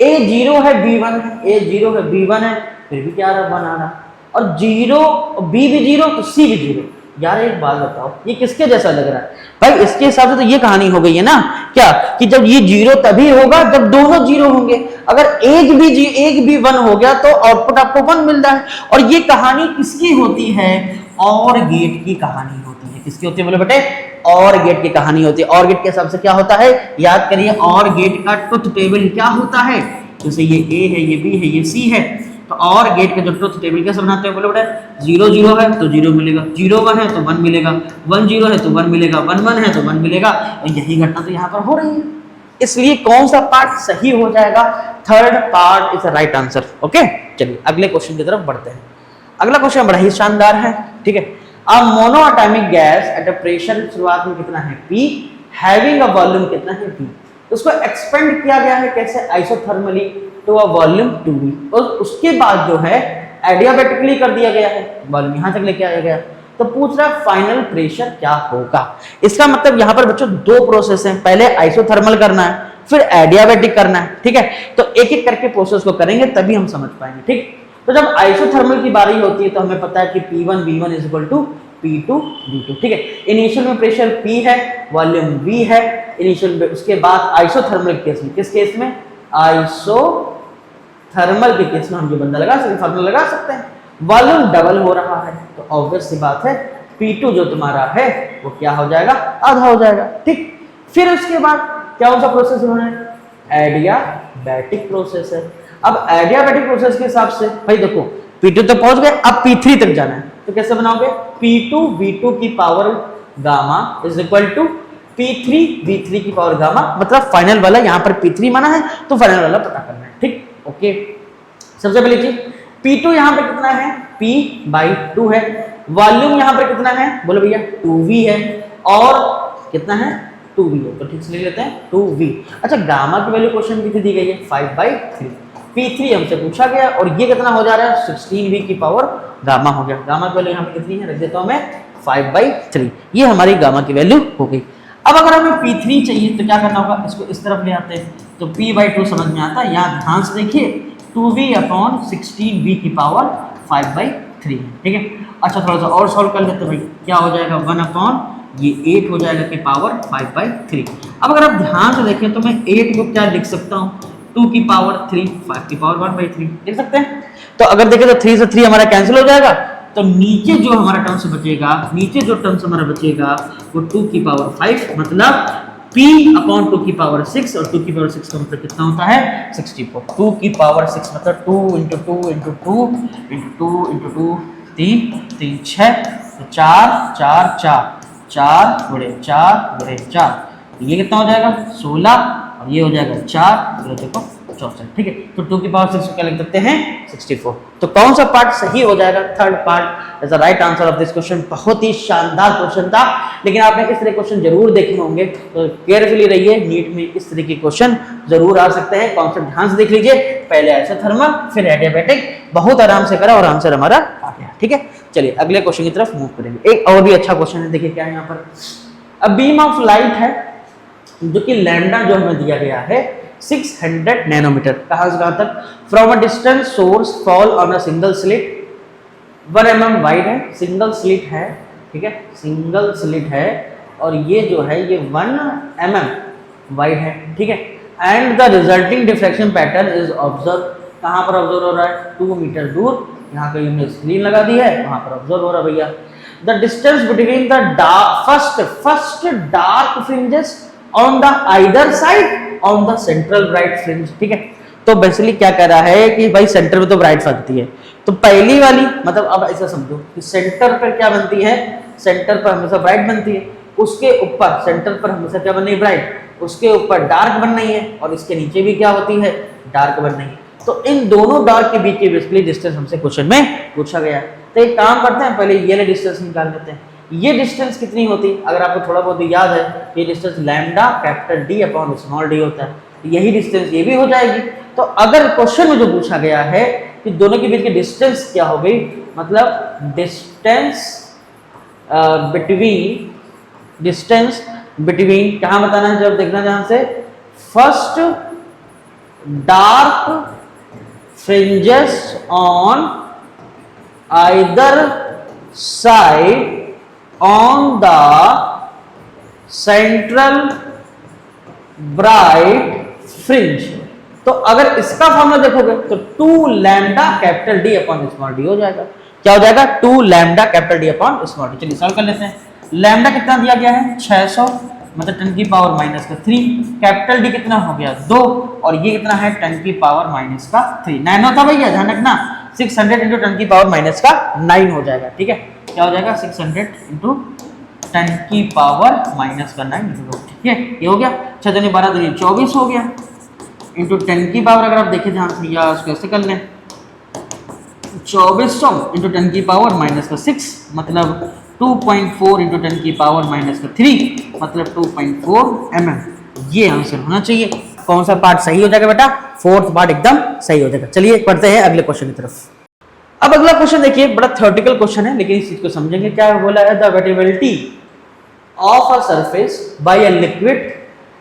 ए 0 है, बी 1 है, ए 0 है, बी 1 है, फिर भी क्या आ रहा? 1 आ रहा। और 0 और बी भी 0 तो सी भी 0। यार एक बात बताओ, ये किसके जैसा लग रहा है भाई? इसके हिसाब से तो ये कहानी हो गई है ना क्या, कि जब ये 0 तभी होगा जब दोनों 0 होंगे। अगर एक भी 1 हो गया तो आउटपुट आपको 1 मिल रहा है। और ये कहानी किसकी होती है? और गेट की कहानी होती है। किसकी होती है बोले बेटे? और गेट की कहानी होती है। और गेट के हिसाब से क्या होता है? याद करिए, और गेट का ट्रुथ टेबल क्या होता है? जैसे ये ए है, ये बी है, ये सी है, तो और गेट का जो ट्रुथ टेबल कैसे बनाते हैं बोले बेटे? 0 0 है तो 0 मिलेगा, 0 1 है तो 1 मिलेगा, 1 0 है तो 1 मिलेगा, 1 1 है तो 1 मिलेगा। और यही घटना तो यहाँ पर हो रही है। इसलिए कौन सा पार्ट सही हो जाएगा? Third part is the right answer. Okay, चलिए अगले क्वेश्चन की तरफ बढ़ते हैं। अगला क्वेश्चन बड़ा ही शानदार है, ठीक है। A monoatomic gas at a pressure शुरुआत में कितना है? P, हैविंग अ वॉल्यूम कितना है? V। उसको एक्सपेंड किया गया है कैसे? Isothermally to a volume 2V, और उसके बाद जो है एडियाबेटिकली कर दिया गया है, वॉल्यूम यहां तक लेके आया गया। तो पूछ रहा है फाइनल प्रेशर क्या होगा। इसका मतलब यहाँ पर बच्चों 2 प्रोसेस हैं, पहले आइसोथर्मल करना है फिर एडियाबेटिक करना है, ठीक है। तो एक एक करके प्रोसेस को करेंगे तभी हम समझ पाएंगे, ठीक। तो जब आइसोथर्मल की बारी होती है तो हमें पता है कि P1 V1 is equal to P2 V2, ठीक है। इनिशियल में प्रेशर P है, वॉल्यूम V है इनिशियल में। उसके बाद आइसोथर्मल केस में, किस केस में? आइसोथर्मल के केस में हम जो बंदा लगा सकते, फार्मूला लगा सकते हैं। वॉल्यूम डबल हो रहा है तो ऑब्वियस सी बात है P2 जो तुम्हारा है वो क्या हो जाएगा? आधा हो जाएगा, ठीक। फिर उसके बाद क्या सा प्रोसेस होना है? एडियाबैटिक प्रोसेस है। अब एडियाबैटिक प्रोसेस के हिसाब से भाई देखो P2 तक पहुंच गए, अब P3 तक जाना है तो कैसे बनाओगे? P2 V2 की power gamma is equal to P3 V3 की पावर गामा, मतलब फाइनल वाला यहाँ पर P3 माना है तो फाइनल वाला पता करना है, ठीक। ओके, सबसे पहले चीज P2 यहाँ पर कितना है? P/2 है। वॉल्यूम यहाँ पर कितना है बोलो भैया? 2V है, और कितना है? 2V है, तो ठीक से लिख लेते हैं 2V। अच्छा, गामा की वैल्यू क्वेश्चन कितनी दी गई है? 5/3। P3 हमसे पूछा गया और ये कितना हो जा रहा है? 16V की पावर गामा हो गया। गामा की वैल्यू यहाँ पे कितनी है? रख देता हूँ मैं 5/3। ये हमारी गामा की वैल्यू हो गई। अब अगर हमें P3 चाहिए तो क्या करना होगा? इसको इस तरफ ले आते हैं तो P/2 समझ में आता है। यहाँ ध्यान से देखिए 2V/16V की पावर 5/3, ठीक है। अच्छा, थोड़ा सा और सॉल्व कर लेते भाई, क्या हो जाएगा? 1/8 हो जाएगा की पावर 5/3। अब अगर आप ध्यान से देखें तो मैं 8 को क्या लिख सकता हूँ? 2 की पावर 3, 5 की पावर 1/3 लिख सकते हैं। तो अगर देखें तो 3 से 3 हमारा कैंसिल हो जाएगा, तो नीचे जो हमारा टर्म्स बचेगा, नीचे जो टर्म्स हमारा बचेगा वो 2 की पावर 5 मतलब p अपॉन 2 की पावर 6 और 2 की पावर 6 का मतलब कितना होता है 64। 2 की पावर 6 मतलब 2 इंटू 2 इंटू 2 इंटू 2 इंटू 2 3 3 6 तो 4 4 4 4 गुणे 4 गुणे 4 ये कितना हो जाएगा 16 और ये हो जाएगा 4 गुणे देखो 64। ठीक है, तो 2 की पावर 6 को क्या लिख सकते हैं 64। तो कौन सा पार्ट सही हो जाएगा, third part is the right answer of this question. बहुत ही शानदार क्वेश्चन था, लेकिन आपने इस तरह क्वेश्चन जरूर देखे होंगे, तो केयरफुली रहिए, नीट में इस तरह के क्वेश्चन जरूर आ सकते हैं। कॉन्सेप्ट ध्यान से देख लीजिए, पहले आइसोथर्मल फिर एडियाबैटिक, बहुत आराम से करा और आंसर हमारा आ गया। ठीक है, चलिए अगले क्वेश्चन की तरफ मूव करेंगे। एक और भी अच्छा क्वेश्चन है, देखिए क्या है यहाँ पर। अ बीम ऑफ लाइट है जो कि लैम्डा जो हमें दिया गया है 600 नैनोमीटर, कहां से कहां तक, from a distance source fall on a single slit 1 mm wide है, सिंगल स्लिट है, ठीक है, सिंगल स्लिट है और ये जो है ये 1 mm वाइड है, ठीक है, and the resulting diffraction pattern is observe, कहां पर ऑब्जर्व हो रहा है 2 मीटर दूर, यहाँ पे हमने स्क्रीन लगा दी है, वहां पर ऑब्जर्व हो रहा है भैया। The distance between the first dark fringes on the either side on the central bright fringe, ठीक है। तो बेसिकली क्या कह रहा है कि भाई सेंटर में तो ब्राइट बनती है, तो पहली वाली मतलब अब ऐसा समझो कि सेंटर पर क्या बनती है, सेंटर पर हमेशा ब्राइट बनती है, उसके ऊपर सेंटर पर हमेशा क्या बन रही है ब्राइट, उसके ऊपर डार्क बन रही है और इसके नीचे भी क्या होती है डार्क बन रही है। तो इन दोनों डार्क के बीच की बेसिकली डिस्टेंस हमसे क्वेश्चन में पूछा गया है। तो एक काम करते हैं, पहले ये डिस्टेंस निकाल लेते हैं। ये डिस्टेंस कितनी होती है, अगर आपको थोड़ा बहुत याद है, ये distance lambda capital D upon small D होता है, यही डिस्टेंस ये भी हो जाएगी। तो अगर क्वेश्चन में जो पूछा गया है कि दोनों के बीच की डिस्टेंस क्या हो गई, मतलब डिस्टेंस बिटवीन कहाँ बताना है, जब देखना ध्यान से, first dark fringes on either side on the central bright fringe। तो अगर इसका फॉर्मूला देखोगे तो 2 lambda capital D upon small D हो जाएगा। क्या हो जाएगा 2 lambda capital D upon small D. चलिए सॉल्व कर लेते हैं। लैम्डा कितना दिया गया है 600 मतलब 10 की पावर माइनस का 3, कैपिटल डी कितना हो गया 2 और ये कितना है 10 की पावर माइनस का 3, 9 होता भैया, ध्यान रखना 600 इंटू 10 की पावर माइनस का 9 हो जाएगा, ठीक है। क्या हो जाएगा 600 इंटू 10 की पावर माइनस का 9, ठीक है, ये हो गया 6 दूनी 12 दूनी 24 हो गया, इंटू 10 की पावर अगर आप देखें ध्यान से या उसको ऐसे कर लें 2400 इंटू 10 की पावर माइनस का 6 मतलब 2.4 इंटू 10 की पावर माइनस का 3 मतलब 2.4 mm। ये आंसर होना चाहिए। कौन सा पार्ट सही हो जाएगा बेटा, फोर्थ पार्ट एकदम सही हो जाएगा। चलिए पढ़ते हैं अगले क्वेश्चन की तरफ। अब अगला क्वेश्चन देखिए, बड़ा थ्योरेटिकल क्वेश्चन है लेकिन इस चीज को समझेंगे। क्या बोला है, the wettability of a surface by a liquid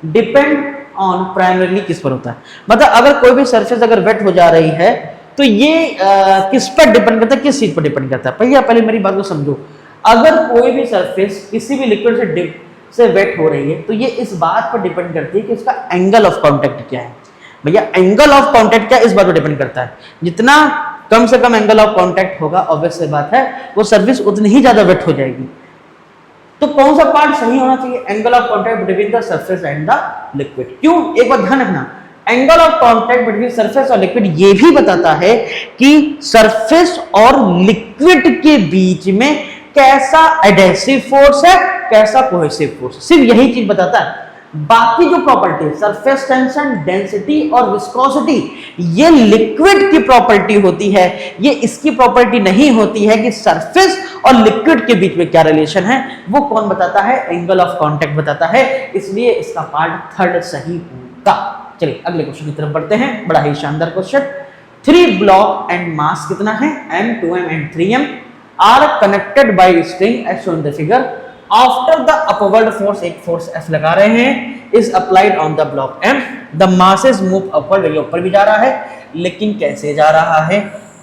depend on primarily किस पर होता है, मतलब अगर कोई भी सरफेस अगर वेट हो जा रही है तो ये किस पर डिपेंड करता है, किस चीज पर डिपेंड करता है। भैया पहले मेरी बात को समझो, अगर कोई भी सरफेस किसी भी लिक्विड से वेट हो रही है तो ये इस बात पर डिपेंड करती है कि उसका एंगल ऑफ कांटेक्ट क्या है। भैया एंगल ऑफ कांटेक्ट क्या इस बात पर डिपेंड करता है, जितना कम से कम एंगल ऑफ कांटेक्ट होगा ऑब्वियस सी बात है वो सरफेस उतनी ही ज्यादा वेट हो जाएगी। तो कौन सा पार्ट सही होना चाहिए, angle of contact between the surface and the liquid. क्यों, एक बात ध्यान रखना, angle of contact between surface और लिक्विड ये भी बताता है कि सरफेस और लिक्विड के बीच में कैसा एडहेसिव फोर्स है, कैसा कोहेसिव फोर्स, सिर्फ यही चीज बताता है। बाकी जो प्रॉपर्टी सरफेस टेंशन, डेंसिटी और विस्कोसिटी ये लिक्विड की प्रॉपर्टी होती है, ये इसकी प्रॉपर्टी नहीं होती है कि सरफेस और लिक्विड के बीच में क्या रिलेशन है, वो कौन बताता है, एंगल ऑफ कांटेक्ट बताता है। इसलिए इसका पार्ट थर्ड सही होगा। चलिए अगले क्वेश्चन की तरफ बढ़ते हैं, बड़ा ही शानदार क्वेश्चन। 3 ब्लॉक एंड मास कितना है m, 2m and 3m are connected by string as shown the figure. After the upward force, एक फोर्स F लगा रहे हैं, is applied on the block M, the masses move upward, ये ऊपर भी जा रहा है लेकिन कैसे जा रहा है,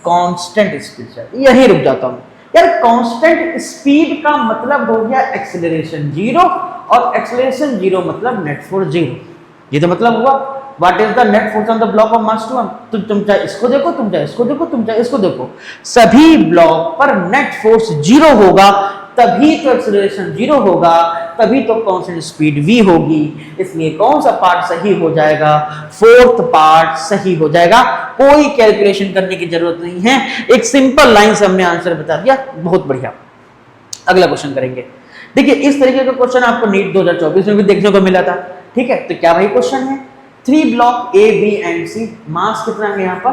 कांस्टेंट स्पीड से। यही रुक जाता हूं यार, कांस्टेंट स्पीड का मतलब हो गया एक्सेलरेशन 0 और एक्सेलरेशन 0 मतलब नेट फोर्स 0, ये तो मतलब हुआ। What is the net force on the block of mass 2m। तुम चाहे इसको देखो, तुम चाहे इसको देखो, तुम चाहे इसको देखो, सभी ब्लॉक पर नेट फोर्स 0 होगा, तभी तो एक्सेलरेशन 0 होगा, तभी तो कांस्टेंट स्पीड v होगी। इसलिए कौन सा पार्ट सही हो जाएगा? फोर्थ पार्ट सही हो जाएगा। कोई कैलकुलेशन करने की जरूरत नहीं है, एक सिंपल लाइन से हमने आंसर बता दिया। बहुत बढ़िया। अगला क्वेश्चन करेंगे। देखिए इस तरीके का क्वेश्चन आपको नीट 2024 में भी देखने को मिला था। ठीक है, तो क्या भाई क्वेश्चन है, 3 block A, B and C, मास कितना है यहाँ पर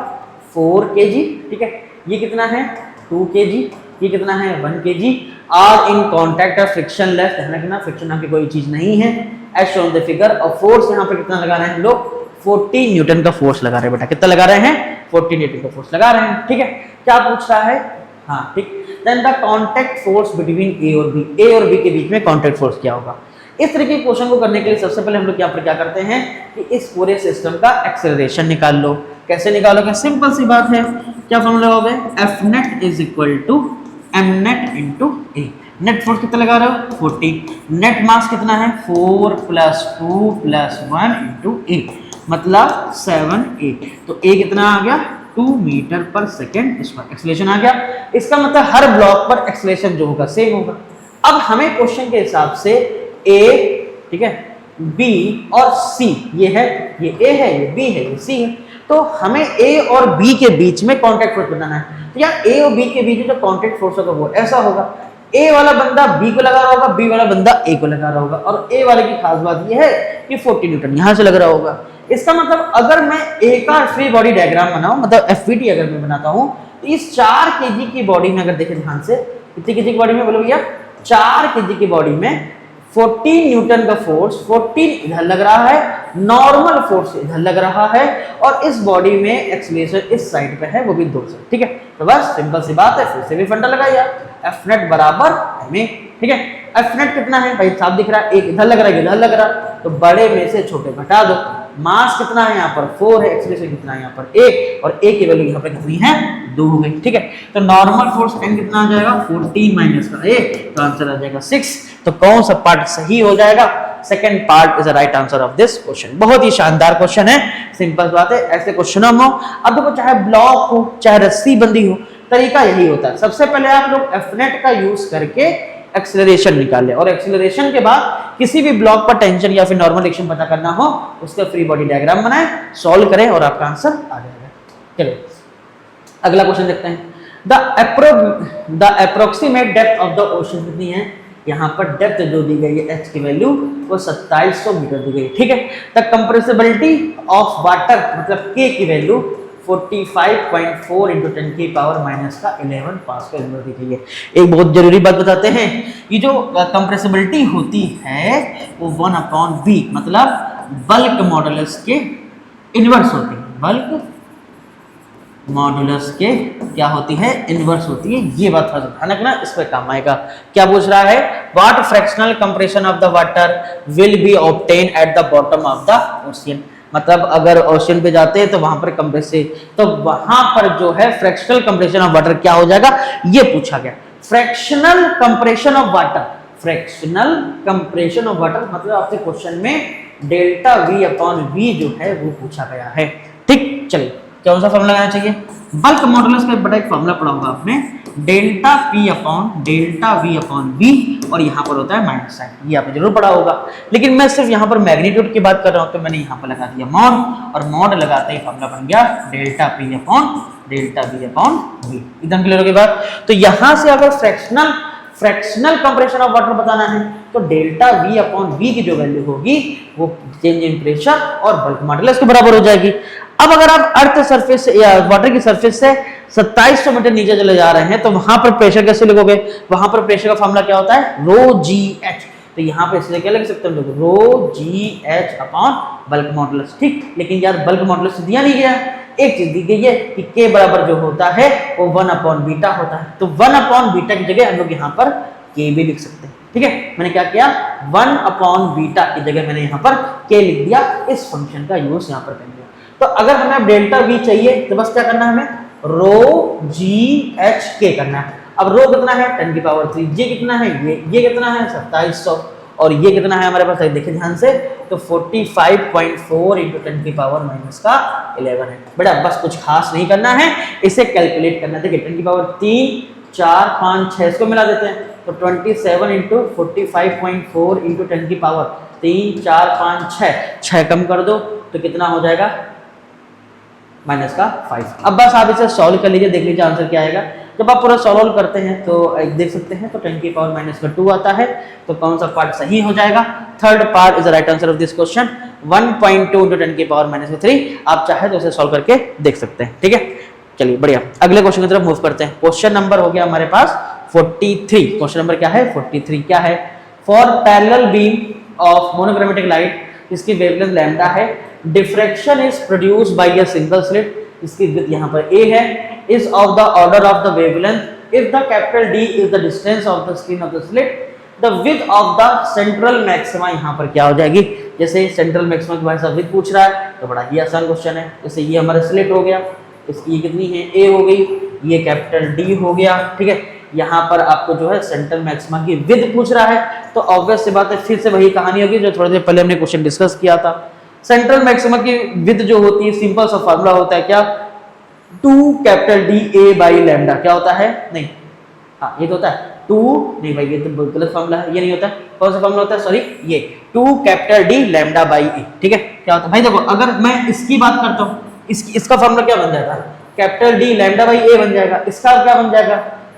4 kg। ठीक है, ये कितना है 2 kg, ये कितना है 1 kg, आर इन कॉन्टैक्ट और फ्रिक्शन लेस। ध्यान रखना फ्रिक्शन नाम की कोई चीज नहीं है, एज शोन द फिगर। और फोर्स यहाँ पर कितना लगा रहे हैं हम लोग 40 न्यूटन का फोर्स लगा रहे हैं। बेटा कितना लगा रहे हैं 40 न्यूटन का फोर्स लगा रहे हैं। ठीक है, क्या पूछ रहा है? हाँ ठीक, then the contact force between A और बी, ए और बी के बीच में कांटेक्ट फोर्स क्या होगा? इस तरह के क्वेश्चन को करने के लिए सबसे पहले हम लोग यहाँ पर क्या करते हैं कि इस पूरे सिस्टम का एक्सेलरेशन निकाल लो। कैसे निकालोगे? सिंपल सी बात है, क्या फॉर्मूला लगाओगे? F net is equal to M net into A. Net force कितना लगा रहे हो 40, नेट मास कितना है 4 + 2 + 1 इंटू ए, मतलब 7a। तो ए कितना आ गया 2 मीटर पर सेकेंड स्क्वायर। एक्सेलरेशन आ गया, इसका मतलब हर ब्लॉक पर एक्सेलरेशन जो होगा सेम होगा। अब हमें क्वेश्चन के हिसाब से ए, ठीक है, बी और सी, ये है, ये ए है, ये बी है, ये सी है, तो हमें ए और बी के बीच में कांटेक्ट फोर्स बनाना है। तो यार ए और बी के बीच में जो कांटेक्ट फोर्स होगा वो ऐसा होगा, ए वाला बंदा बी को लगा रहा होगा, बी वाला बंदा ए को लगा रहा होगा, और ए वाले की खास बात ये है कि 40 न्यूटन यहां से लग रहा होगा। इसका मतलब अगर मैं ए का फ्री बॉडी डायग्राम बनाऊं, मतलब एफवीटी अगर मैं बनाता हूं, तो इस 4 kg की बॉडी में अगर देखें ध्यान से, कितनी kg की बॉडी में बोलो भैया 4 kg की बॉडी में 14 न्यूटन का फोर्स, 14 इधर लग रहा है, नॉर्मल फोर्स इधर लग रहा है, और इस बॉडी में एक्सेलरेशन इस साइड पे है, वो भी 2 से। ठीक है, तो बस सिंपल सी बात है, फिर से भी फंडा लगाइए, एफ नेट बराबर में। ठीक है, एफ नेट कितना है भाई साफ दिख रहा है, एक इधर लग रहा है, इधर लग रहा है, तो बड़े में से छोटे घटा दो। मास कितना है यहाँ पर 4 है, एक्सेलरेशन कितना है यहाँ पर 1, और ए की वैल्यू यहाँ पर कितनी है 2 हो गई। ठीक है, तो नॉर्मल फोर्स n कितना आ जाएगा 14 माइनस का a, तो आंसर आ जाएगा 6। तो कौन सा पार्ट सही हो जाएगा? Second part is the right answer of this question. बहुत ही शानदार क्वेश्चन है, सिंपल बात है, ऐसे क्वेश्चनों में अब देखो चाहे ब्लॉक हो चाहे रस्सी बंधी हो, तरीका यही होता है। सबसे पहले आप लोग एफ नेट का यूज करके एक्सेलरेशन निकालें, और एक्सेलरेशन के बाद किसी भी ब्लॉक पर टेंशन या फिर नॉर्मल एक्शन पता करना हो, उसका फ्री बॉडी डायग्राम बनाएं, सॉल्व करें, और आपका आंसर आ जाएगा। चलो अगला क्वेश्चन देखते हैं। The approximate depth of the ocean कितनी है? यहाँ पर डेप्थ जो दी गई है h की वैल्यू वो 2700 मीटर दी गई है। ठीक है, द कंप्रेसिबिलिटी ऑफ वाटर मतलब k की वैल्यू 45.4 × 10⁻⁻11 पास्कल दी गई है। एक बहुत जरूरी बात बताते हैं, ये जो कंप्रेसिबिलिटी होती है वो 1/v मतलब बल्क मॉडुलस के इनवर्स होती है। बल्क मॉडुलस के क्या होती है? इनवर्स होती है। ये बात ध्यान रखना, इस पर काम आएगा। क्या पूछ रहा है? What fractional compression of the water will be obtain at the bottom of the ocean. मतलब अगर ओशियन पे जाते हैं तो वहां पर कंप्रेशन, तो वहां पर जो है फ्रैक्शनल कंप्रेशन ऑफ वाटर क्या हो जाएगा, ये पूछा गया। Fractional compression of water, fractional compression of water मतलब आपसे क्वेश्चन में डेल्टा v/v जो है वो पूछा गया है। ठीक, चलिए कौन सा फॉर्मूला लगाना चाहिए? बल्क मॉडुलस का बड़ा एक फॉर्मूला पढ़ा होगा आपने, डेल्टा v/v, और यहाँ पर होता है माइनस साइन, ये आपने जरूर पढ़ा होगा। लेकिन मैं सिर्फ यहाँ पर मैग्नीट्यूड की बात कर रहा हूँ, तो मैंने यहाँ पर लगा दिया मॉड, और मॉड लगाते ही फॉर्मूला बन गया डेल्टा v/v। एकदम क्लियर हो गई बात? तो यहाँ से अगर फ्रैक्शनल कंप्रेशन ऑफ वाटर बताना है तो डेल्टा v/v की जो वैल्यू होगी वो चेंज इन प्रेशर और बल्क मॉडुलस के बराबर हो जाएगी। अब अगर आप अर्थ सरफेस से या वाटर की सरफेस से 2700 मीटर नीचे चले जा रहे हैं तो वहां पर प्रेशर कैसे लिखोगे? वहां पर प्रेशर का फॉर्मूला क्या होता है? ρgh। तो यहाँ पे इसलिए क्या लिख सकते हैं हम लोग? ρgh/ bulk modulus. ठीक, लेकिन यार बल्क मॉडुलस दिया नहीं गया, एक चीज दी गई है कि k बराबर जो होता है वो 1/बीटा होता है। तो 1/बीटा की जगह हम लोग यहाँ पर k भी लिख सकते हैं। ठीक है, मैंने क्या किया 1/बीटा की जगह मैंने यहाँ पर k लिख दिया, इस फंक्शन का यूज यहाँ पर कर दिया। तो अगर हमें डेल्टा v चाहिए तो बस क्या करना है हमें? ρgh k करना है। अब रो कितना है 10⁻3, जे कितना है ये कितना है 2700, और ये कितना है हमारे पास, देखिए ध्यान से, तो 45.4 इंटू 10 की पावर माइनस का 11 है। बेटा बस कुछ खास नहीं करना है, इसे कैलकुलेट करना है। देखिए 10 की पावर 3, 4, 5, 6 इसको मिला देते हैं, तो 27 इंटू 45.4 इंटू 10 की पावर 3, 4, 5, 6 कम कर दो तो कितना हो जाएगा, माइनस का 5। अब बस आप इसे सॉल्व कर लीजिए, देख लीजिए आंसर क्या आएगा। जब आप पूरा सॉल्व करते हैं तो देख सकते हैं, तो 10 की पावर माइनस का 2 आता है, तो कौन सा पार्ट सही हो जाएगा, third part is the right answer of this question. 1.2 into 10 की पावर माइनस का 3, आप चाहे तो उसे सॉल्व करके देख सकते हैं। ठीक है, चलिए बढ़िया, अगले क्वेश्चन की तरफ मूव करते हैं। क्वेश्चन नंबर हो गया हमारे पास 43। क्वेश्चन नंबर क्या है, 43। क्या है, for parallel beam of monochromatic light, इसकी वेवलेंथ लैम्डा है, diffraction is produced by a single slit, इसकी विड्थ यहाँ पर a है, is of the order of the wavelength if the capital D is the distance of the screen of the slit, the width of the central maxima यहाँ पर क्या हो जाएगी, जैसे सेंट्रल मैक्सिमा के भाई साहब विड्थ पूछ रहा है तो बड़ा ही आसान क्वेश्चन है। जैसे ये हमारा स्लिट हो गया, इसकी ये कितनी है, a हो गई, ये कैपिटल D हो गया। ठीक है, यहाँ पर आपको जो है सेंट्रल मैक्सिमा की विड्थ पूछ रहा है, तो ऑब्वियस सी बात है, फिर से वही कहानी होगी जो थोड़ी देर पहले हमने क्वेश्चन डिस्कस किया था। सेंट्रल मैक्सिमा की विड्थ जो होती है, सिंपल सा फार्मूला होता है क्या, 2 capital D A by lambda, क्या होता है, नहीं हाँ ये तो होता है 2, नहीं भाई ये तो गलत फार्मूला है, ये नहीं होता, कौन सा फार्मूला होता है, सॉरी ये 2 कैपिटल डी लैम्डा बाई ए। ठीक है, क्या होता है भाई, देखो अगर मैं इसकी बात करता हूँ, इसका फार्मूला क्या बन जाएगा, कैपिटल डी लैम्डा बाई ए बन जाएगा, इसका क्या बन जाएगा,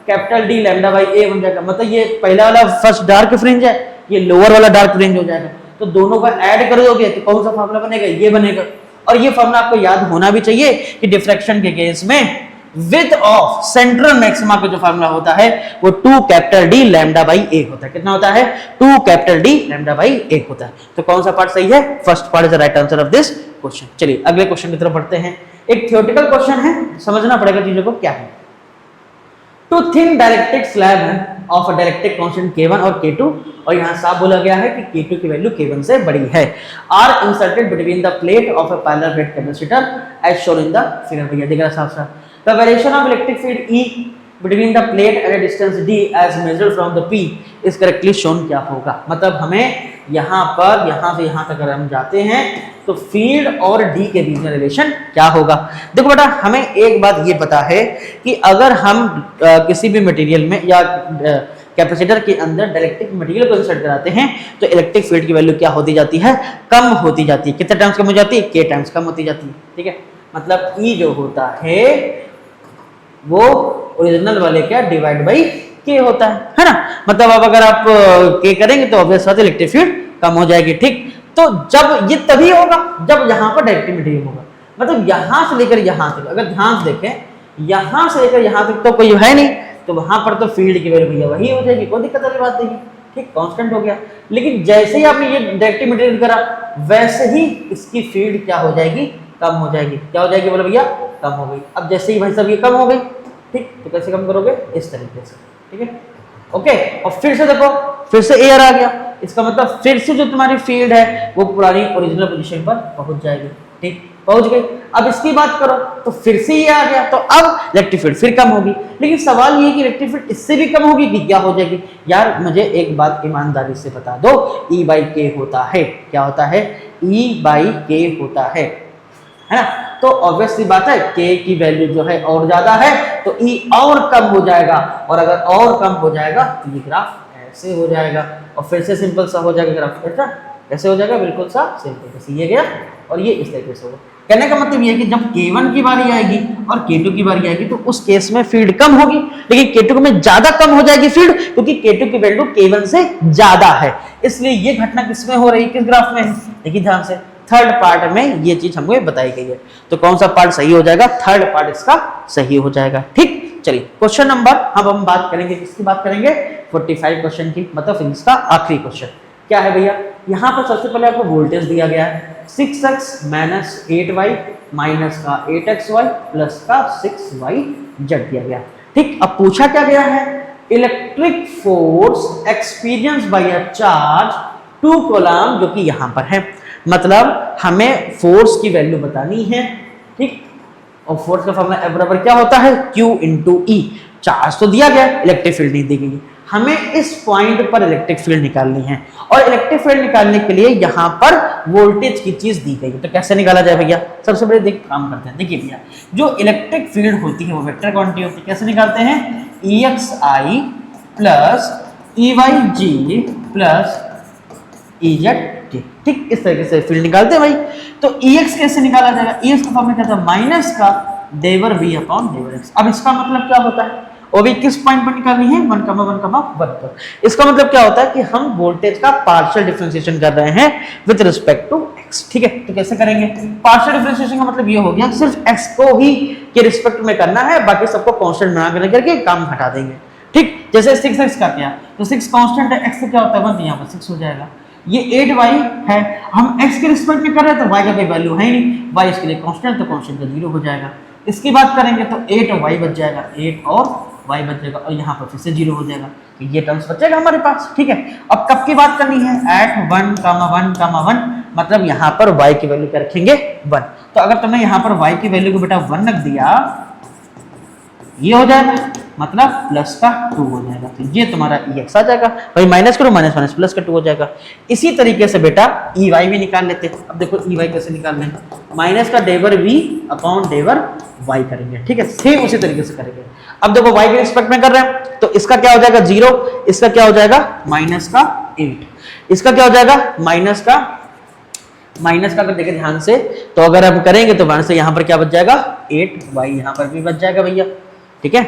कैपिटल डी लैम्डा बाई ए बन जाएगा। मतलब ये पहला वाला फर्स्ट डार्क फ्रिंज है, ये लोअर वाला डार्क फ्रिंज हो जाएगा, तो दोनों का ऐड कर दोगे तो कौन सा फार्मूला बनेगा, ये बनेगा। और ये फार्मूला आपको याद होना भी चाहिए कि डिफ्रैक्शन के केस में विड्थ ऑफ सेंट्रल मैक्सिमा का जो फार्मूला होता है वो 2 कैपिटल डी लैम्डा बाई ए होता है। कितना होता है, 2 कैपिटल डी लैम्डा बाई ए होता है। तो कौन सा पार्ट सही है, first part is the right answer of this question. चलिए अगले क्वेश्चन की तरफ बढ़ते हैं। एक थ्योरेटिकल क्वेश्चन है, समझना पड़ेगा चीजों को क्या है। Two thin dielectric slab of dielectric constant K1 और K2, और यहाँ साफ बोला गया है कि K2 की वैल्यू K1 से बड़ी है, are inserted between the plate of a parallel plate capacitor as shown in the figure. भैया दिख रहा साफ साफ, the variation of electric field E between the plate at a distance D as measured from the P is correctly shown क्या होगा। मतलब हमें यहाँ पर यहाँ से यहाँ तक अगर हम जाते हैं तो फील्ड और D के बीच में रिलेशन क्या होगा। देखो बेटा, हमें एक बात ये पता है कि अगर हम किसी भी मटेरियल में या कैपेसिटर के अंदर डाइलेक्ट्रिक मटेरियल को इंसर्ट कराते हैं तो इलेक्ट्रिक फील्ड की वैल्यू क्या होती जाती है, कम होती जाती है। कितने टाइम्स कम हो जाती है, K टाइम्स कम होती जाती है। ठीक है, मतलब E जो होता है वो ओरिजिनल वाले क्या डिवाइड बाई K होता है ना। मतलब अब अगर आप K करेंगे तो ऑब्वियस बात है इलेक्ट्रिक फील्ड कम हो जाएगी। ठीक, तो जब ये तभी होगा जब यहाँ पर डायरेक्टिव मटेरियल होगा। मतलब यहाँ से लेकर यहाँ तक अगर ध्यान से देखें, यहाँ से लेकर यहाँ तक तो कोई है नहीं, तो वहां पर तो फील्ड की वैल्यू भैया वही हो जाएगी, कोई दिक्कत वाली बात नहीं। ठीक, कांस्टेंट हो गया। लेकिन जैसे ही आपने ये डायरेक्टिव मटेरियल करा वैसे ही इसकी फील्ड क्या हो जाएगी, कम हो जाएगी। क्या हो जाएगी बोले भैया, कम हो गई। अब जैसे ही भाई साहब ये कम हो गई, ठीक, तो कैसे कम करोगे, इस तरीके से। ठीक है, ओके। और फिर से देखो, फिर से एयर आ गया, इसका मतलब फिर से जो तुम्हारी फील्ड है वो पुरानी ओरिजिनल पोजीशन पर पहुंच जाएगी। ठीक, पहुंच गई। अब इसकी बात करो तो फिर से ये आ गया, तो अब इलेक्ट्रिक फील्ड फिर कम होगी। लेकिन सवाल ये है कि इलेक्ट्रिक फील्ड इससे भी कम होगी कि क्या हो जाएगी। यार मुझे एक बात ईमानदारी से बता दो, E बाई के होता है, क्या होता है, E बाई के होता है ना। तो ऑब्वियस सी बात है K की वैल्यू जो है और ज्यादा है तो E और कम हो जाएगा, और अगर और कम हो जाएगा तो ये ग्राफ ऐसे हो जाएगा, और फिर से सिंपल सा हो जाएगा ग्राफ। ऐसा ऐसे हो जाएगा, बिल्कुल सा सिंपल, जैसे ये गया और ये इस तरीके से होगा। कहने का मतलब ये है कि जब K1 की बारी आएगी और K2 की बारी आएगी तो उस केस में फील्ड कम होगी, लेकिन K2 में ज्यादा कम हो जाएगी फील्ड, क्योंकि K2 की वैल्यू K1 से ज्यादा है। इसलिए ये घटना किसमें हो रही है, किस ग्राफ में है, देखिए ध्यान से, थर्ड पार्ट में ये चीज हमको बताई गई है। तो कौन सा पार्ट सही हो जाएगा, थर्ड पार्ट इसका सही हो जाएगा। ठीक, चलिए क्वेश्चन नंबर, अब हम बात करेंगे किसकी बात करेंगे, 45 क्वेश्चन की, मतलब फिजिक्स का आखिरी क्वेश्चन। क्या है भैया, यहाँ पर सबसे पहले आपको वोल्टेज दिया गया है 6x माइनस 8y माइनस का 8xy प्लस का 6y जेड दिया गया। ठीक, अब पूछा क्या गया है, electric force experience by a charge 2 coulomb, जो कि यहाँ पर है। मतलब हमें फोर्स की वैल्यू बतानी है। ठीक, और फोर्स का फॉर्मूला F बराबर क्या होता है, Q इंटू ई। चार्ज तो दिया गया, इलेक्ट्रिक फील्ड नहीं दी गई। हमें इस पॉइंट पर इलेक्ट्रिक फील्ड निकालनी है, और इलेक्ट्रिक फील्ड निकालने के लिए यहाँ पर वोल्टेज की चीज दी गई है। तो कैसे निकाला जाए भैया? सबसे पहले देख काम करते हैं। देखिए भैया, जो इलेक्ट्रिक फील्ड होती है वो वेक्टर क्वांटिटी होती है। कैसे निकालते हैं? EXI plus EYG plus EZ, ठीक इस तरीके से फील्ड निकालते हैं भाई। तो EX कैसे निकाला जाएगा? EX का फॉर्मूला क्या था? माइनस का डेवर V अपॉन डेवर X। अब इसका मतलब क्या होता है? वो भी किस पॉइंट पर निकालनी है? 1,1,1 पर। इसका मतलब क्या होता है कि हम वोल्टेज का पार्शियल डिफरेंशिएशन कर रहे हैं विद रिस्पेक्ट टू x, ठीक है। तो कैसे करेंगे? पार्शियल डिफरेंशिएशन का मतलब ये हो गया सिर्फ x को ही के रिस्पेक्ट में करना है, बाकी सबको कांस्टेंट बना करके काम हटा देंगे, ठीक। जैसे 6x का क्या, तो 6 कांस्टेंट है, x से क्या होता है 1, यहाँ पर 6 हो जाएगा। ये 8y है, हम x के रिस्पेक्ट में कर रहे हैं तो y का कोई वैल्यू है ही नहीं, y इसके लिए कांस्टेंट, तो कांस्टेंट का 0 हो जाएगा। इसकी बात करेंगे तो 8y बच जाएगा, 8 और y बच जाएगा, और यहाँ पर फिर से 0 हो जाएगा। तो ये टर्म्स बचेगा हमारे पास, ठीक है। अब कब की बात करनी है? एट 1,1,1, मतलब यहाँ पर y की वैल्यू क्या रखेंगे? 1। तो अगर तुमने यहाँ पर y की वैल्यू को बेटा 1 रख दिया, ये हो जाएगा, मतलब प्लस का 2 हो जाएगा। तो ये तुम्हारा EX आ जाएगा भाई, माइनस करो, माइनस माइनस प्लस का 2 हो जाएगा। इसी तरीके से बेटा EY भी निकाल लेते हैं। अब देखो EY कैसे निकाल लें? माइनस का डेवर V अपॉन डेवर Y करेंगे, ठीक है। सेम उसी तरीके से करेंगे। अब देखो y के रिस्पेक्ट में कर रहे हैं, तो इसका क्या हो जाएगा? 0, इसका क्या हो जाएगा? माइनस का 8, इसका क्या हो जाएगा? माइनस का अगर देखें ध्यान से, तो अगर हम करेंगे तो वन से यहाँ पर क्या बच जाएगा? 8y, यहाँ पर भी बच जाएगा भैया, ठीक है,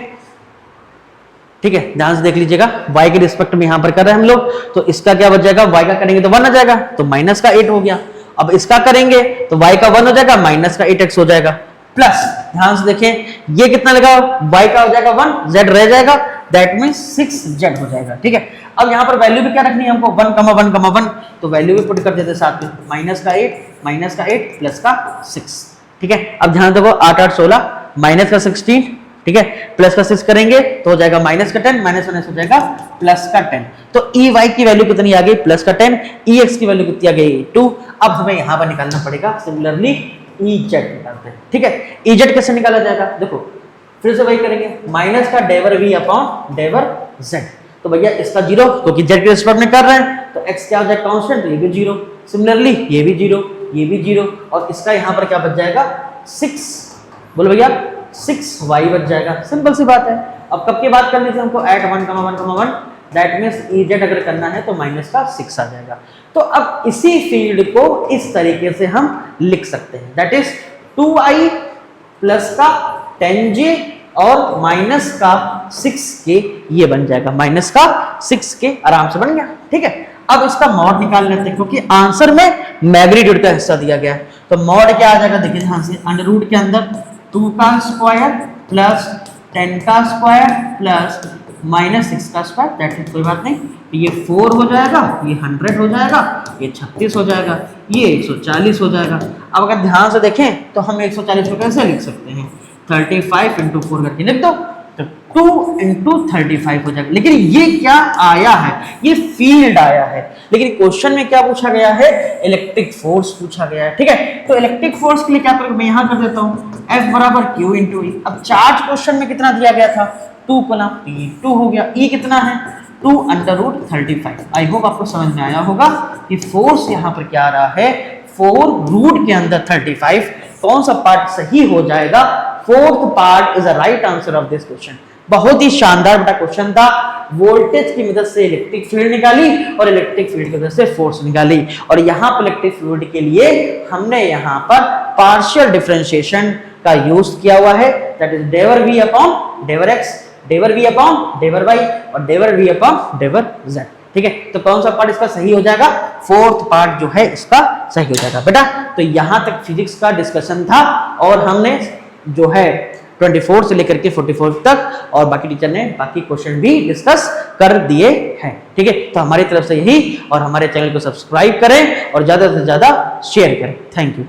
ठीक है। ध्यान से देख लीजिएगा, y के रिस्पेक्ट में यहाँ पर कर रहे हैं हम लोग, तो इसका क्या बच जाएगा? y का करेंगे तो 1 आ जाएगा, तो माइनस का 8 हो गया। अब इसका करेंगे तो y का 1 हो जाएगा, माइनस का 8x हो जाएगा, प्लस ध्यान से देखें ये कितना लगा? y का हो जाएगा 1, z रह जाएगा, दैट मींस 6z हो जाएगा, ठीक है। अब यहाँ पर वैल्यू भी क्या रखनी है हमको? 1,1,1, तो वैल्यू भी पुट कर देते साथ में, माइनस का 8 प्लस का 6, ठीक है। अब ध्यान देखो 8 8 16, माइनस का 16, ठीक है, प्लस का 6 करेंगे तो हो जाएगा माइनस का 10, माइनस माइनस हो जाएगा प्लस का 10। तो EY की वैल्यू कितनी आ गई? प्लस का 10। EX की वैल्यू कितनी आ गई? 2। अब हमें यहाँ पर निकालना पड़ेगा सिमिलरली EZ निकालते हैं, ठीक है। EZ कैसे निकाला जाएगा? देखो फिर से वही करेंगे, माइनस का डेवर V अपॉन डेवर Z। तो भैया इसका 0, क्योंकि Z के रिस्पेक्ट में कर रहे हैं, तो x क्या हो जाएगा? कांस्टेंट, तो ये भी 0, सिमिलरली ये भी 0, ये भी 0, और इसका यहाँ पर क्या बच जाएगा? 6, बोलो भैया 6y बच जाएगा। सिंपल सी बात है। अब कब की बात करनी थी हमको? एट 1,1,1, दैट मींस EZ अगर करना है तो माइनस का 6 आ जाएगा। तो अब इसी फील्ड को इस तरीके से हम लिख सकते हैं, दैट इज 2i प्लस का 10j और माइनस का 6k, ये बन जाएगा, माइनस का 6k आराम से बन गया, ठीक है। अब इसका मॉड निकाल लेते हैं, क्योंकि आंसर में मैग्नीट्यूड का हिस्सा दिया गया है। तो मॉड क्या आ जाएगा? देखिए ध्यान से, अंडर रूट के अंदर 2 का स्क्वायर प्लस 10 का स्क्वायर प्लस माइनस 6 का स्क्वायर, दैट इज कोई बात नहीं, ये 4 हो जाएगा, ये 100 हो जाएगा, ये 36 हो जाएगा, ये 140 हो जाएगा। अब अगर ध्यान से देखें तो हम 140 को कैसे लिख सकते हैं? 35 इंटू 4 करके लिख दो, तो 2 इंटू 35 हो जाएगा। लेकिन ये क्या आया है? ये फील्ड आया है, लेकिन क्वेश्चन में क्या पूछा गया है? इलेक्ट्रिक फोर्स पूछा गया है, ठीक है। तो इलेक्ट्रिक फोर्स के लिए क्या करूँ मैं? यहाँ कर देता हूँ F बराबर Q इंटू E। अब चार्ज क्वेश्चन में कितना दिया गया था? 2 कूलम, ये 2 हो गया। E कितना है? 2 अंडर रूट 35। आई होप आपको समझ में आया होगा कि फोर्स यहाँ पर क्या आ रहा है? 4 रूट के अंदर 35, कौन सा पार्ट सही हो जाएगा? 4th part is a right answer of this question. बहुत ही शानदार बेटा क्वेश्चन था। वोल्टेज की मदद से इलेक्ट्रिक फील्ड निकाली और इलेक्ट्रिक फील्ड की मदद से फोर्स निकाली, और यहाँ पर इलेक्ट्रिक फील्ड के लिए हमने यहाँ पर पार्शियल डिफरेंशिएशन का यूज किया हुआ है, that is del V upon del X, del V upon del Y और del V upon del Z, ठीक है। तो कौन सा पार्ट इसका सही हो जाएगा? 4th पार्ट जो है इसका सही हो जाएगा बेटा। तो यहां तक फिजिक्स का डिस्कशन था, और हमने जो है 24 से लेकर के 44 तक, और बाकी टीचर ने बाकी क्वेश्चन भी डिस्कस कर दिए हैं, ठीक है। तो हमारी तरफ से यही, और हमारे चैनल को सब्सक्राइब करें और ज्यादा से ज्यादा शेयर करें। Thank you.